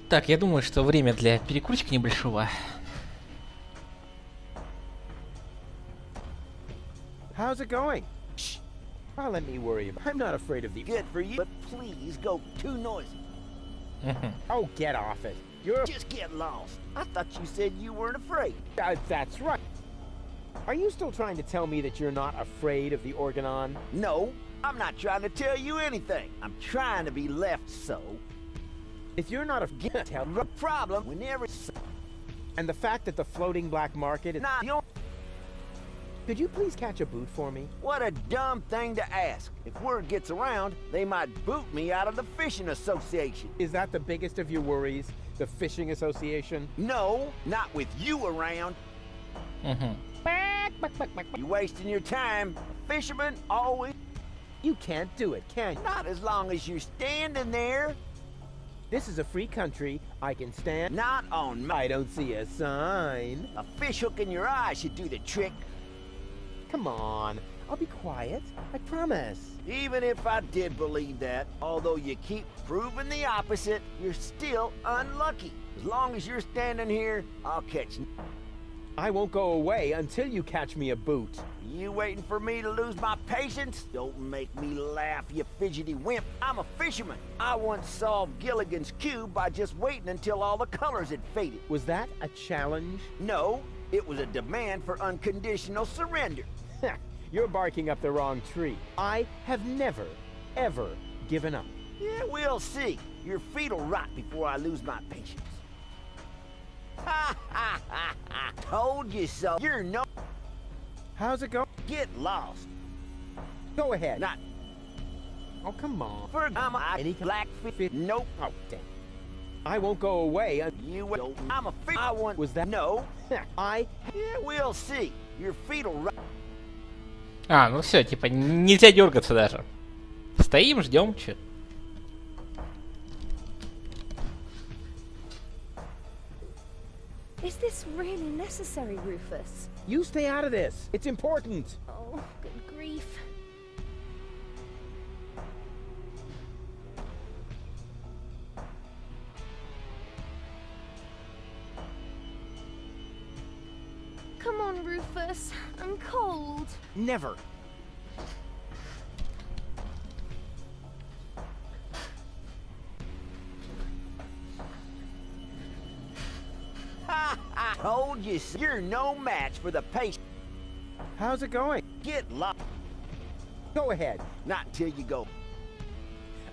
Так, я думаю, что время для перекурчика небольшого. How's it going? Shh. I'll let me worry about it. I'm not afraid of the... Good for you, but please go too noisy. Oh, get off it. You're... Just get lost. I thought you said you weren't afraid. That's right. Are you still trying to tell me that you're not afraid of the Organon? No, I'm not trying to tell you anything. I'm trying to be left so. If you're not a... Tell the problem whenever... And the fact that the floating black market is... Nah, you... Could you please catch a boot for me? What a dumb thing to ask. If word gets around, they might boot me out of the fishing association. Is that the biggest of your worries? The fishing association? No, not with you around. You wasting your time. A fisherman always... You can't do it, can you? Not as long as you're standing there. This is a free country. I can stand... Not on my... I don't see a sign. A fish hook in your eye should do the trick. Come on. I'll be quiet. I promise. Even if I did believe that, although you keep proving the opposite, you're still unlucky. As long as you're standing here, I'll catch you. I won't go away until you catch me a boot. You waiting for me to lose my patience? Don't make me laugh, you fidgety wimp. I'm a fisherman. I once solved Gilligan's Cube by just waiting until all the colors had faded. Was that a challenge? No, it was a demand for unconditional surrender. You're barking up the wrong tree. I have never, ever given up. Yeah, we'll see. Your feet will rot before I lose my patience. Ha ha ha ha! Told you so. You're no... How's it go? Get lost. Go ahead. Not... Oh, come on. For any black fish... Nope. Oh, damn. I won't go away. You will... I'm a fish... I want... Was that... No. I... Yeah, we'll see. Your feet will rot. А, ну все, типа, нельзя дергаться даже. Стоим, ждем, че. Is this really necessary, Rufus? You stay out of this. It's important. Oh, good grief. Come on, Rufus. I'm cold. Never. I told you so. You're no match for the patient. How's it going? Get lost. Go ahead. Not until you go.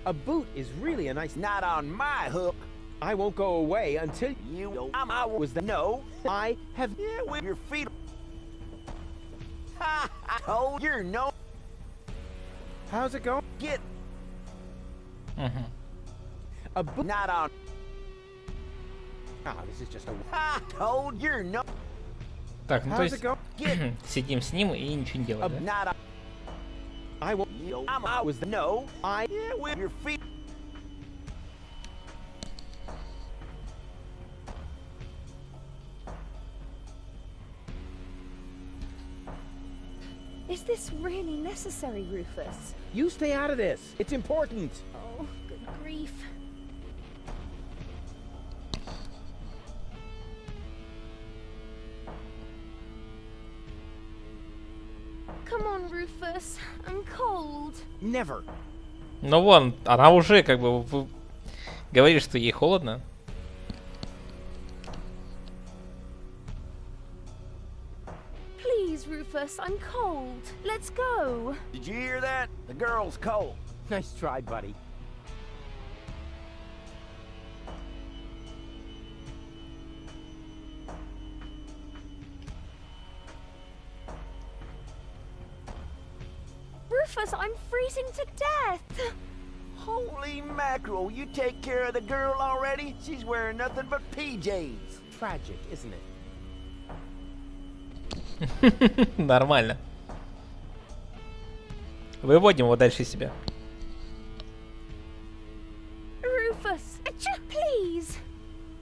A boot is really a nice... Not on my hook. I won't go away until... You know, I was the... No. I have... Yeah, with your feet... Ha! I told you're no... How's it going? Get... A boot... Not on... Ah, this is just a... Ha! Told you're no... Так, ну то How's есть it go? сидим с ним и ничего не делаем, да? Not on... I will... I was the... No. I... Yeah, with your feet... Is this really necessary, Rufus? You stay out of this. It's important. Oh, good grief. Come on, Rufus. I'm cold. Never. Ну вон, она уже как бы говорит, что ей холодно. Please, Rufus, I'm cold. Let's go. Did you hear that? The girl's cold. Nice try, buddy. Rufus, I'm freezing to death. Holy mackerel, you take care of the girl already? She's wearing nothing but PJs. Tragic, isn't it? Нормально. Выводим его дальше из себя. Rufus, please.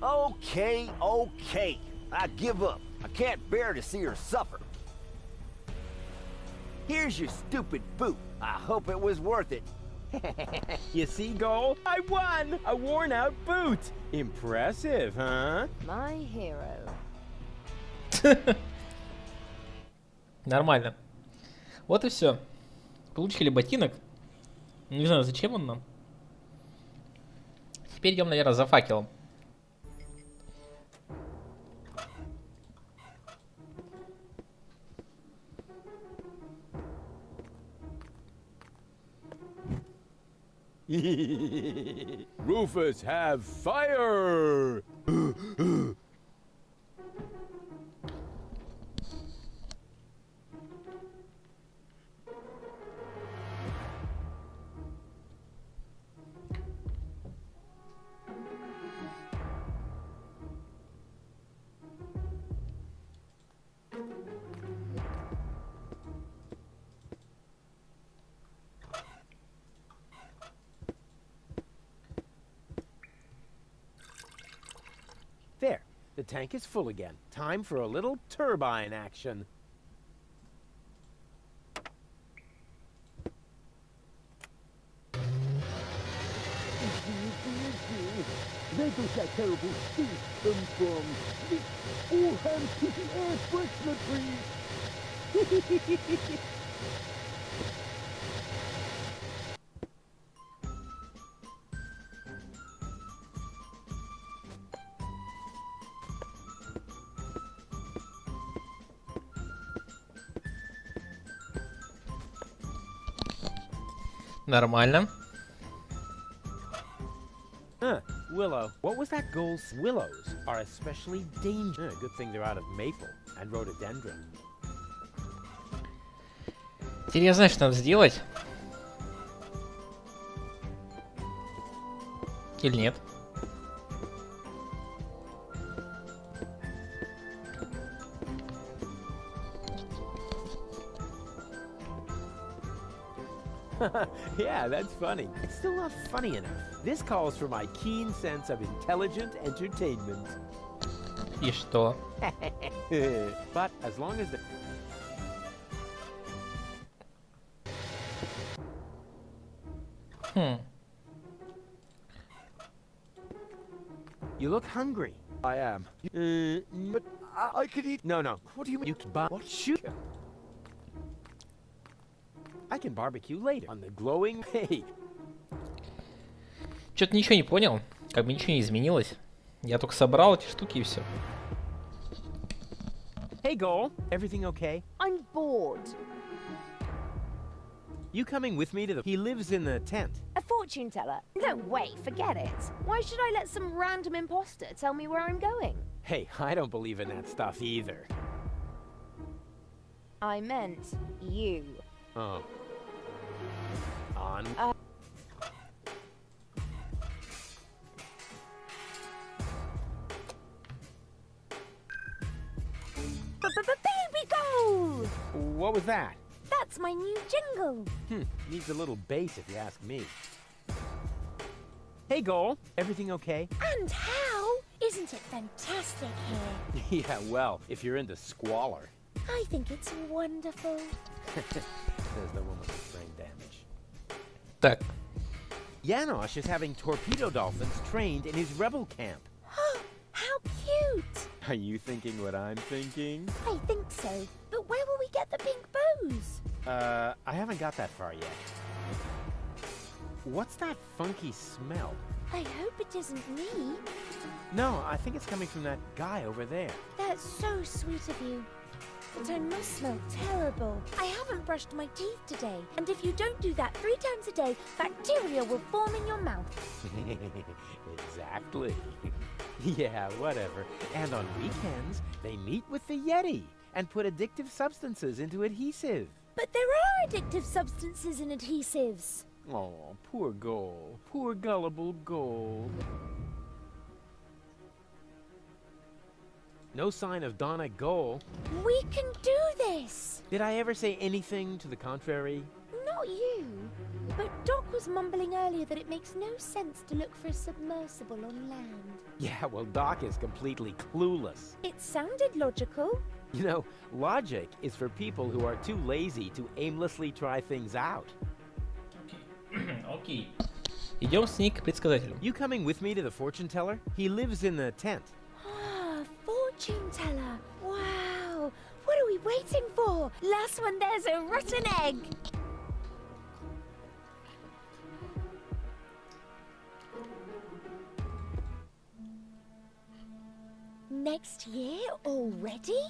Okay, okay. I give up. I can't bear to see her suffer. Here's your stupid boot. I hope it was worth it. You see, Goal? I won! A worn-out boot! Impressive, huh? My hero. Нормально. Вот и все. Получили ботинок. Не знаю, зачем он нам. Теперь идем, наверное, за факелом. Rufus, have fire! There, the tank is full again. Time for a little turbine action. Where does that terrible stink come from? All hands to the air freshener, please! Нормально. Willow. What was that goal? Willows are especially dangerous. Good thing they're out of maple and rhododendron. Теперь я знаю, что надо сделать. Или нет? Yeah, that's funny. It's still not funny enough. This calls for my keen sense of intelligent entertainment. И что? But as long as the... You look hungry. I am. But I could eat... No. What do you mean? You can buy... What? Shoot. I can barbecue later on the glowing hay. Что-то ничего не понял. Как бы ничего не изменилось. Я только собрал эти штуки и все. Hey, Goal. Everything okay? I'm bored. You coming with me to the... He lives in the tent. A fortune teller? No way, forget it. Why should I let some random imposter tell me where I'm going? Hey, I don't believe in that stuff either. I meant you. Oh. On. Baby goal! What was that? That's my new jingle. Needs a little bass if you ask me. Hey, Goal. Everything okay? And how? Isn't it fantastic here? Yeah, well, if you're into squalor. I think it's wonderful. Says the woman with brain damage. Так. Janosch is having torpedo dolphins trained in his rebel camp. How cute! Are you thinking what I'm thinking? I think so. But where will we get the pink bows? I haven't got that far yet. What's that funky smell? I hope it isn't me. No, I think it's coming from that guy over there. That's so sweet of you. But I must smell terrible. I haven't brushed my teeth today. And if you don't do that 3 times a day, bacteria will form in your mouth. Exactly. Yeah, whatever. And on weekends, they meet with the Yeti and put addictive substances into adhesive. But there are addictive substances in adhesives. Oh, poor Goal. Poor gullible Goal. No sign of Donna Goal. We can do this! Did I ever say anything to the contrary? Not you. But Doc was mumbling earlier that it makes no sense to look for a submersible on land. Yeah, well, Doc is completely clueless. It sounded logical. You know, logic is for people who are too lazy to aimlessly try things out. Окей. Идем с ней к предсказателю. You coming with me to the fortune teller? He lives in the tent. Ah, fortune teller. Wow. What are we waiting for? Last one, there's a rotten egg. Next year already?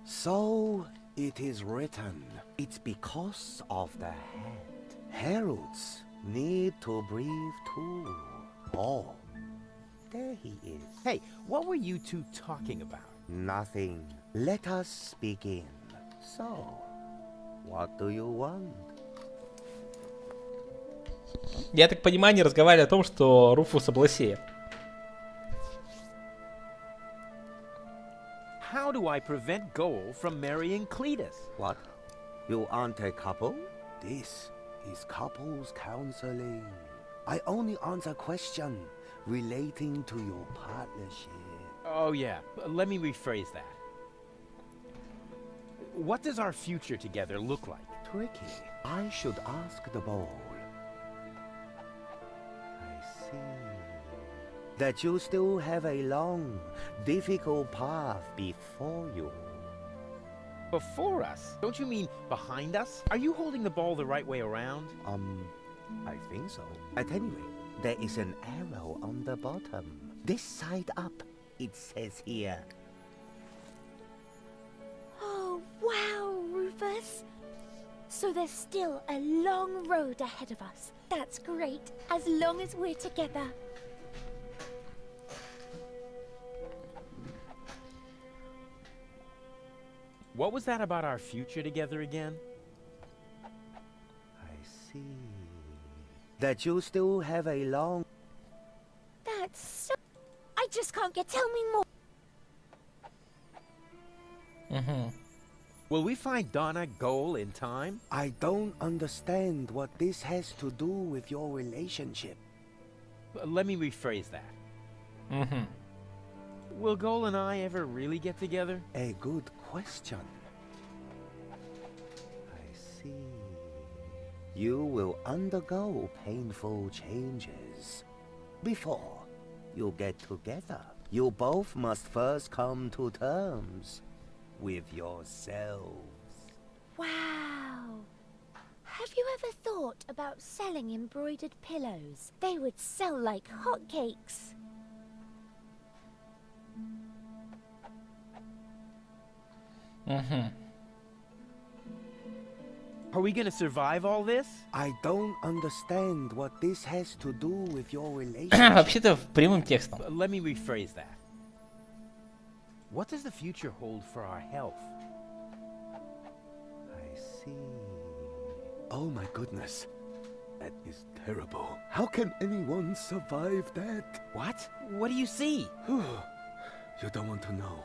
So it is written. It's because of the head. Heralds need to breathe too. Oh, there he is. Hey, what were you two talking about? Nothing. Let us begin. So, what do you want? Я так понимаю, они разговаривали о том, что Руфус облысеет. How do I prevent Goal from marrying Cletus? What? You aren't a couple? This is couples counseling. I only answer questions relating to your partnership. Oh yeah, let me rephrase that. What does our future together look like? Tricky. I should ask the bowl. I see. That you still have a long, difficult path before you. Before us? Don't you mean behind us? Are you holding the ball the right way around? I think so. At any rate, there is an arrow on the bottom. This side up, it says here. Oh, wow, Rufus. So there's still a long road ahead of us. That's great, as long as we're together. What was that about our future together again? I see. That you still have a long... That's so... I just can't get... Tell me more. Will we find Donna Goal in time? I don't understand what this has to do with your relationship. Let me rephrase that. Will Goal and I ever really get together? A good question. I see. You will undergo painful changes. Before you get together, you both must first come to terms with yourselves. Wow. Have you ever thought about selling embroidered pillows? They would sell like hotcakes. Are we gonna survive all this? I don't understand what this has to do with your relationship. Вообще-то прямым текстом. Let me rephrase that. What does the future hold for our health? I see. Oh my goodness. That is terrible. How can anyone survive that? What? What do you see? You don't want to know.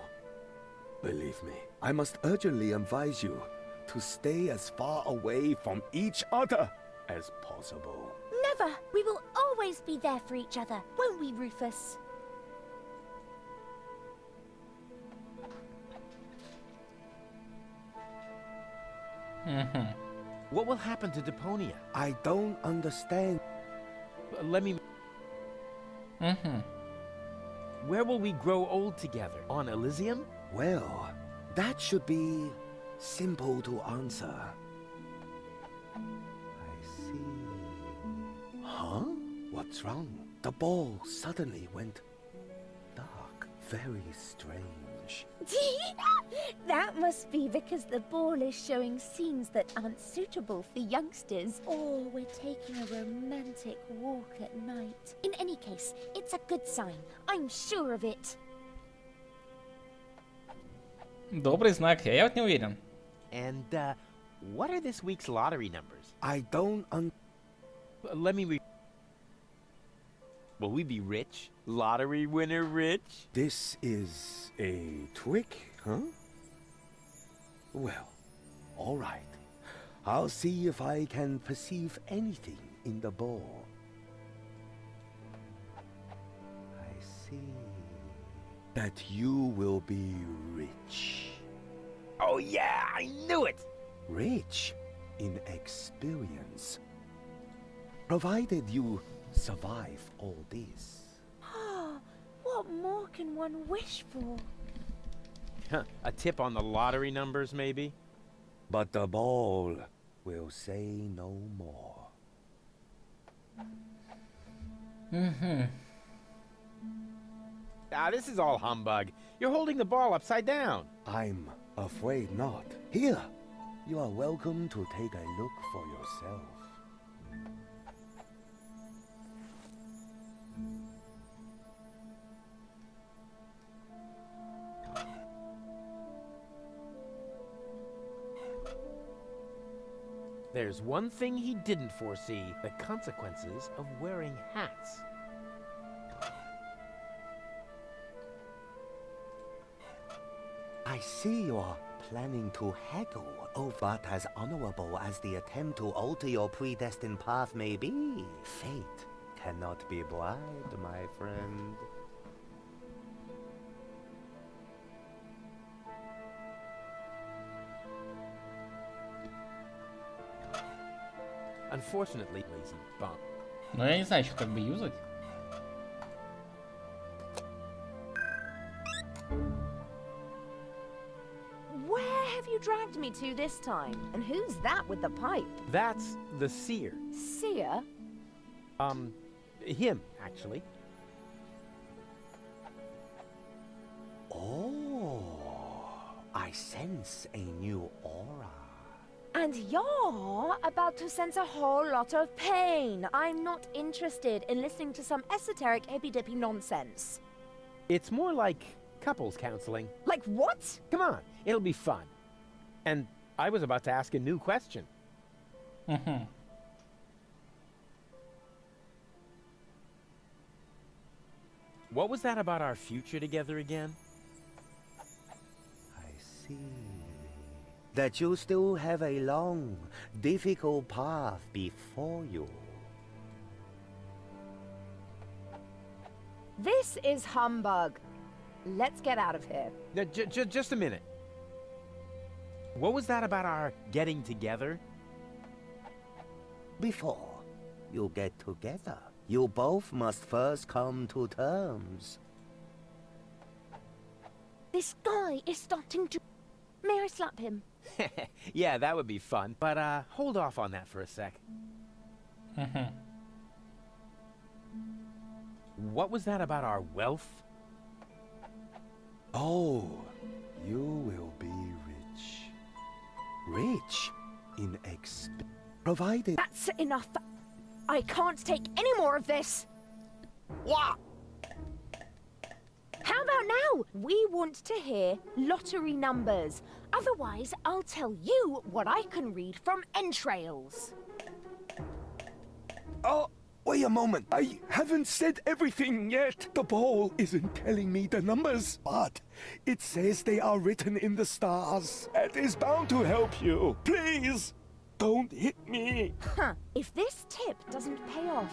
Believe me, I must urgently advise you to stay as far away from each other as possible. Never. We will always be there for each other, won't we, Rufus? What will happen to Deponia? I don't understand. Let me... Where will we grow old together? On Elysium? Well, that should be simple to answer. I see. Huh? What's wrong? The ball suddenly went dark. Very strange. That must be because the ball is showing scenes that aren't suitable for youngsters. Or we're taking a romantic walk at night. In any case, it's a good sign. I'm sure of it. Добрый знак, я вот не уверен. And, what are this week's lottery numbers? I don't Let me Will we be rich? Lottery winner rich? This is a trick, huh? Well, all right. I'll see if I can perceive anything in the ball. I see. That you will be rich. Oh yeah, I knew it! Rich in experience. Provided you survive all this. What more can one wish for? A tip on the lottery numbers, maybe? But the ball will say no more. This is all humbug. You're holding the ball upside down. I'm afraid not. Here, you are welcome to take a look for yourself. There's one thing he didn't foresee, the consequences of wearing hats. I see you are planning to haggle over, but as honorable as the attempt to alter your predestined path may be, fate cannot be bribed, my friend. Unfortunately, lazy bum. Но я не знаю, что как бы юзать. Where have you dragged me to this time? And who's that with the pipe? That's the seer. Seer? Him, actually. Oh, I sense a new aura. And you're about to sense a whole lot of pain. I'm not interested in listening to some esoteric hippy-dippy nonsense. It's more like couples counseling. Like what? Come on, it'll be fun. And I was about to ask a new question. What was that about our future together again? I see. That you still have a long, difficult path before you. This is humbug. Let's get out of here. Now, just a minute. What was that about our getting together? Before you get together, you both must first come to terms. This guy is starting to... May I slap him? Yeah, that would be fun. But, hold off on that for a sec. What was that about our wealth? Oh, you will be rich. Rich in provided... That's enough. I can't take any more of this. What? How about now? We want to hear lottery numbers. Otherwise, I'll tell you what I can read from entrails. Oh, wait a moment. I haven't said everything yet. The ball isn't telling me the numbers, but it says they are written in the stars. That is bound to help you. Please, don't hit me. Huh. If this tip doesn't pay off,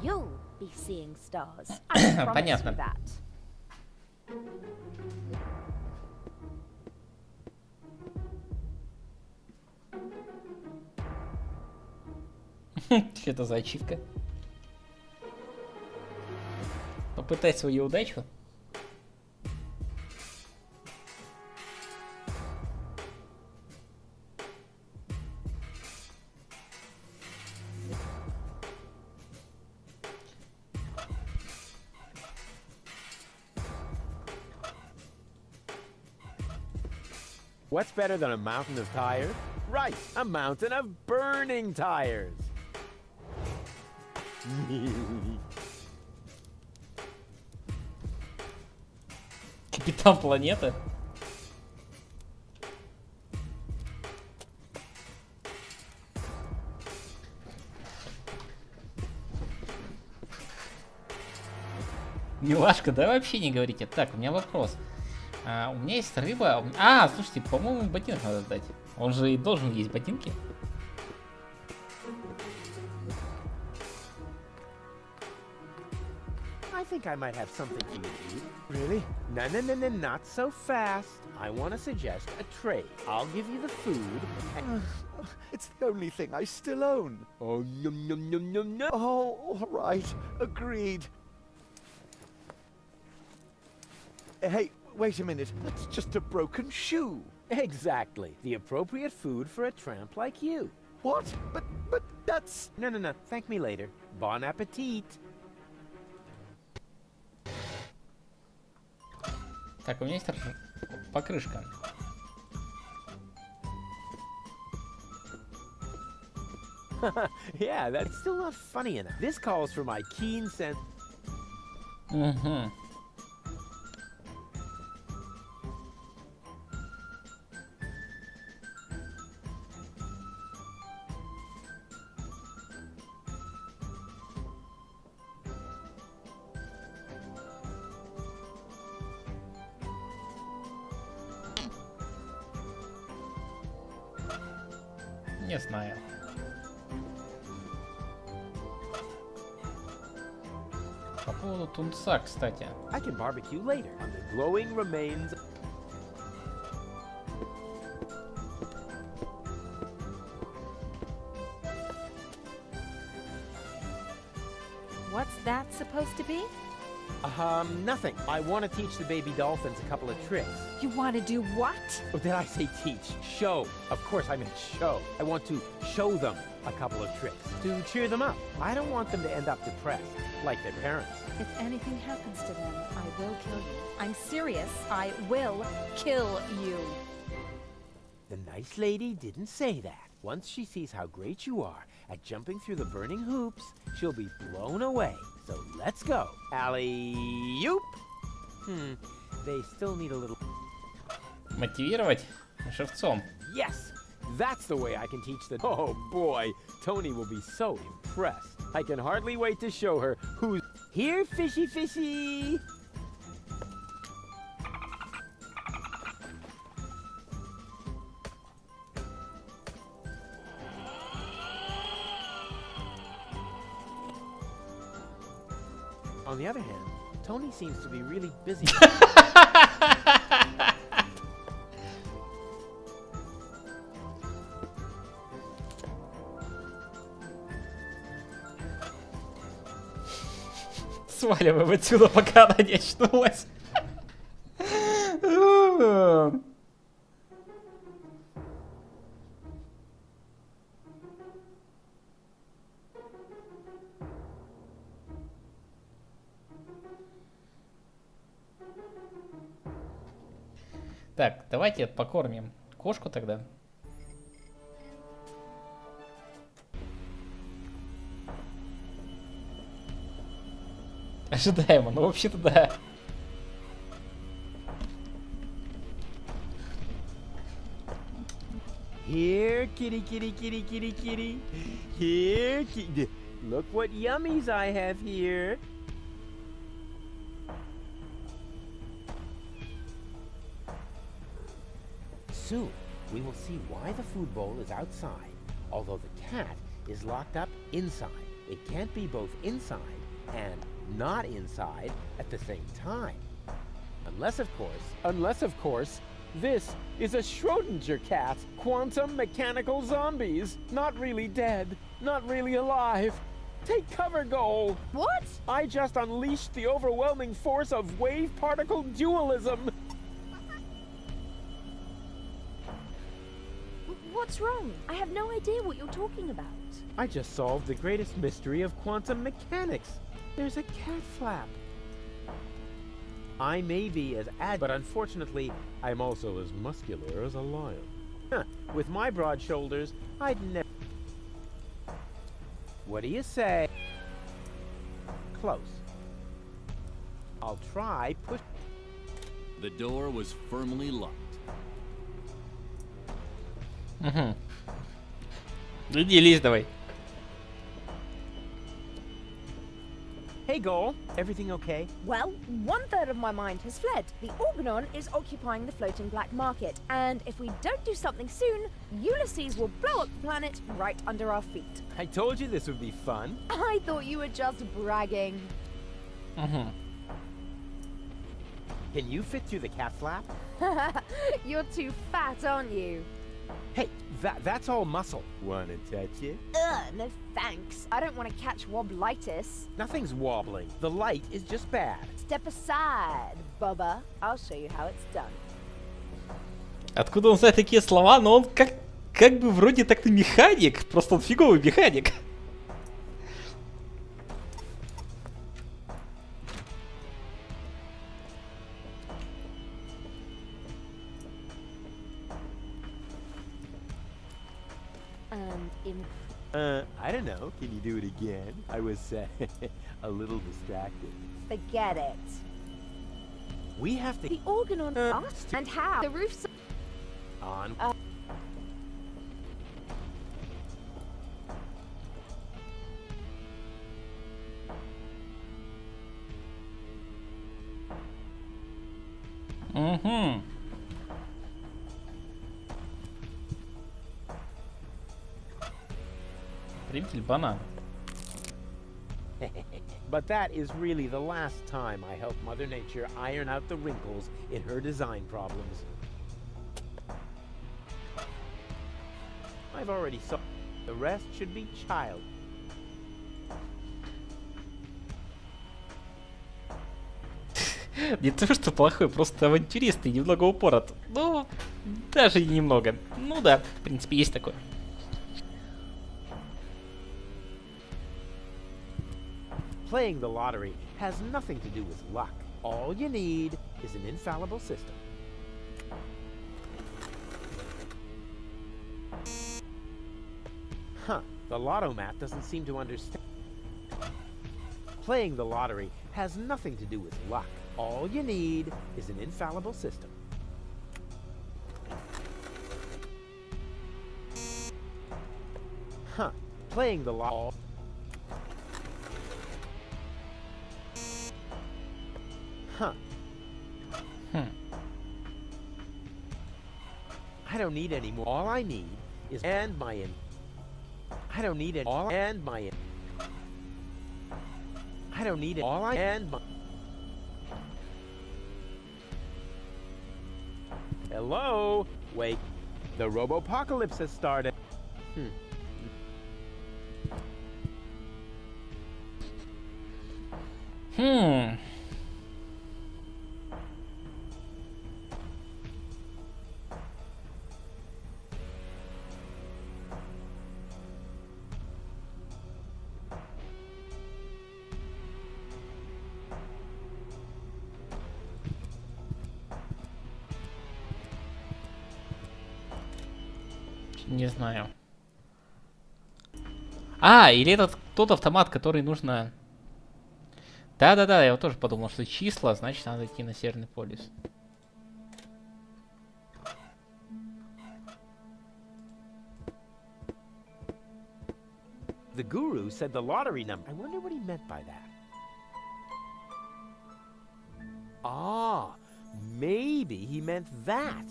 you'll be seeing stars. I promise you that. Что это за ачивка? Попытай свою удачу. What's better than a mountain of tires? Right, a mountain of burning tires. Капитан планеты. Милашка, да вообще не говорите. Так, у меня вопрос. У меня есть рыба. Слушайте, по-моему, ботинок надо сдать. Он же и должен есть ботинки. I think I might have something for you to eat. Really? No, not so fast. I want to suggest a trade. I'll give you the food. It's the only thing I still own. Oh, yum, yum, yum, yum, yum. Oh, all right. Agreed. Hey, wait a minute. That's just a broken shoe. Exactly. The appropriate food for a tramp like you. What? But that's... No. Thank me later. Bon appetit. Так, у меня есть покрышка. Yeah, that's still not funny enough. This calls for my keen sense. Угу. Не знаю. По поводу тунца, кстати. I can barbecue later on the glowing remains. What's that supposed to be? Nothing. I want to teach the baby dolphins a couple of tricks. You want to do what? Or did I say teach? Show. Of course I meant show. I want to show them a couple of tricks to cheer them up. I don't want them to end up depressed, like their parents. If anything happens to them, I will kill you. I'm serious. I will kill you. The nice lady didn't say that. Once she sees how great you are at jumping through the burning hoops, she'll be blown away. So let's go. Alley-oop. They still need a little... Мотивировать живцом. Yes! That's the way I can teach the... Oh boy, Tony will be so impressed. I can hardly wait to show her who's... Here, fishy fishy! On the other hand, Tony seems to be really busy. Сваливаем отсюда, пока она не очнулась. Так, давайте покормим кошку тогда. Ожидаемо, ну вообще-то да. Here, kitty, kitty, kitty, kitty, kitty. Here, kitty. Look what yummies I have here. Soon, we will see why the food bowl is outside, although the cat is locked up inside. It can't be both inside and not inside at the same time. Unless, of course, this is a Schrodinger cat. Quantum mechanical zombies. Not really dead. Not really alive. Take cover, Goal. What? I just unleashed the overwhelming force of wave-particle dualism. What's wrong? I have no idea what you're talking about. I just solved the greatest mystery of quantum mechanics. There's a cat flap. I may be as but unfortunately, I'm also as muscular as a lion. With my broad shoulders, I'd never... What do you say? Close. I'll try push... The door was firmly locked. Угу. Иди, лезь давай. Hey, Goal. Everything okay? Well, 1/3 of my mind has fled. The Organon is occupying the floating black market, and if we don't do something soon, Ulysses will blow up the planet right under our feet. I told you this would be fun. I thought you were just bragging. Угу. Can you fit through the cat flap? You're too fat, aren't you? Hey, that's all muscle. Wanna touch it? Ugh, no thanks. I don't want to catch woblitis. Nothing's wobbling. The light is just bad. Step aside, Bubba. I'll show you how it's done. Откуда он знает такие слова? Но он как бы вроде так-то механик. Просто он фиговый механик. I don't know. Can you do it again? I was a little distracted. Forget it. We have to... The organ on us? And how? The roof's... On... Угу. Примитель банана. But that is really the last time I help Mother Nature iron out the wrinkles in her design problems. I've already saw. The rest should be child. Не то, что плохой, просто авантюрист и немного упорот. Ну, даже немного. Ну да, в принципе, есть такое. Playing the lottery has nothing to do with luck. All you need is an infallible system. Huh, the lotto-mat doesn't seem to understand. Playing the lottery has nothing to do with luck. All you need is an infallible system. Huh, playing the lottery... Huh. I don't need any more. All I need is and my in. I don't need it all and my in. I don't need it all I and my. Hello? Wait. The Robopocalypse has started. Не знаю. А, или этот тот автомат, который нужно... Да-да-да, я вот тоже подумал, что числа, значит, надо идти на Северный полюс. The guru said the lottery number. I wonder what he meant by that. Ah, maybe he meant that.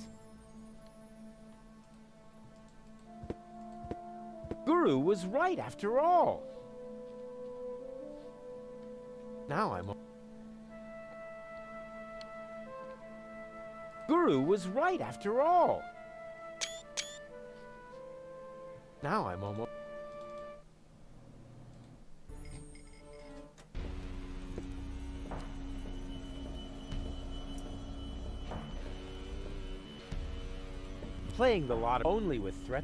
Guru was right after all. Now I'm... Guru was right after all. Now I'm almost... Playing the lottery only with threat...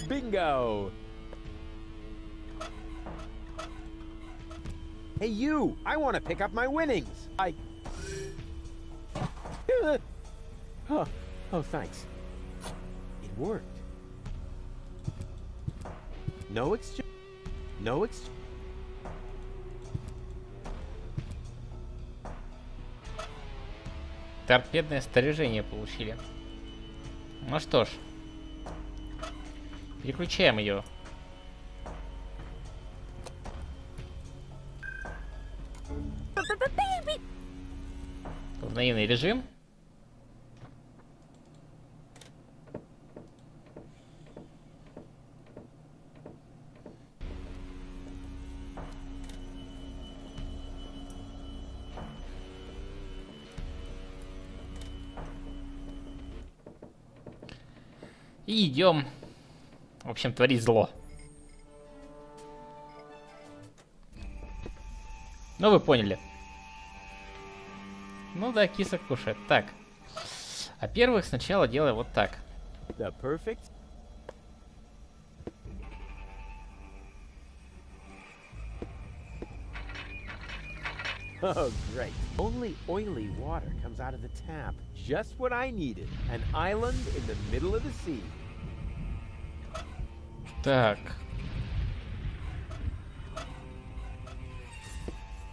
Bingo! Hey you! I want to pick up my winnings! Oh, thanks. It worked. No exchange. No exchange. Торпедное снаряжение получили. Ну что ж. Переключаем ее. В наивный режим. И идем, в общем, творить зло. Ну, вы поняли. Ну да, киса кушает. Так. Во-первых, сначала делаю вот так. The perfect. Oh, great. Only oily water comes out of the tap. Just what I needed. An island in the middle of the sea. Так.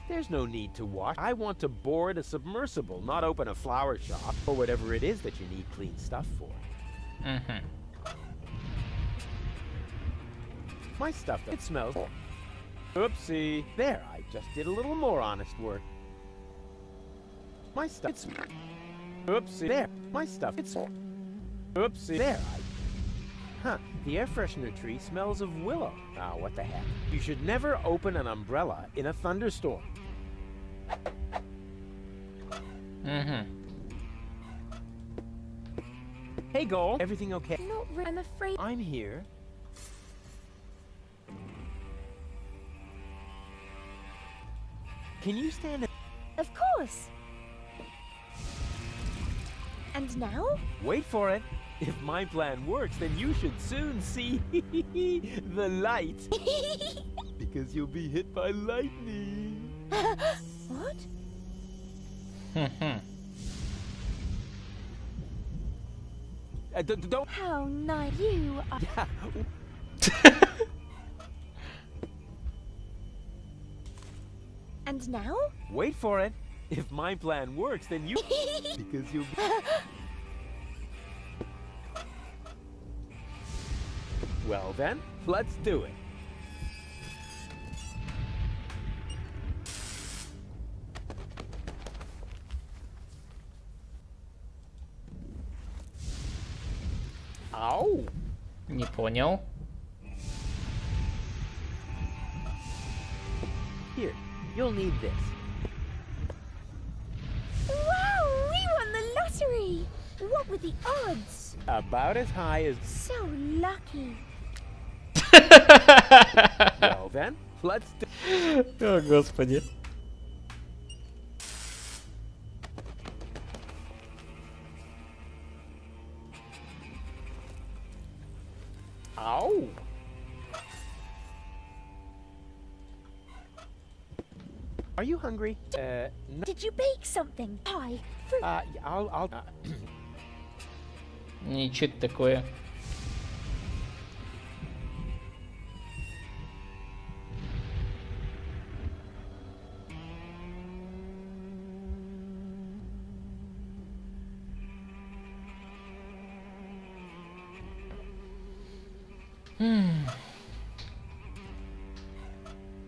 There's no need to wash. I want to board a submersible, not open a flower shop or whatever it is that you need clean stuff for. Mm-hmm. My stuff, it smells. Oopsie. There, I just did a little more honest work. My stuff, it's... Oopsie. There, my stuff, it's... Oopsie. There, Huh, the air freshener tree smells of willow. Oh, what the heck. You should never open an umbrella in a thunderstorm. Mm-hmm. Hey, Goal. Everything okay? Not really. I'm afraid. I'm here. Can you stand it? Of course. And now? Wait for it. If my plan works, then you should soon see the light. Because you'll be hit by lightning. What? Don't. How nice you are. And now? Wait for it. If my plan works, then you... Because you'll be... Well then, let's do it. Ау! Не понял. Here, you'll need this. Wow, we won the lottery! What were the odds? About as high as... So lucky. Well then, let's do... О, господи. Ow! Are you hungry? No. Did you bake something? Pie? Fruit? I'll... Ничего такое.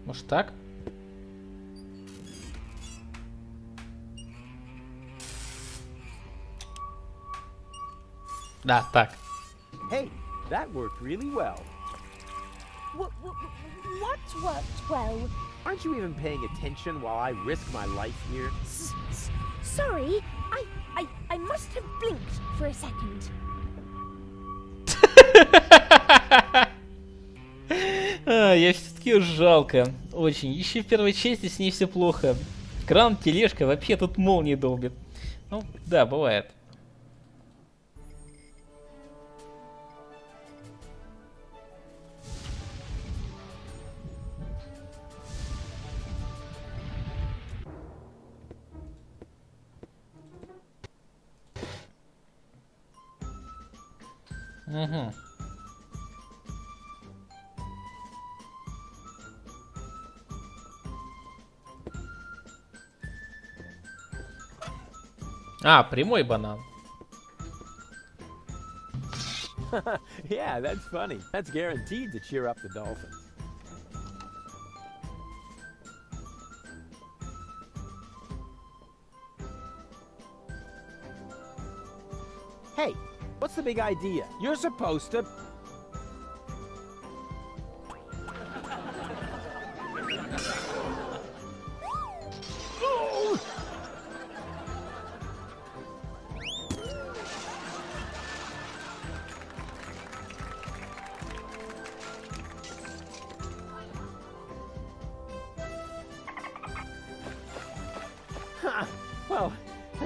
Может так? Да, так. Hey, that worked really well. What worked well? Aren't you even paying attention while I risk my life here? Sorry, I must have blinked for a second. Я все-таки жалко. Очень. Еще в первой части с ней все плохо. Кран, тележка, вообще тут молнии долбит. Ну, да, бывает. Угу. А, прямой банан. Yeah, that's funny. That's guaranteed to cheer up the dolphins. Hey, what's the big idea? You're supposed to...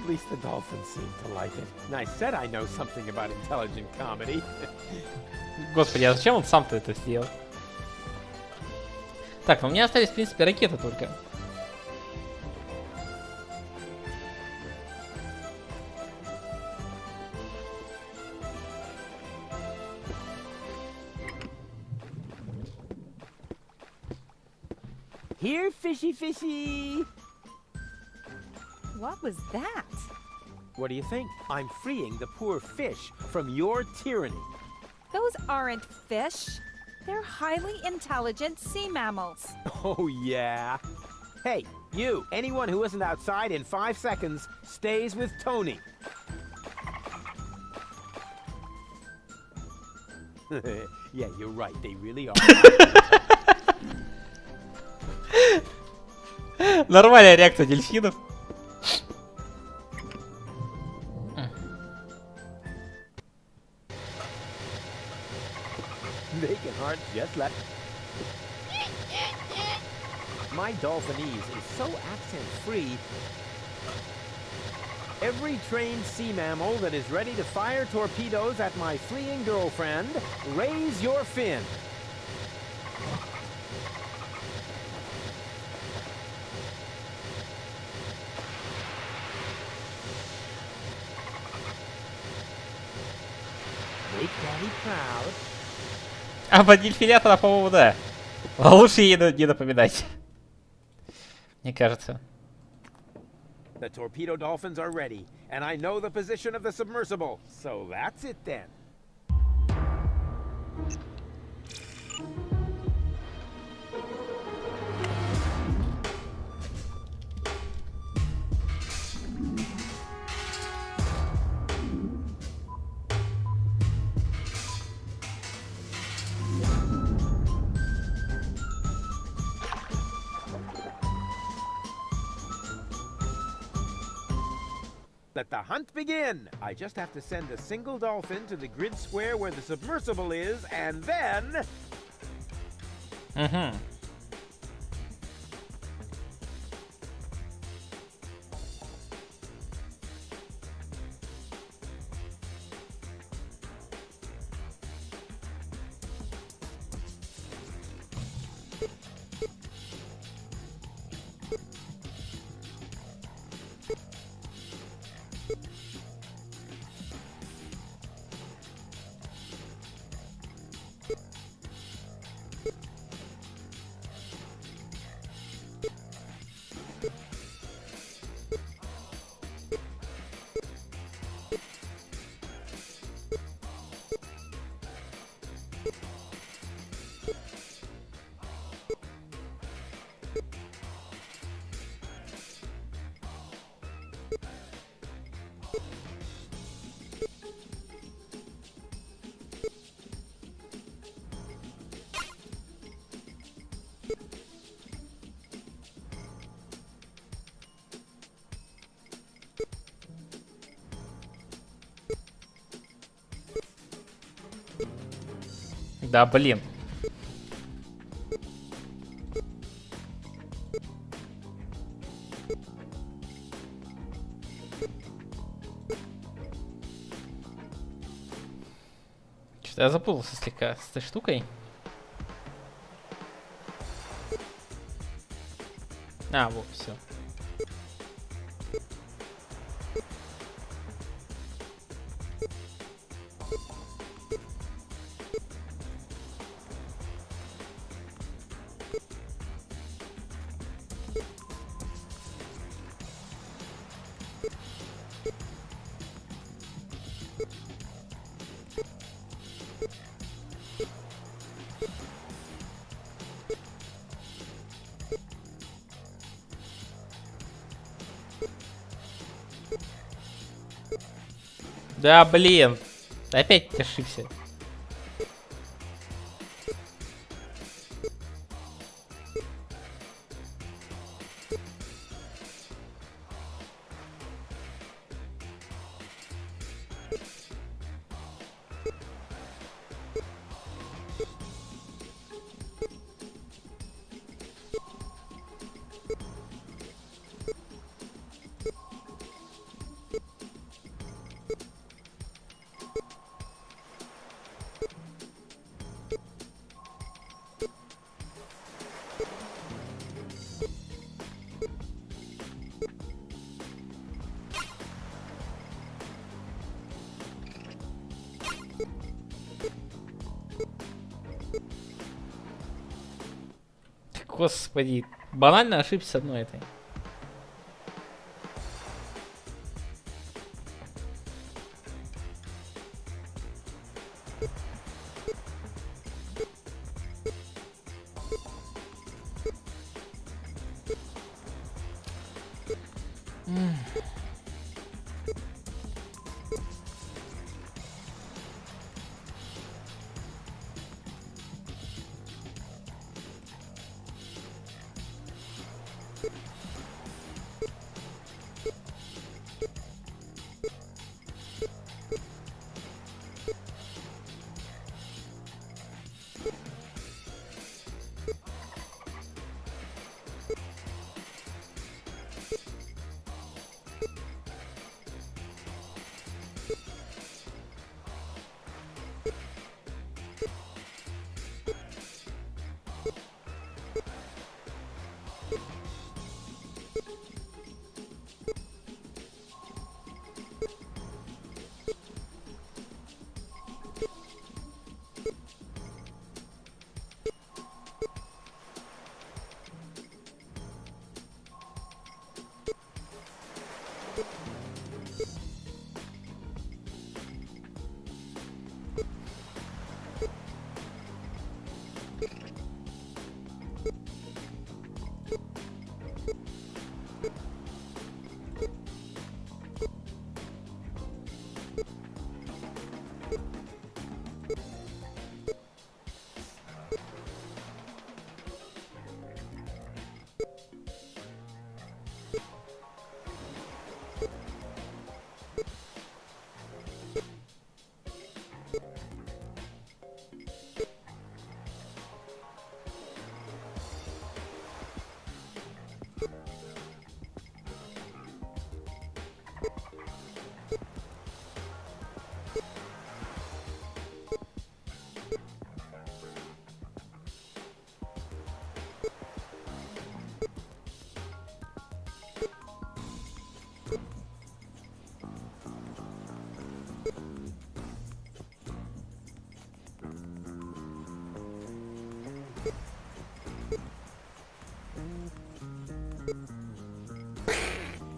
At least the dolphins seem to like it. And I said I know something about intelligent comedy. Господи, а зачем он сам-то это сделал? Так, ну у меня остались, в принципе, ракеты только. Here, fishy fishy! What was that? What do you think? I'm freeing the poor fish from your tyranny. Those aren't fish. They're highly intelligent sea mammals. Oh, yeah. Hey, you! Anyone who isn't outside in 5 seconds stays with Tony. Yeah, you're right. They really are. Нормальная реакция дельфинов. They can hardly just let. My Dolphinese is so accent-free. Every trained sea mammal that is ready to fire torpedoes at my fleeing girlfriend, raise your fin. Make Daddy proud. А по дельфинятора, по-моему, да. Лучше ей не напоминать. Мне кажется. The torpedo dolphins are ready, and I know the position of the submersible. So that's it then. Let the hunt begin! I just have to send a single dolphin to the grid square where the submersible is, and then... Mm-hmm. Да, блин. Что-то я запутался слегка с этой штукой. А, вот, все. Да, блин. Опять ошибся. Господи, банально ошибся с одной этой.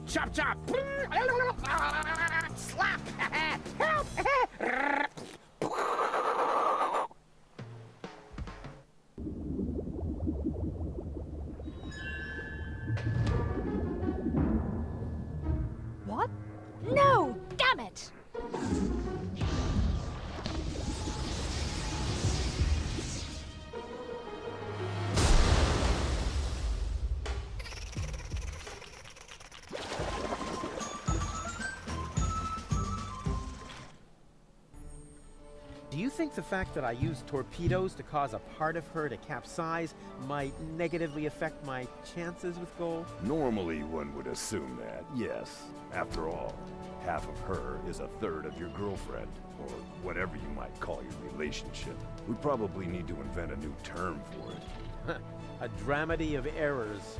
Chop chop! Slap! Help! What? No! Damn it! Do you think the fact that I used torpedoes to cause a part of her to capsize might negatively affect my chances with gold? Normally one would assume that, yes. After all, half of her is a third of your girlfriend, or whatever you might call your relationship. We probably need to invent a new term for it. A dramedy of errors.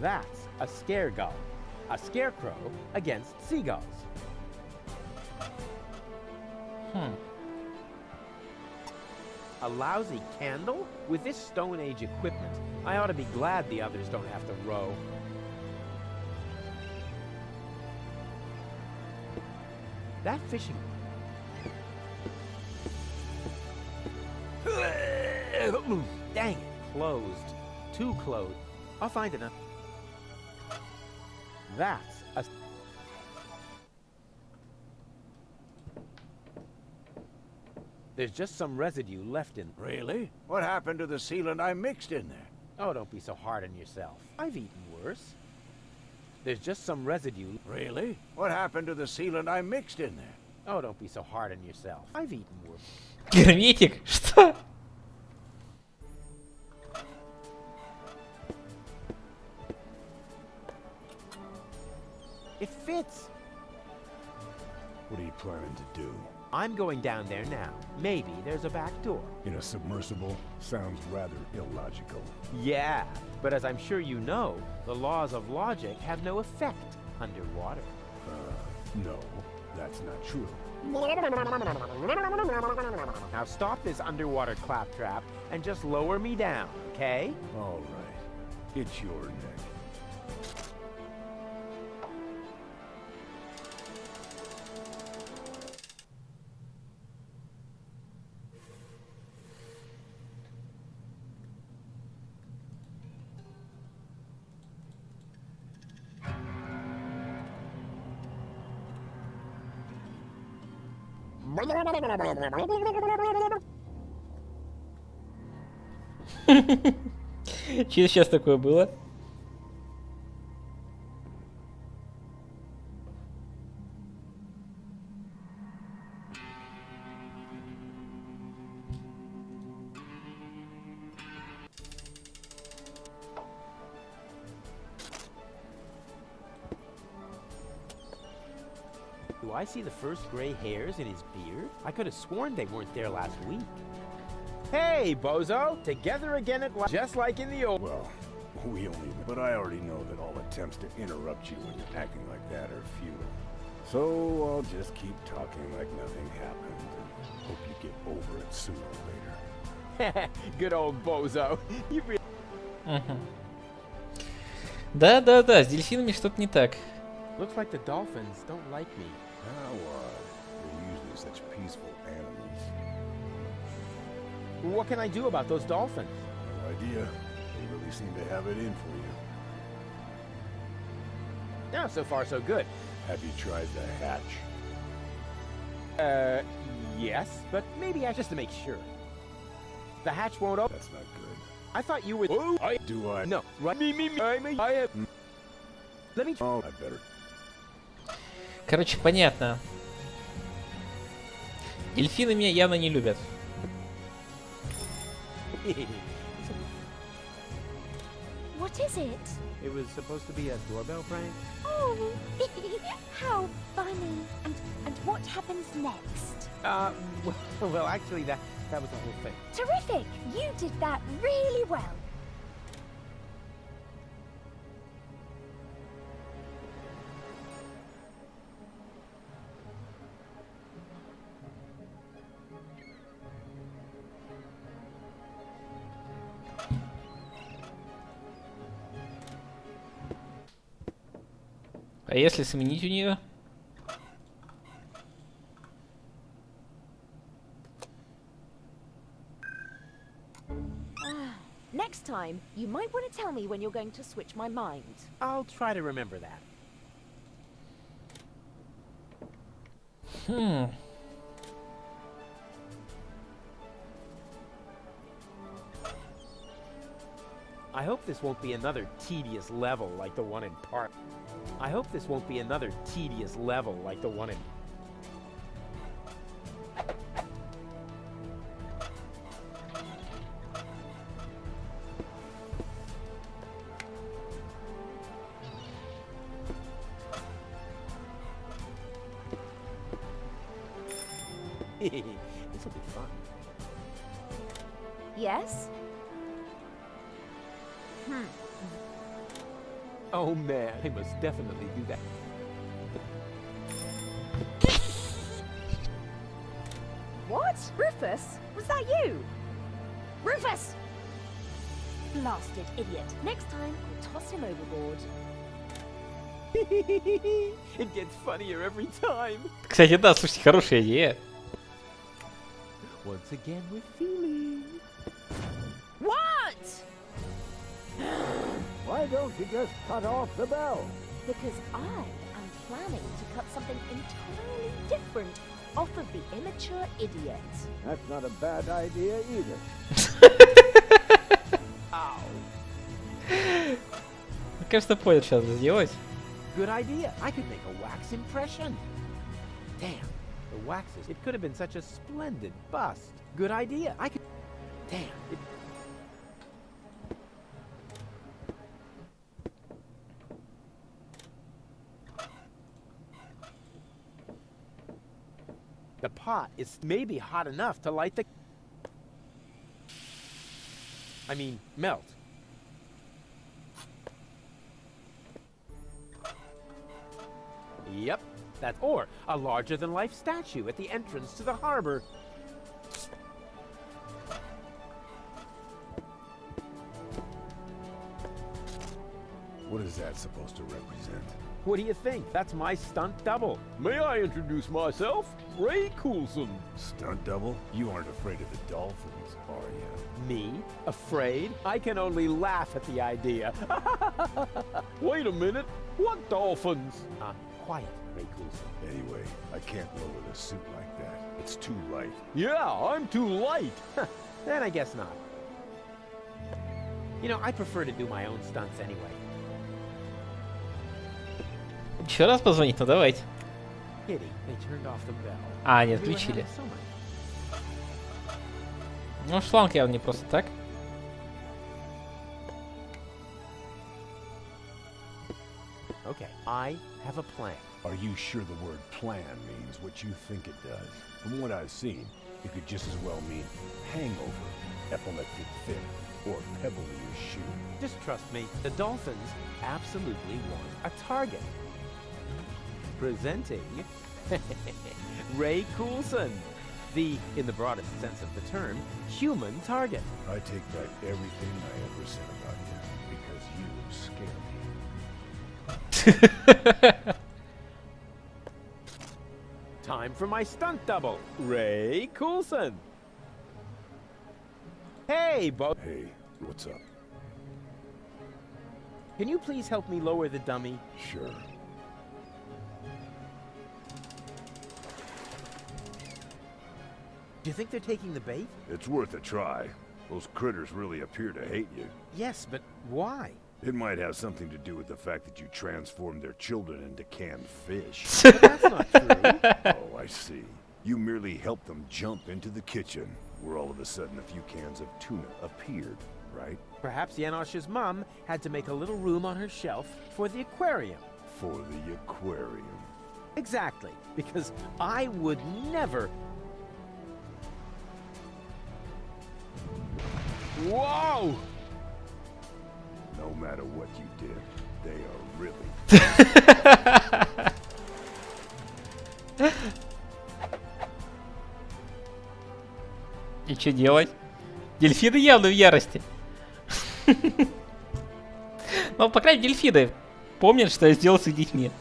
That's a scaregull. A scarecrow against seagulls. A lousy candle? With this Stone Age equipment, I ought to be glad the others don't have to row. That fishing... Dang it, closed. Too closed. I'll find enough. That's a... There's just some residue left in... Really? What happened to the sealant I mixed in there? Oh, don't be so hard on yourself. I've eaten worse. There's just some residue... Really? What happened to the sealant I mixed in there? Oh, don't be so hard on yourself. I've eaten worse. Герметик? Что? It fits. What are you planning to do? I'm going down there now. Maybe there's a back door. In a submersible? Sounds rather illogical. Yeah, but as I'm sure you know, the laws of logic have no effect underwater. No, that's not true. Now stop this underwater claptrap and just lower me down, okay? All right. It's your neck. Че сейчас такое было? Do I see the first gray hairs in his beard? I could have sworn they weren't there last week. Hey, bozo! Together again at last, just like in the old... Well, we only... But I already know that all attempts to interrupt you when you're acting like that are futile. So I'll just keep talking like nothing happened and hope you get over it sooner or later. Good old bozo. You really... Да, с дельфинами что-то не так. Looks like the dolphins don't like me. How they're usually such peaceful animals. What can I do about those dolphins? No idea. They really seem to have it in for you. No, so far so good. Have you tried the hatch? Yes, but maybe just to make sure. The hatch won't open. That's not good. I thought you were... Oh, do I? No, right? I have... Let me... Oh, I better... Короче, понятно. Дельфины меня явно не любят. What is it? It was supposed to be a doorbell prank? Oh, how funny. And what happens next? Well, actually, that was the whole thing. Terrific! You did that really well. А если сменить у нее? Next time, you might want to tell me when you're going to switch my mind. I'll try to remember that. I hope this won't be another tedious level like the one in Park. I hope this won't be another tedious level like the one in... This'll be fun. Yes? Oh man, I must definitely do that. What? Rufus? Was that you? Rufus! Blasted idiot. Next time, toss him overboard. It gets funnier every time. Кстати, да, слушайте, хорошая идея. Once again with feeling. What? Why don't you just cut off the bell? Because I am planning to cut something entirely different off of the immature idiot. That's not a bad idea either. Ow. Кажется, понял, что надо сделать. Good idea. I could make a wax impression. Damn, the waxes. It could have been such a splendid bust. Good idea. I could... Damn, it... The pot is maybe hot enough to light the... I mean, melt. Yep, Or a larger-than-life statue at the entrance to the harbor. What is that supposed to represent? What do you think? That's my stunt double. May I introduce myself? Ray Coulson. Stunt double? You aren't afraid of the dolphins, are you? Me? Afraid? I can only laugh at the idea. Wait a minute. What dolphins? Quiet, Ray Coulson. Anyway, I can't lower the suit like that. It's too light. Yeah, I'm too light. Then I guess not. You know, I prefer to do my own stunts anyway. Еще раз позвонить? Ну давайте. Pity, they turned off the bell. А, не We were отключили. having so much. Ну, шланг явно не просто так. Okay, I have a plan. Are you sure the word plan means what you think it does? From what I've seen, it could just as well mean hangover, epileptic fit, or pebble in your shoe. Just trust me, the dolphins absolutely want a target. Presenting Ray Coulson, the, in the broadest sense of the term, human target. I take back everything I ever said about you, because you scare me. Time for my stunt double, Ray Coulson. Hey, Bo. Hey, what's up? Can you please help me lower the dummy? Sure. Do you think they're taking the bait? It's worth a try. Those critters really appear to hate you. Yes, but why? It might have something to do with the fact that you transformed their children into canned fish. That's not true. Oh, I see. You merely helped them jump into the kitchen, where all of a sudden a few cans of tuna appeared, right? Perhaps Janosch's mom had to make a little room on her shelf for the aquarium. For the aquarium. Exactly, because I would never... Whoa! No matter what you did, they are really... И что делать? Дельфины явно в ярости. Ну, по крайней мере, дельфины помнят, что я сделал с их детьми.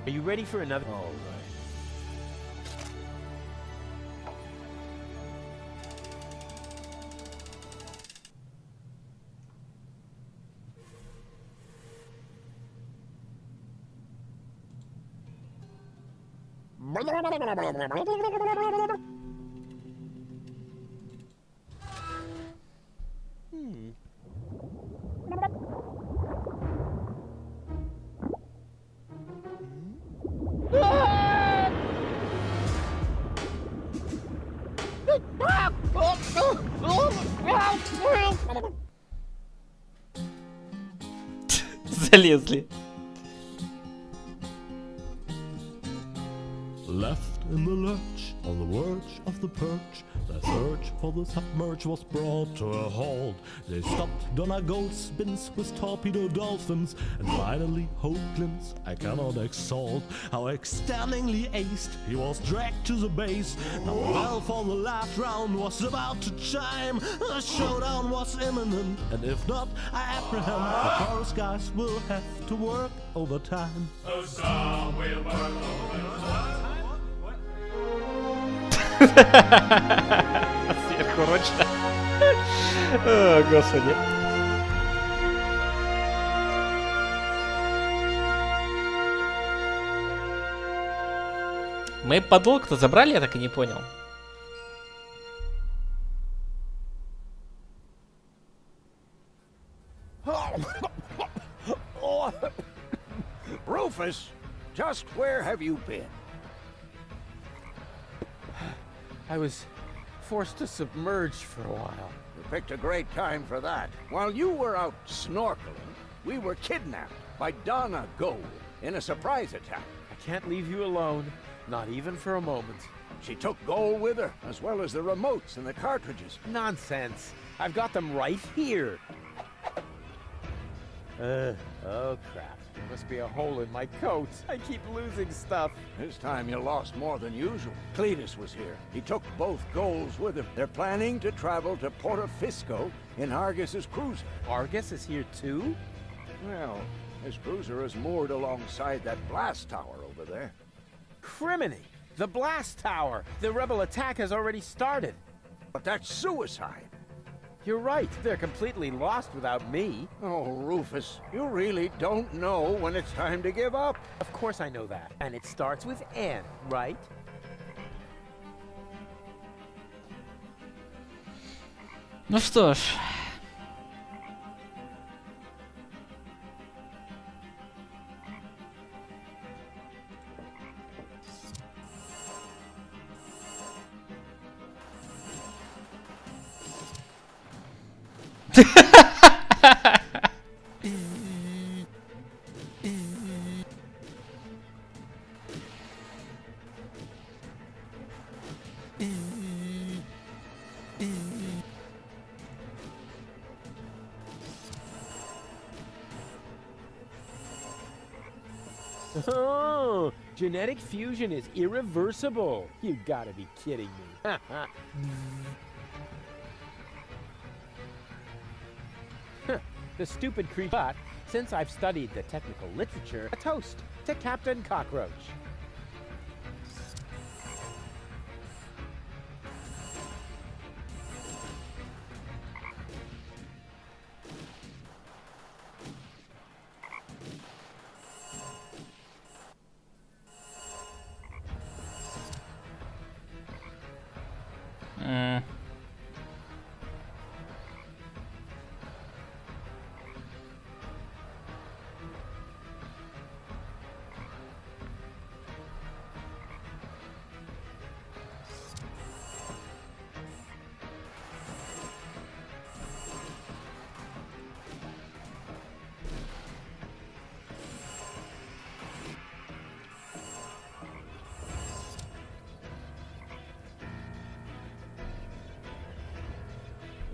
Are you ready for another? All right. Залезли. Left in the lurch, on the verge of the perch, the search for the submerge was brought to a halt. They stopped Donna Goldspins with torpedo dolphins, and finally Hoaglands I cannot exalt. How extendingly aced, he was dragged to the base. Now the bell for the last round was about to chime. The showdown was imminent, and if not, I apprehend the chorus guys will have to work overtime. The song will work overtime. Сверхурочно. О, господи. Мы подолг-то забрали, я так и не понял. Rufus, just where have you been? I was forced to submerge for a while. You picked a great time for that. While you were out snorkeling, we were kidnapped by Donna Gold in a surprise attack. I can't leave you alone, not even for a moment. She took gold with her, as well as the remotes and the cartridges. Nonsense. I've got them right here. Oh crap. There must be a hole in my coat. I keep losing stuff. This time you lost more than usual. Cletus was here. He took both golds with him. They're planning to travel to Portofisco in Argus's cruiser. Argus is here too? Well, his cruiser is moored alongside that blast tower over there. Criminy! The blast tower! The rebel attack has already started. But that's suicide. You're right. They're completely lost without me. Oh, Rufus, you really don't know when it's time to give up. Of course I know that. And it starts with N, right? Ну что ж. Oh, genetic fusion is irreversible. You gotta be kidding me. The stupid creature. But since I've studied the technical literature, a toast to Captain Cockroach.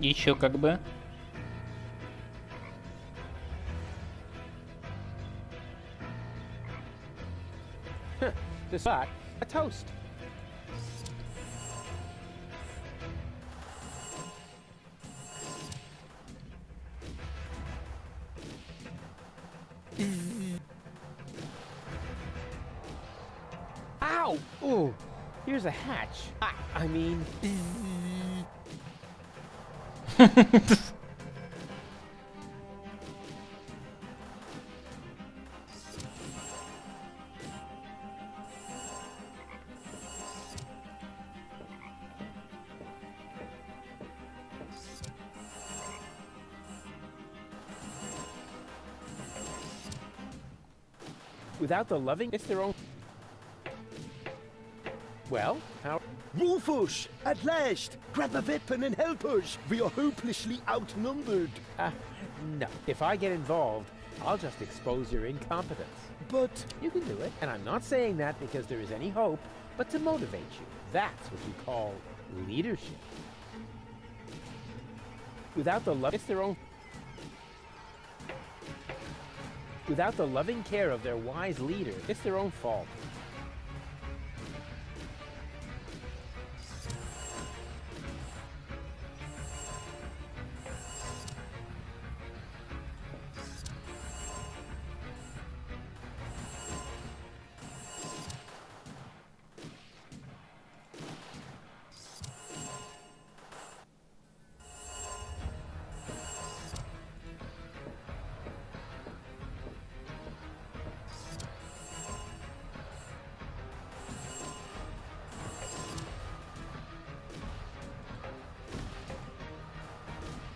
Еще как бы. The spot, a toast. Ow! Ooh, here's a hatch. I mean... Without the loving, it's their own... Well, how... Rufus! At last! Grab a weapon and help us! We are hopelessly outnumbered. No. If I get involved, I'll just expose your incompetence. But... You can do it. And I'm not saying that because there is any hope, but to motivate you. That's what you call leadership. Without the love... It's their own... Without the loving care of their wise leader, it's their own fault.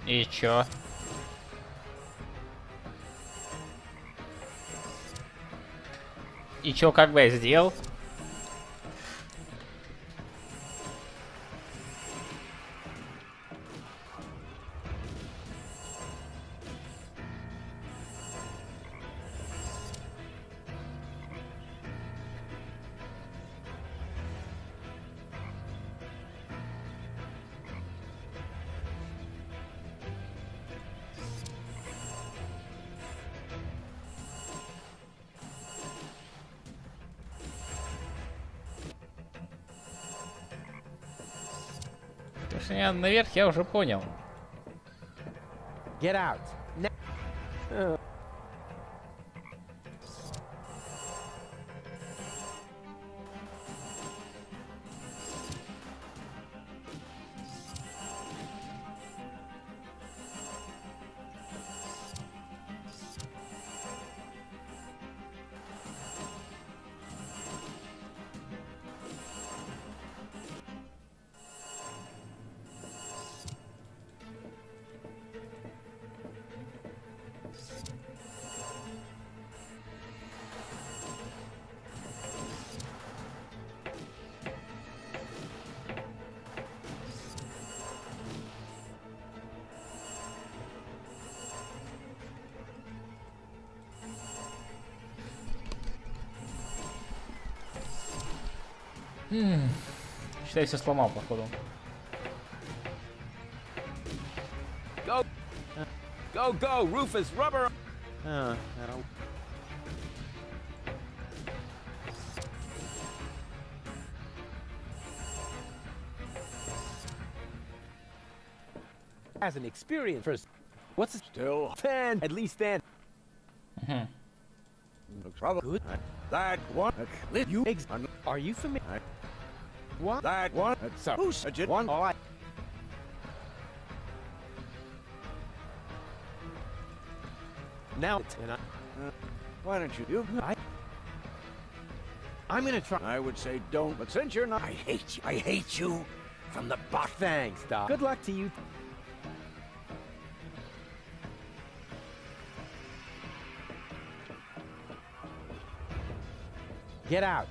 И чё? И чё, как бы я сделал? Слушай, наверх я уже понял. Get out. Считай, все сломал, походу. Go! Go, go! Rufus, rubber! That'll... As an experience first. What's still fan? At least then. Trouble. Good. That one. You are you familiar? What? That one. So who's one? Oh, now, why don't you? I'm gonna try. I would say don't, but since you're not, I hate you. I hate you from the bottom. Thanks, Doc. Good luck to you. Get out.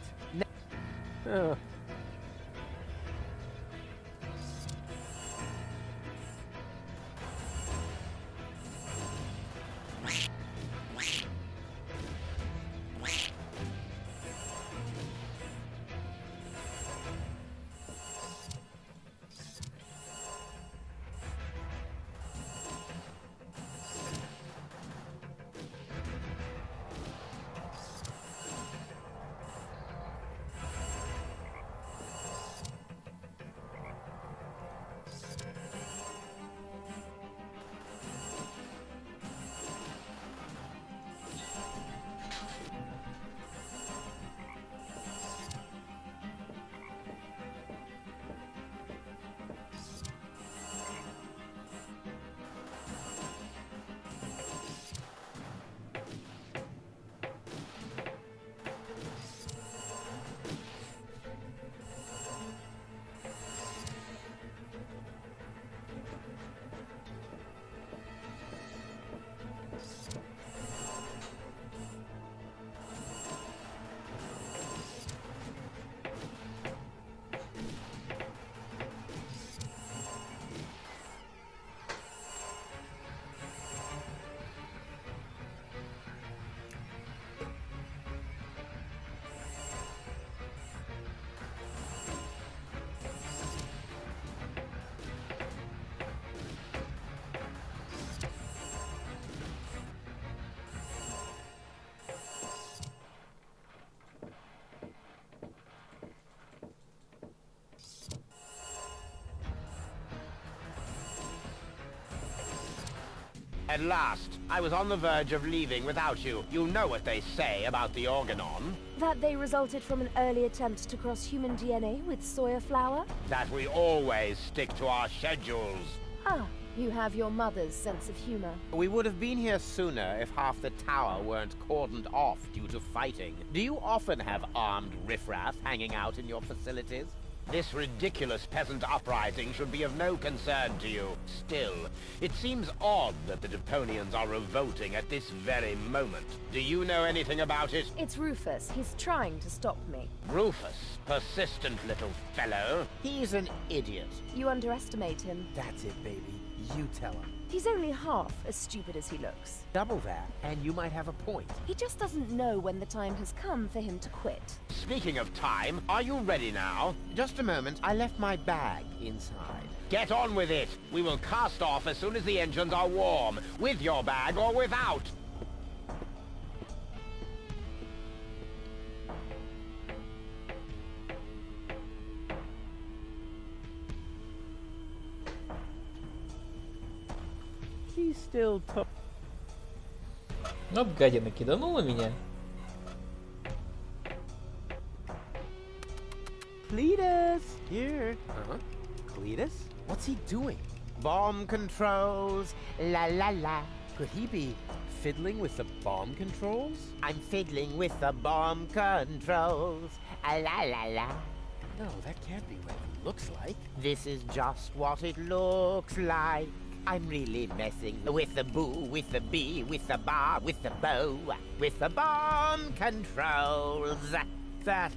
At last, I was on the verge of leaving without you. You know what they say about the Organon. That they resulted from an early attempt to cross human DNA with soya flour? That we always stick to our schedules. Ah, you have your mother's sense of humor. We would have been here sooner if half the tower weren't cordoned off due to fighting. Do you often have armed riffraff hanging out in your facilities? This ridiculous peasant uprising should be of no concern to you. Still, it seems odd that the Deponians are revolting at this very moment. Do you know anything about it? It's Rufus. He's trying to stop me. Rufus, persistent little fellow. He's an idiot. You underestimate him. That's it, baby. You tell him. He's only half as stupid as he looks. Double that, and you might have a point. He just doesn't know when the time has come for him to quit. Speaking of time, are you ready now? Just a moment, I left my bag inside. Get on with it. We will cast off as soon as the engines are warm, with your bag or without. he still Ну, гадина киданула меня. Cletus! Here. Huh? Cletus? What's he doing? Bomb controls, la la la. Could he be fiddling with the bomb controls? I'm fiddling with the bomb controls, la la la. No, that can't be what it looks like. This is just what it looks like. I'm really messing with the boo, with the bee, with the bar, with the bow, with the bomb controls. That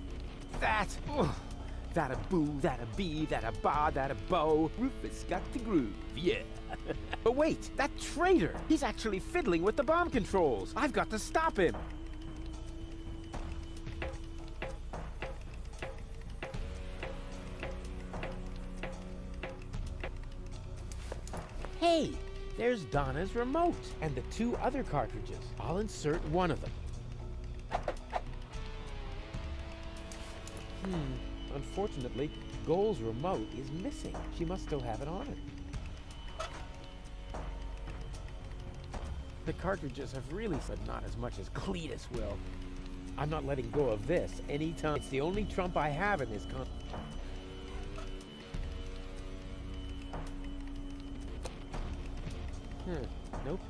a boo, that a bee, that a bar, that a bow. Rufus got the groove, yeah. But wait, that traitor! He's actually fiddling with the bomb controls. I've got to stop him. Hey, there's Donna's remote and the 2 other cartridges. I'll insert one of them. Unfortunately, Goal's remote is missing. She must still have it on her. The cartridges have really said not as much as Cletus will. I'm not letting go of this anytime. It's the only trump I have in this nope.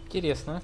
Интересно.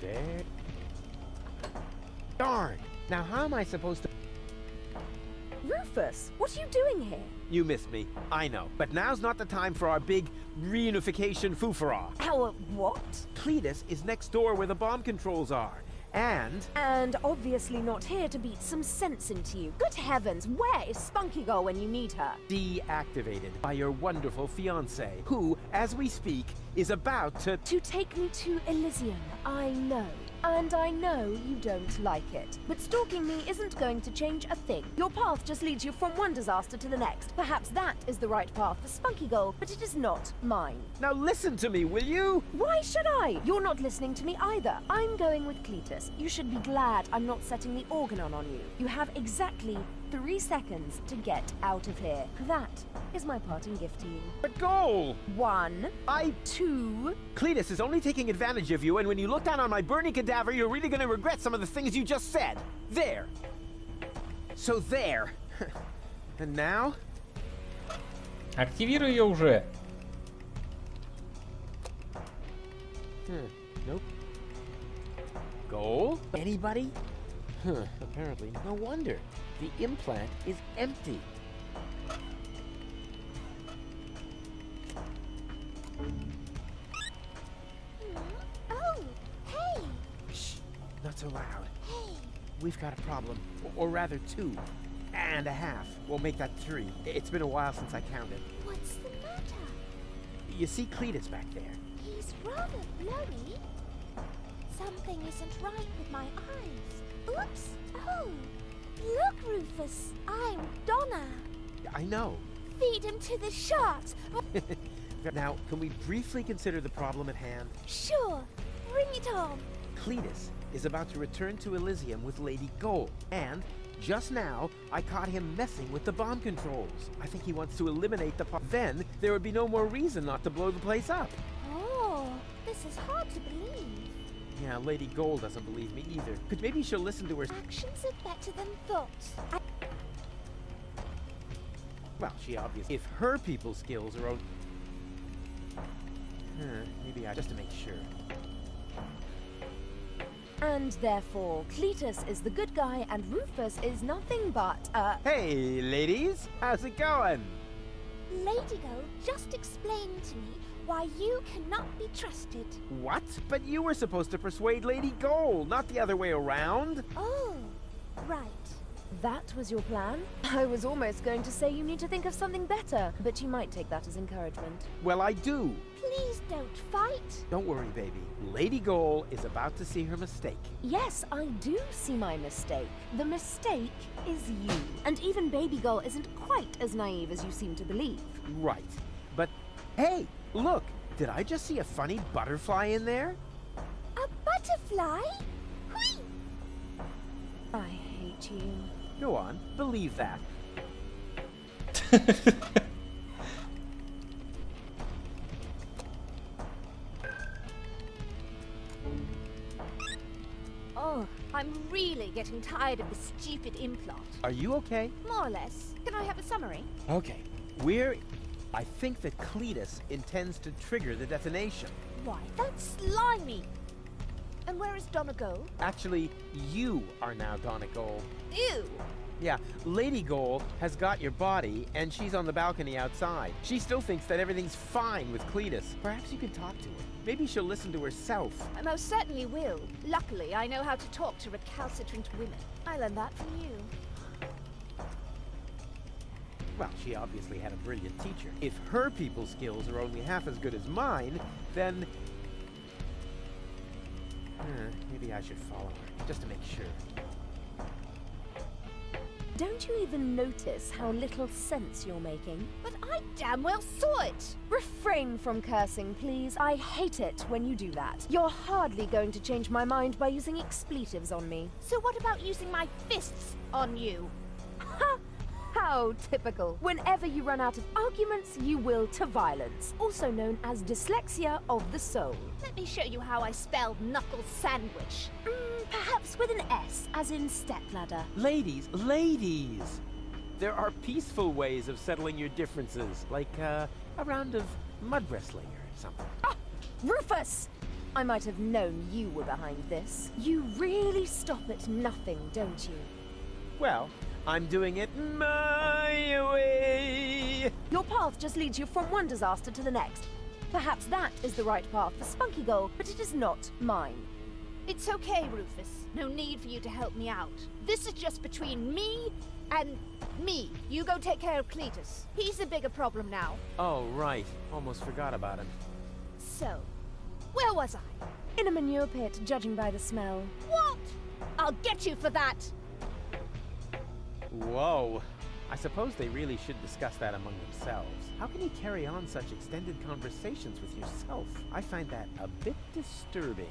There. Darn! Now how am I supposed to... Rufus, what are you doing here? You missed me, I know. But now's not the time for our big reunification foofara. Our what? Cletus is next door where the bomb controls are. And obviously not here to beat some sense into you. Good heavens, where is Spunky Girl when you need her? Deactivated by your wonderful fiancé, who, as we speak, is about to... To take me to Elysium, I know. And I know you don't like it. But stalking me isn't going to change a thing. Your path just leads you from one disaster to the next. Perhaps that is the right path for Spunky Girl, but it is not mine. Now listen to me, will you? Why should I? You're not listening to me either. I'm going with Cletus. You should be glad I'm not setting the organon on you. You have exactly 3 seconds to get out of here. That is my parting gift to you. But Goal! 1, 2... Cletus is only taking advantage of you, and when you look down on my burning cadaver, you're really gonna regret some of the things you just said. There. So there. And now? Активируй ее уже. Nope. Goal? Anybody? Apparently. No wonder. The implant is empty. Oh, hey! Shh, not so loud. Hey! We've got a problem. Or rather 2 and a half. We'll make that 3. It's been a while since I counted. What's the matter? You see Cletus back there? He's rather blurry. Something isn't right with my eyes. Oops! Oh! Look, Rufus! I'm Donna! I know. Feed him to the sharks! Now, can we briefly consider the problem at hand? Sure! Bring it on! Cletus is about to return to Elysium with Lady Goal, and just now, I caught him messing with the bomb controls. I think he wants to eliminate the then there would be no more reason not to blow the place up. Oh, this is hard to believe. Yeah, Lady Goal doesn't believe me either. But maybe she'll listen to her... Actions are better than thoughts. Well, she obviously... If her people skills are... maybe just to make sure. And therefore, Cletus is the good guy and Rufus is nothing but Hey, ladies! How's it going? Lady Go just explained to me why you cannot be trusted. What? But you were supposed to persuade Lady Gold, not the other way around. Oh, right. That was your plan? I was almost going to say you need to think of something better, but you might take that as encouragement. Well, I do. Please don't fight. Don't worry, baby. Lady Gold is about to see her mistake. Yes, I do see my mistake. The mistake is you. And even Baby Girl isn't quite as naive as you seem to believe. Right. But, hey, look. Did I just see a funny butterfly in there? A butterfly? Whee! I hate you. Go on, believe that. Oh, I'm really getting tired of this stupid implot. Are you okay? More or less. Can I have a summary? Okay. I think that Cletus intends to trigger the detonation. Why, that's slimy. And where is Donna Go? Actually, you are now Donna Gold. Ew. Yeah, Lady Gold has got your body, and she's on the balcony outside. She still thinks that everything's fine with Cletus. Perhaps you can talk to her. Maybe she'll listen to herself. I most certainly will. Luckily, I know how to talk to recalcitrant women. I learned that from you. Well, she obviously had a brilliant teacher. If her people skills are only half as good as mine, then... maybe I should follow her, just to make sure. Don't you even notice how little sense you're making? But I damn well saw it! Refrain from cursing, please. I hate it when you do that. You're hardly going to change my mind by using expletives on me. So what about using my fists on you? Ha! How typical. Whenever you run out of arguments, you will to violence, also known as dyslexia of the soul. Let me show you how I spell knuckle sandwich. Perhaps with an S, as in stepladder. Ladies! There are peaceful ways of settling your differences, like a round of mud wrestling or something. Ah! Rufus! I might have known you were behind this. You really stop at nothing, don't you? Well, I'm doing it my way! Your path just leads you from one disaster to the next. Perhaps that is the right path for Spunky Girl, but it is not mine. It's okay, Rufus. No need for you to help me out. This is just between me and me. You go take care of Cletus. He's the bigger problem now. Oh, right. Almost forgot about him. So, where was I? In a manure pit, judging by the smell. What? I'll get you for that! Whoa. I suppose they really should discuss that among themselves. How can you carry on such extended conversations with yourself? I find that a bit disturbing.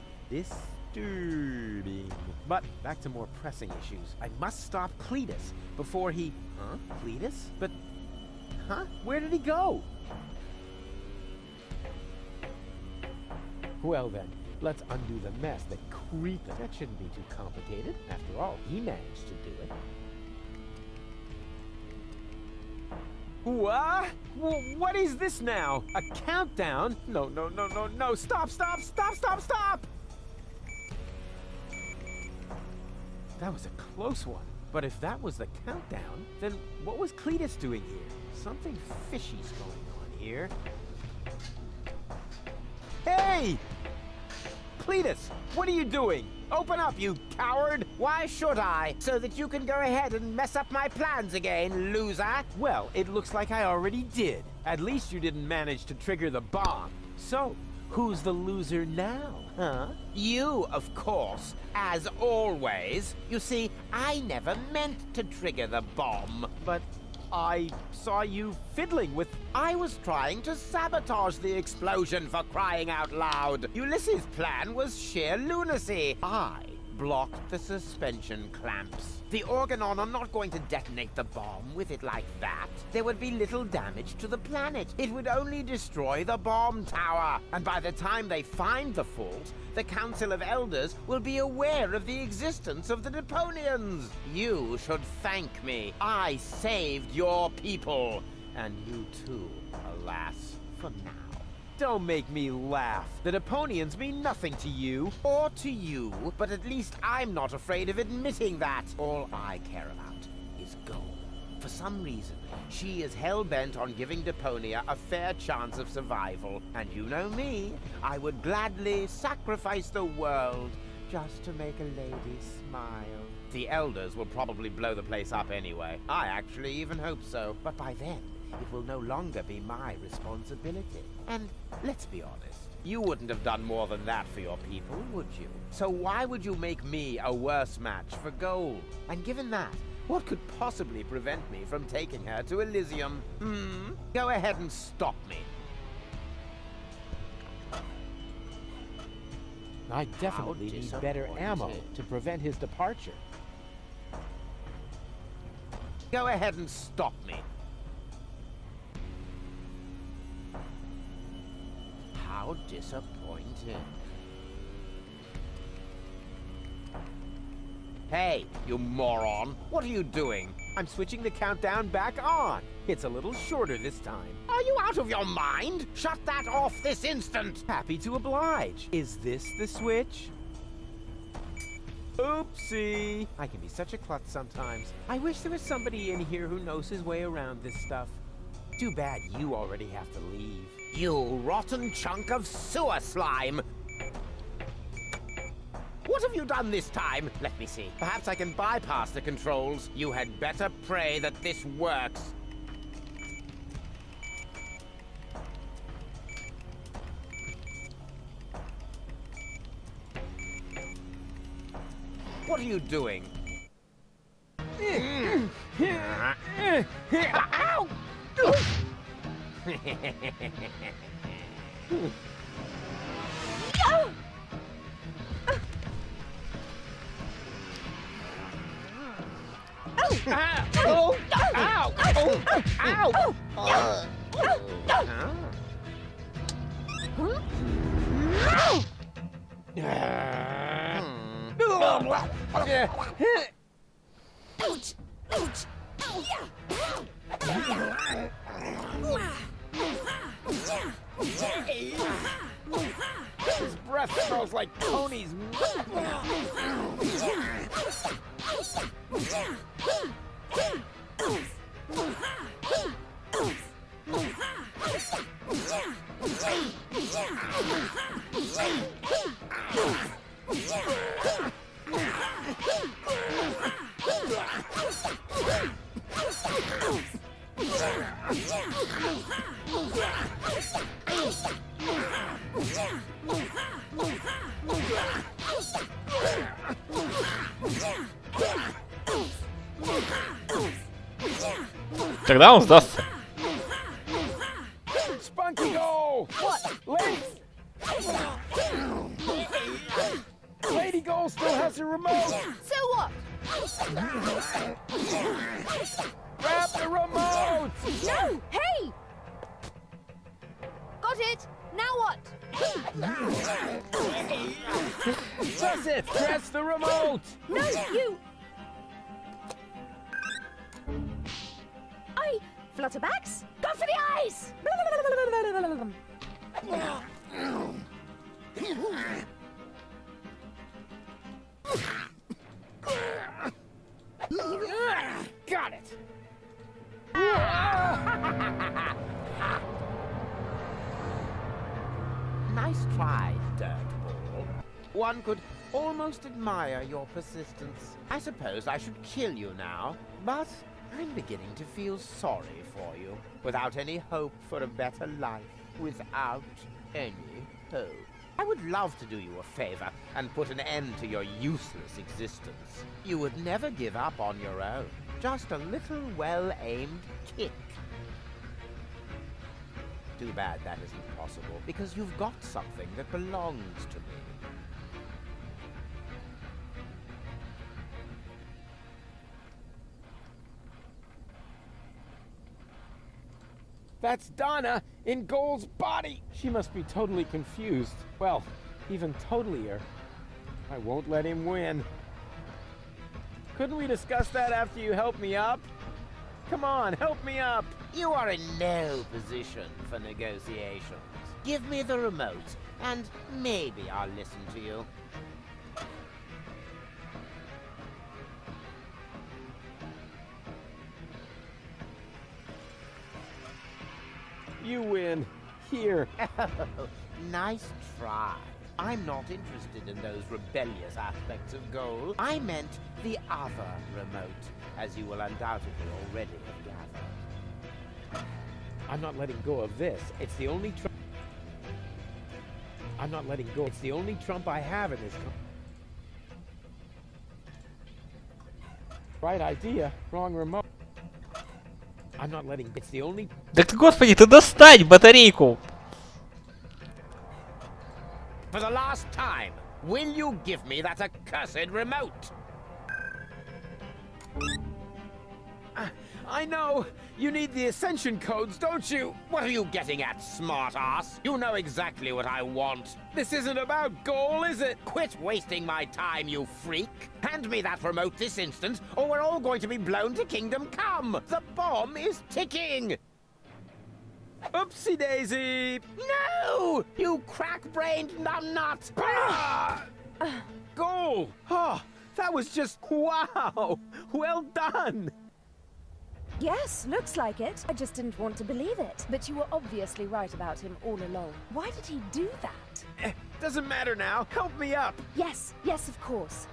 But back to more pressing issues. I must stop Cletus before he... Huh? Cletus? But... Huh? Where did he go? Well then, let's undo the mess that creeped. That shouldn't be too complicated. After all, he managed to do it. What? What is this now? A countdown? No. Stop! That was a close one. But if that was the countdown, then what was Cletus doing here? Something fishy's going on here. Hey! Cletus, what are you doing? Open up, you coward! Why should I? So that you can go ahead and mess up my plans again, loser? Well, it looks like I already did. At least you didn't manage to trigger the bomb. So, who's the loser now, huh? You, of course, as always. You see, I never meant to trigger the bomb. But I saw you fiddling with... I was trying to sabotage the explosion, for crying out loud. Ulysses' plan was sheer lunacy. I blocked the suspension clamps. The Organon are not going to detonate the bomb with it like that. There would be little damage to the planet. It would only destroy the bomb tower. And by the time they find the fault, the Council of Elders will be aware of the existence of the Deponians. You should thank me. I saved your people. And you too, alas, for now. Don't make me laugh. The Deponians mean nothing to you. Or to you, but at least I'm not afraid of admitting that. All I care about is gold. For some reason, she is hell-bent on giving Deponia a fair chance of survival. And you know me, I would gladly sacrifice the world just to make a lady smile. The elders will probably blow the place up anyway. I actually even hope so. But by then, it will no longer be my responsibility. And let's be honest, you wouldn't have done more than that for your people, would you? So why would you make me a worse match for gold? And given that, what could possibly prevent me from taking her to Elysium? Go ahead and stop me. I definitely need better ammo to prevent his departure. Go ahead and stop me. How disappointing. Hey, you moron! What are you doing? I'm switching the countdown back on. It's a little shorter this time. Are you out of your mind? Shut that off this instant! Happy to oblige. Is this the switch? Oopsie! I can be such a klutz sometimes. I wish there was somebody in here who knows his way around this stuff. Too bad you already have to leave. You rotten chunk of sewer slime! What have you done this time? Let me see. Perhaps I can bypass the controls. You had better pray that this works. What are you doing? Ow! Oh! Ow! Oh! Ow! His breath smells like Tony's. Когда он сдастся? Spunky Goal! What? Lady Goal still has her remote! So what? Grab the remote! No! Hey! Got it! Now what? Press it! Press the remote! No, you! Flutterbacks? Go for the eyes! Got it! Nice try, Dirtball. One could almost admire your persistence. I suppose I should kill you now, but I'm beginning to feel sorry for you. Without any hope for a better life. Without any hope. I would love to do you a favor and put an end to your useless existence. You would never give up on your own. Just a little well-aimed kick. Too bad that isn't possible, because you've got something that belongs to me. That's Donna in Goal's body! She must be totally confused. Well, even totalier. I won't let him win. Couldn't we discuss that after you help me up? Come on, help me up! You are in no position for negotiations. Give me the remote, and maybe I'll listen to you. You win. Here. Nice try. I'm not interested in those rebellious aspects of goal. I meant the other remote, as you will undoubtedly already have gathered. I'm not letting go of this. It's the only trump. I'm not letting go. It's the only trump I have in this. Right idea, wrong remote. I'm not letting. It's the only. Так, господи, ты достань батарейку! For the last time, will you give me that accursed remote? I know! You need the ascension codes, don't you? What are you getting at, smart-ass? You know exactly what I want. This isn't about goal, is it? Quit wasting my time, you freak! Hand me that remote this instant, or we're all going to be blown to Kingdom Come! The bomb is ticking! Oopsie daisy! No! You crack-brained numbnut! Goal! Oh, that was just wow! Well done! Yes, looks like it. I just didn't want to believe it. But you were obviously right about him all along. Why did he do that? Doesn't matter now. Help me up. Yes, of course.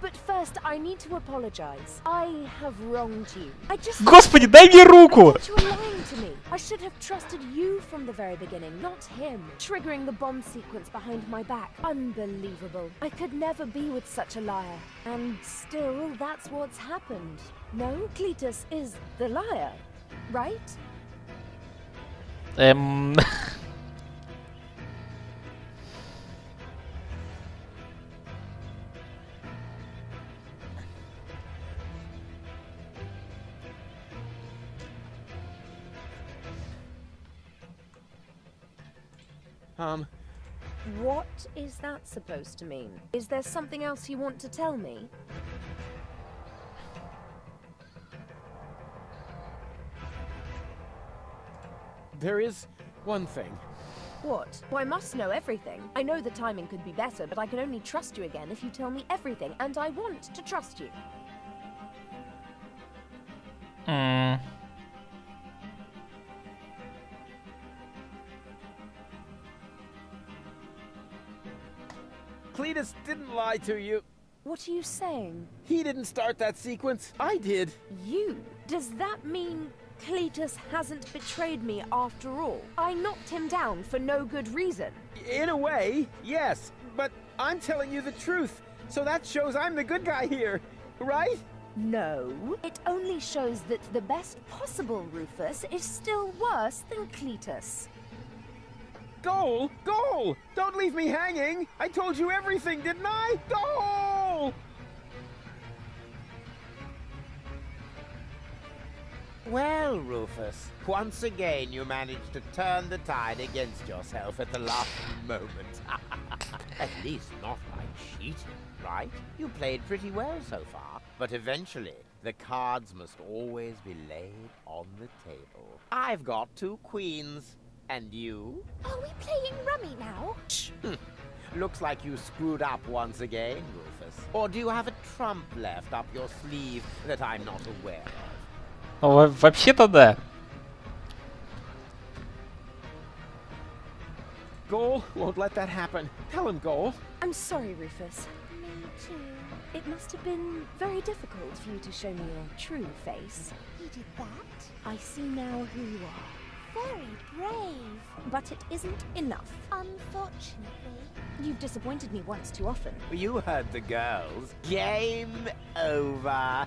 But first, I need to apologize. I have wronged you. I just... Господи, дай мне руку! I thought you were lying to me. I should have trusted you from the very beginning, not him. Triggering the bomb sequence behind my back. Unbelievable. I could never be with such a liar. And still, that's what's happened. No, Cletus is the liar, right? What is that supposed to mean? Is there something else you want to tell me? There is one thing. What? Well, I must know everything. I know the timing could be better, but I can only trust you again if you tell me everything, and I want to trust you. Cletus didn't lie to you. What are you saying? He didn't start that sequence. I did. You? Does that mean Cletus hasn't betrayed me after all? I knocked him down for no good reason. In a way, yes. But I'm telling you the truth. So that shows I'm the good guy here, right? No. It only shows that the best possible Rufus is still worse than Cletus. Goal! Goal! Don't leave me hanging! I told you everything, didn't I? Goal! Well, Rufus, once again you managed to turn the tide against yourself at the last moment. At least not by cheating, right? You played pretty well so far, but eventually the cards must always be laid on the table. I've got 2 queens. And you? Are we playing rummy now? Looks like you screwed up once again, Rufus. Or do you have a trump left up your sleeve that I'm not aware of? Вообще-то да. Goal won't let that happen. Tell him, Goal. I'm sorry, Rufus. Me too. It must have been very difficult for you to show me your true face. You did that? I see now who you are. Very brave. But it isn't enough. Unfortunately. You've disappointed me once too often. You heard the girls. Game over.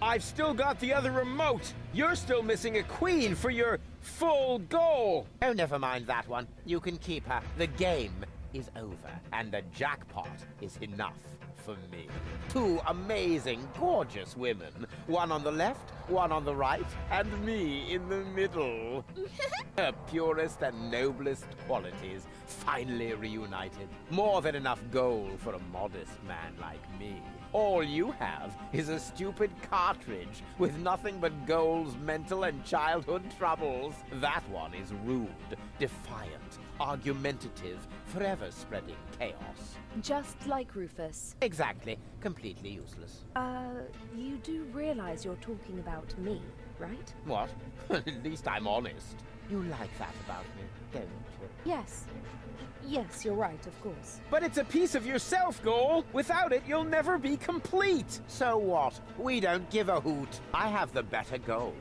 I've still got the other remote. You're still missing a queen for your full goal. Oh, never mind that one. You can keep her. The game is over, and the jackpot is enough for me. 2 amazing, gorgeous women. One on the left, one on the right, and me in the middle. Her purest and noblest qualities finally reunited. More than enough gold for a modest man like me. All you have is a stupid cartridge with nothing but Goal's mental and childhood troubles. That one is rude, defiant, argumentative, forever spreading chaos. Just like Rufus. Exactly. Exactly. Completely useless. You do realize you're talking about me, right? What? At least I'm honest. You like that about me, don't you? Yes. Yes, you're right, of course. But it's a piece of yourself, Goal. Without it, you'll never be complete. So what? We don't give a hoot. I have the better goals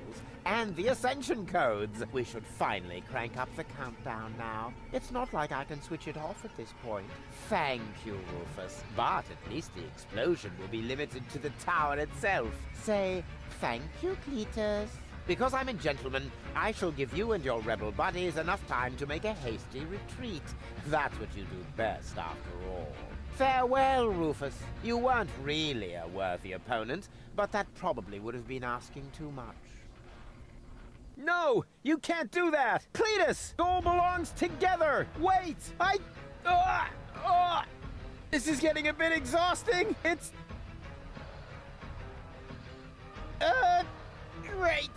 and the ascension codes. We should finally crank up the countdown now. It's not like I can switch it off at this point. Thank you, Rufus. But at least the explosion will be limited to the tower itself. Say thank you, Cletus. Because I'm a gentleman, I shall give you and your rebel buddies enough time to make a hasty retreat. That's what you do best, after all. Farewell, Rufus. You weren't really a worthy opponent, but that probably would have been asking too much. No! You can't do that! Cletus! Goal belongs together! Wait! This is getting a bit exhausting! It's... great!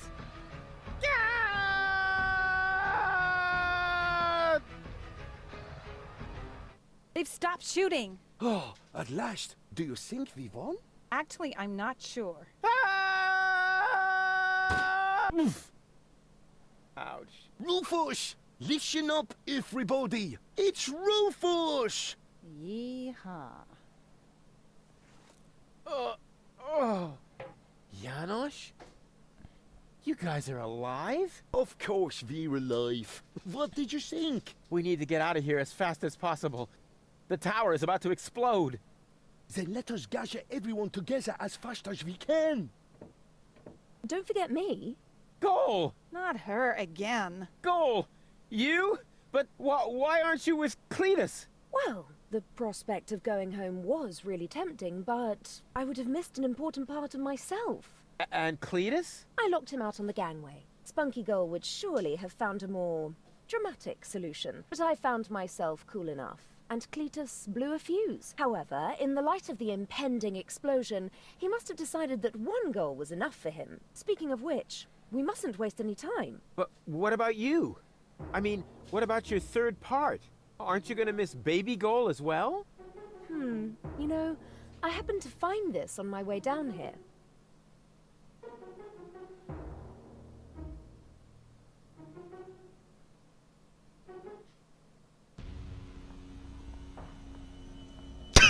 They've stopped shooting. Oh, at last. Do you think we won? Actually, I'm not sure. Ouch. Rufus! Listen up, everybody! It's Rufus! Yeehaw. Janosch? You guys are alive? Of course we're alive. What did you think? We need to get out of here as fast as possible. The tower is about to explode. Then let us gather everyone together as fast as we can. Don't forget me. Goal! Not her again. Goal! You? But why aren't you with Cletus? Well, the prospect of going home was really tempting, but I would have missed an important part of myself. And Cletus? I locked him out on the gangway. Spunky Gull would surely have found a more dramatic solution, but I found myself cool enough, and Cletus blew a fuse. However, in the light of the impending explosion, he must have decided that one goal was enough for him. Speaking of which, we mustn't waste any time. But what about you? I mean, what about your third part? Aren't you gonna miss Baby Goal as well? You know, I happened to find this on my way down here.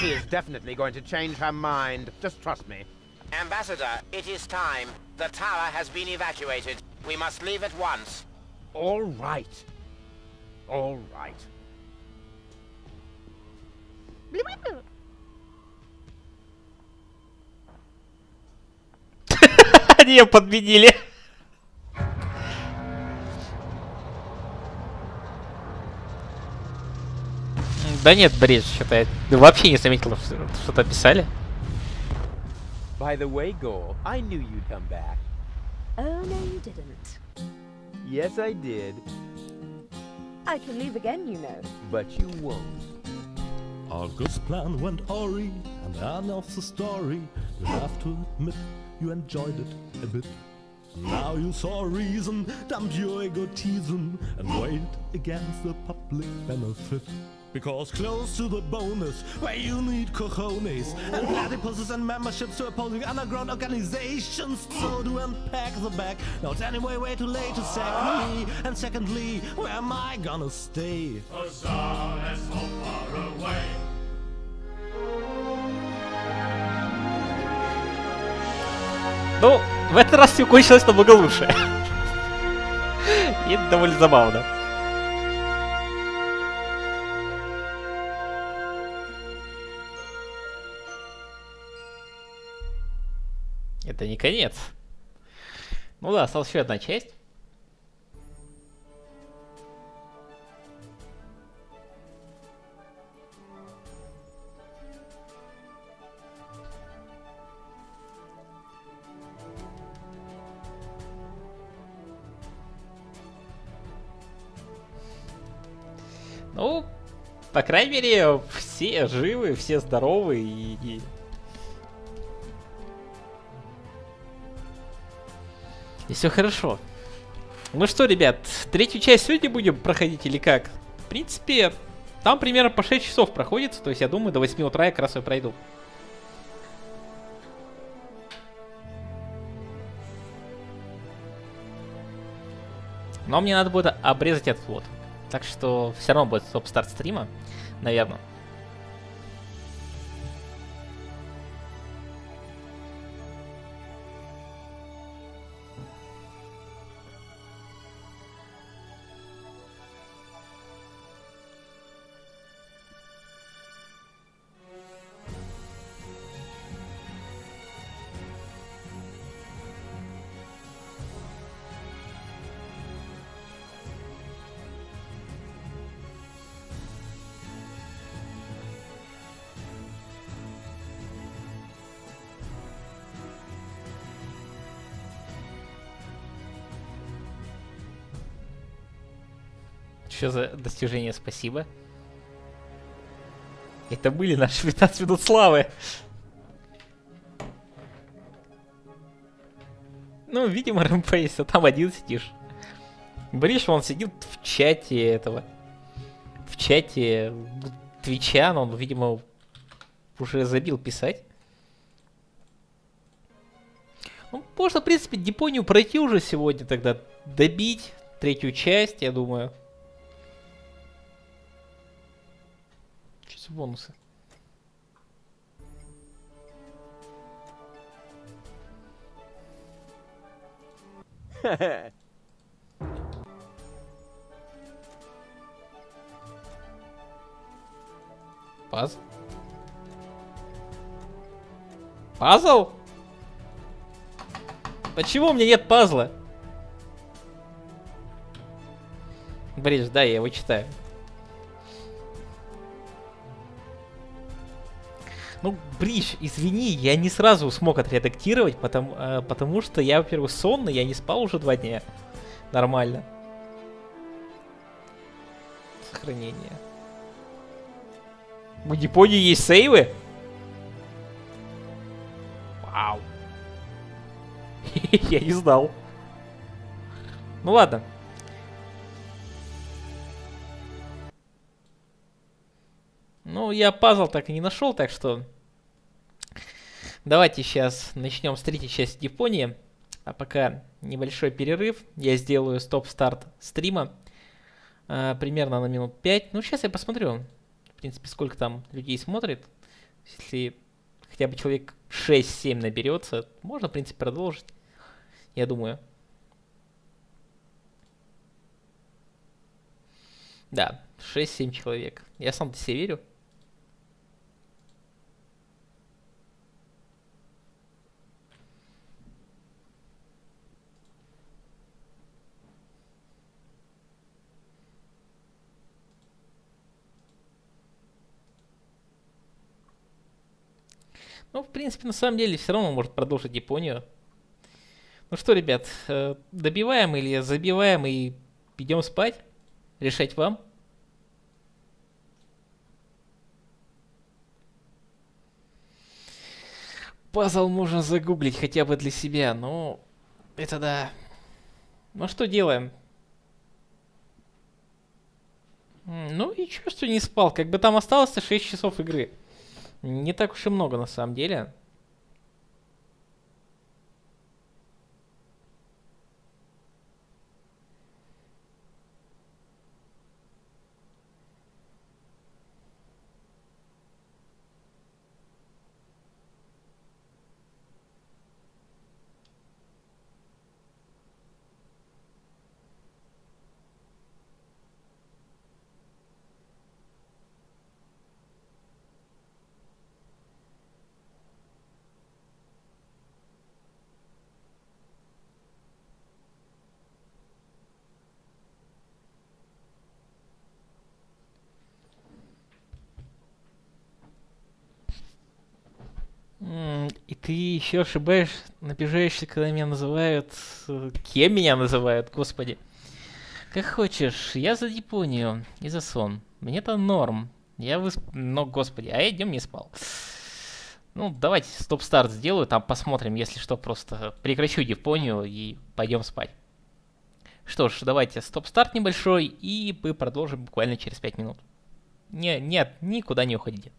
She is definitely going to change her mind. Just trust me. Ambassador, it is time. The tower has been evacuated. We must leave at once. All right. All right. Они ее подменили. Да нет, бред, что-то я вообще не заметил, что-то писали. By the way, Goal, I knew you'd come back. Oh, no, you didn't. Yes, I did. I can leave again, you know. But you won't. August's plan went awry, and the end of the story. You have to admit you enjoyed it a bit. Now you saw reason, dump your egotism, and weigh it against the public benefit. Because close to the bonus, where you need cojones and platypuses and memberships to opposing underground organizations. So to unpack the bag, now it's anyway way too late to sack me. And secondly, where am I gonna stay? The sun is so far away. Ну, в этот раз все кончилось намного лучше. И это довольно забавно. Это не конец. Ну да, осталась еще одна часть. Ну, по крайней мере, все живы, все здоровы и все хорошо. Ну что, ребят, третью часть сегодня будем проходить или как? В принципе, там примерно по 6 часов проходится, то есть я думаю, до 8 утра я как раз ее пройду. Но мне надо будет обрезать этот вот. Так что все равно будет стоп-старт стрима, наверное. Что за достижение, спасибо. Это были наши 15 минут славы. Ну, видимо, РМП, там один сидишь. Бриш, он сидит в чате этого. В чате Твича, но он, видимо, уже забил писать. Ну, можно, в принципе, Депонию пройти уже сегодня тогда. Добить третью часть, я думаю. Бонусы. Пазл? Пазл? Почему у меня нет пазла? Бридж, да, я его читаю. Ну, Бридж, извини, я не сразу смог отредактировать, потому что я, во-первых, сонный, я не спал уже 2 дня. Нормально. Сохранение. У Депонии есть сейвы? Вау. Я не знал. Ну ладно. Ну, я пазл так и не нашел, так что давайте сейчас начнем с 3-й части Депонии. А пока небольшой перерыв. Я сделаю стоп-старт стрима. Примерно на минут 5. Ну, сейчас я посмотрю, в принципе, сколько там людей смотрит. Если хотя бы человек 6-7 наберется, можно, в принципе, продолжить. Я думаю. Да, 6-7 человек. Я сам-то себе верю. Ну, в принципе, на самом деле, все равно может продолжить Депонию. Ну что, ребят, добиваем или забиваем и идем спать? Решать вам. Пазл можно загуглить хотя бы для себя, но это да. Ну что делаем? Ну и чё, что не спал? Как бы там осталось-то 6 часов игры. Не так уж и много на самом деле. И ты еще обижаешься, когда меня называют... Кем меня называют, господи? Как хочешь, я за Депонию и за сон. Мне-то норм. Но, господи, а я днем не спал. Ну, давайте стоп-старт сделаю, там посмотрим, если что, просто прекращу Депонию и пойдем спать. Что ж, давайте стоп-старт небольшой, и мы продолжим буквально через 5 минут. Нет, никуда не уходите.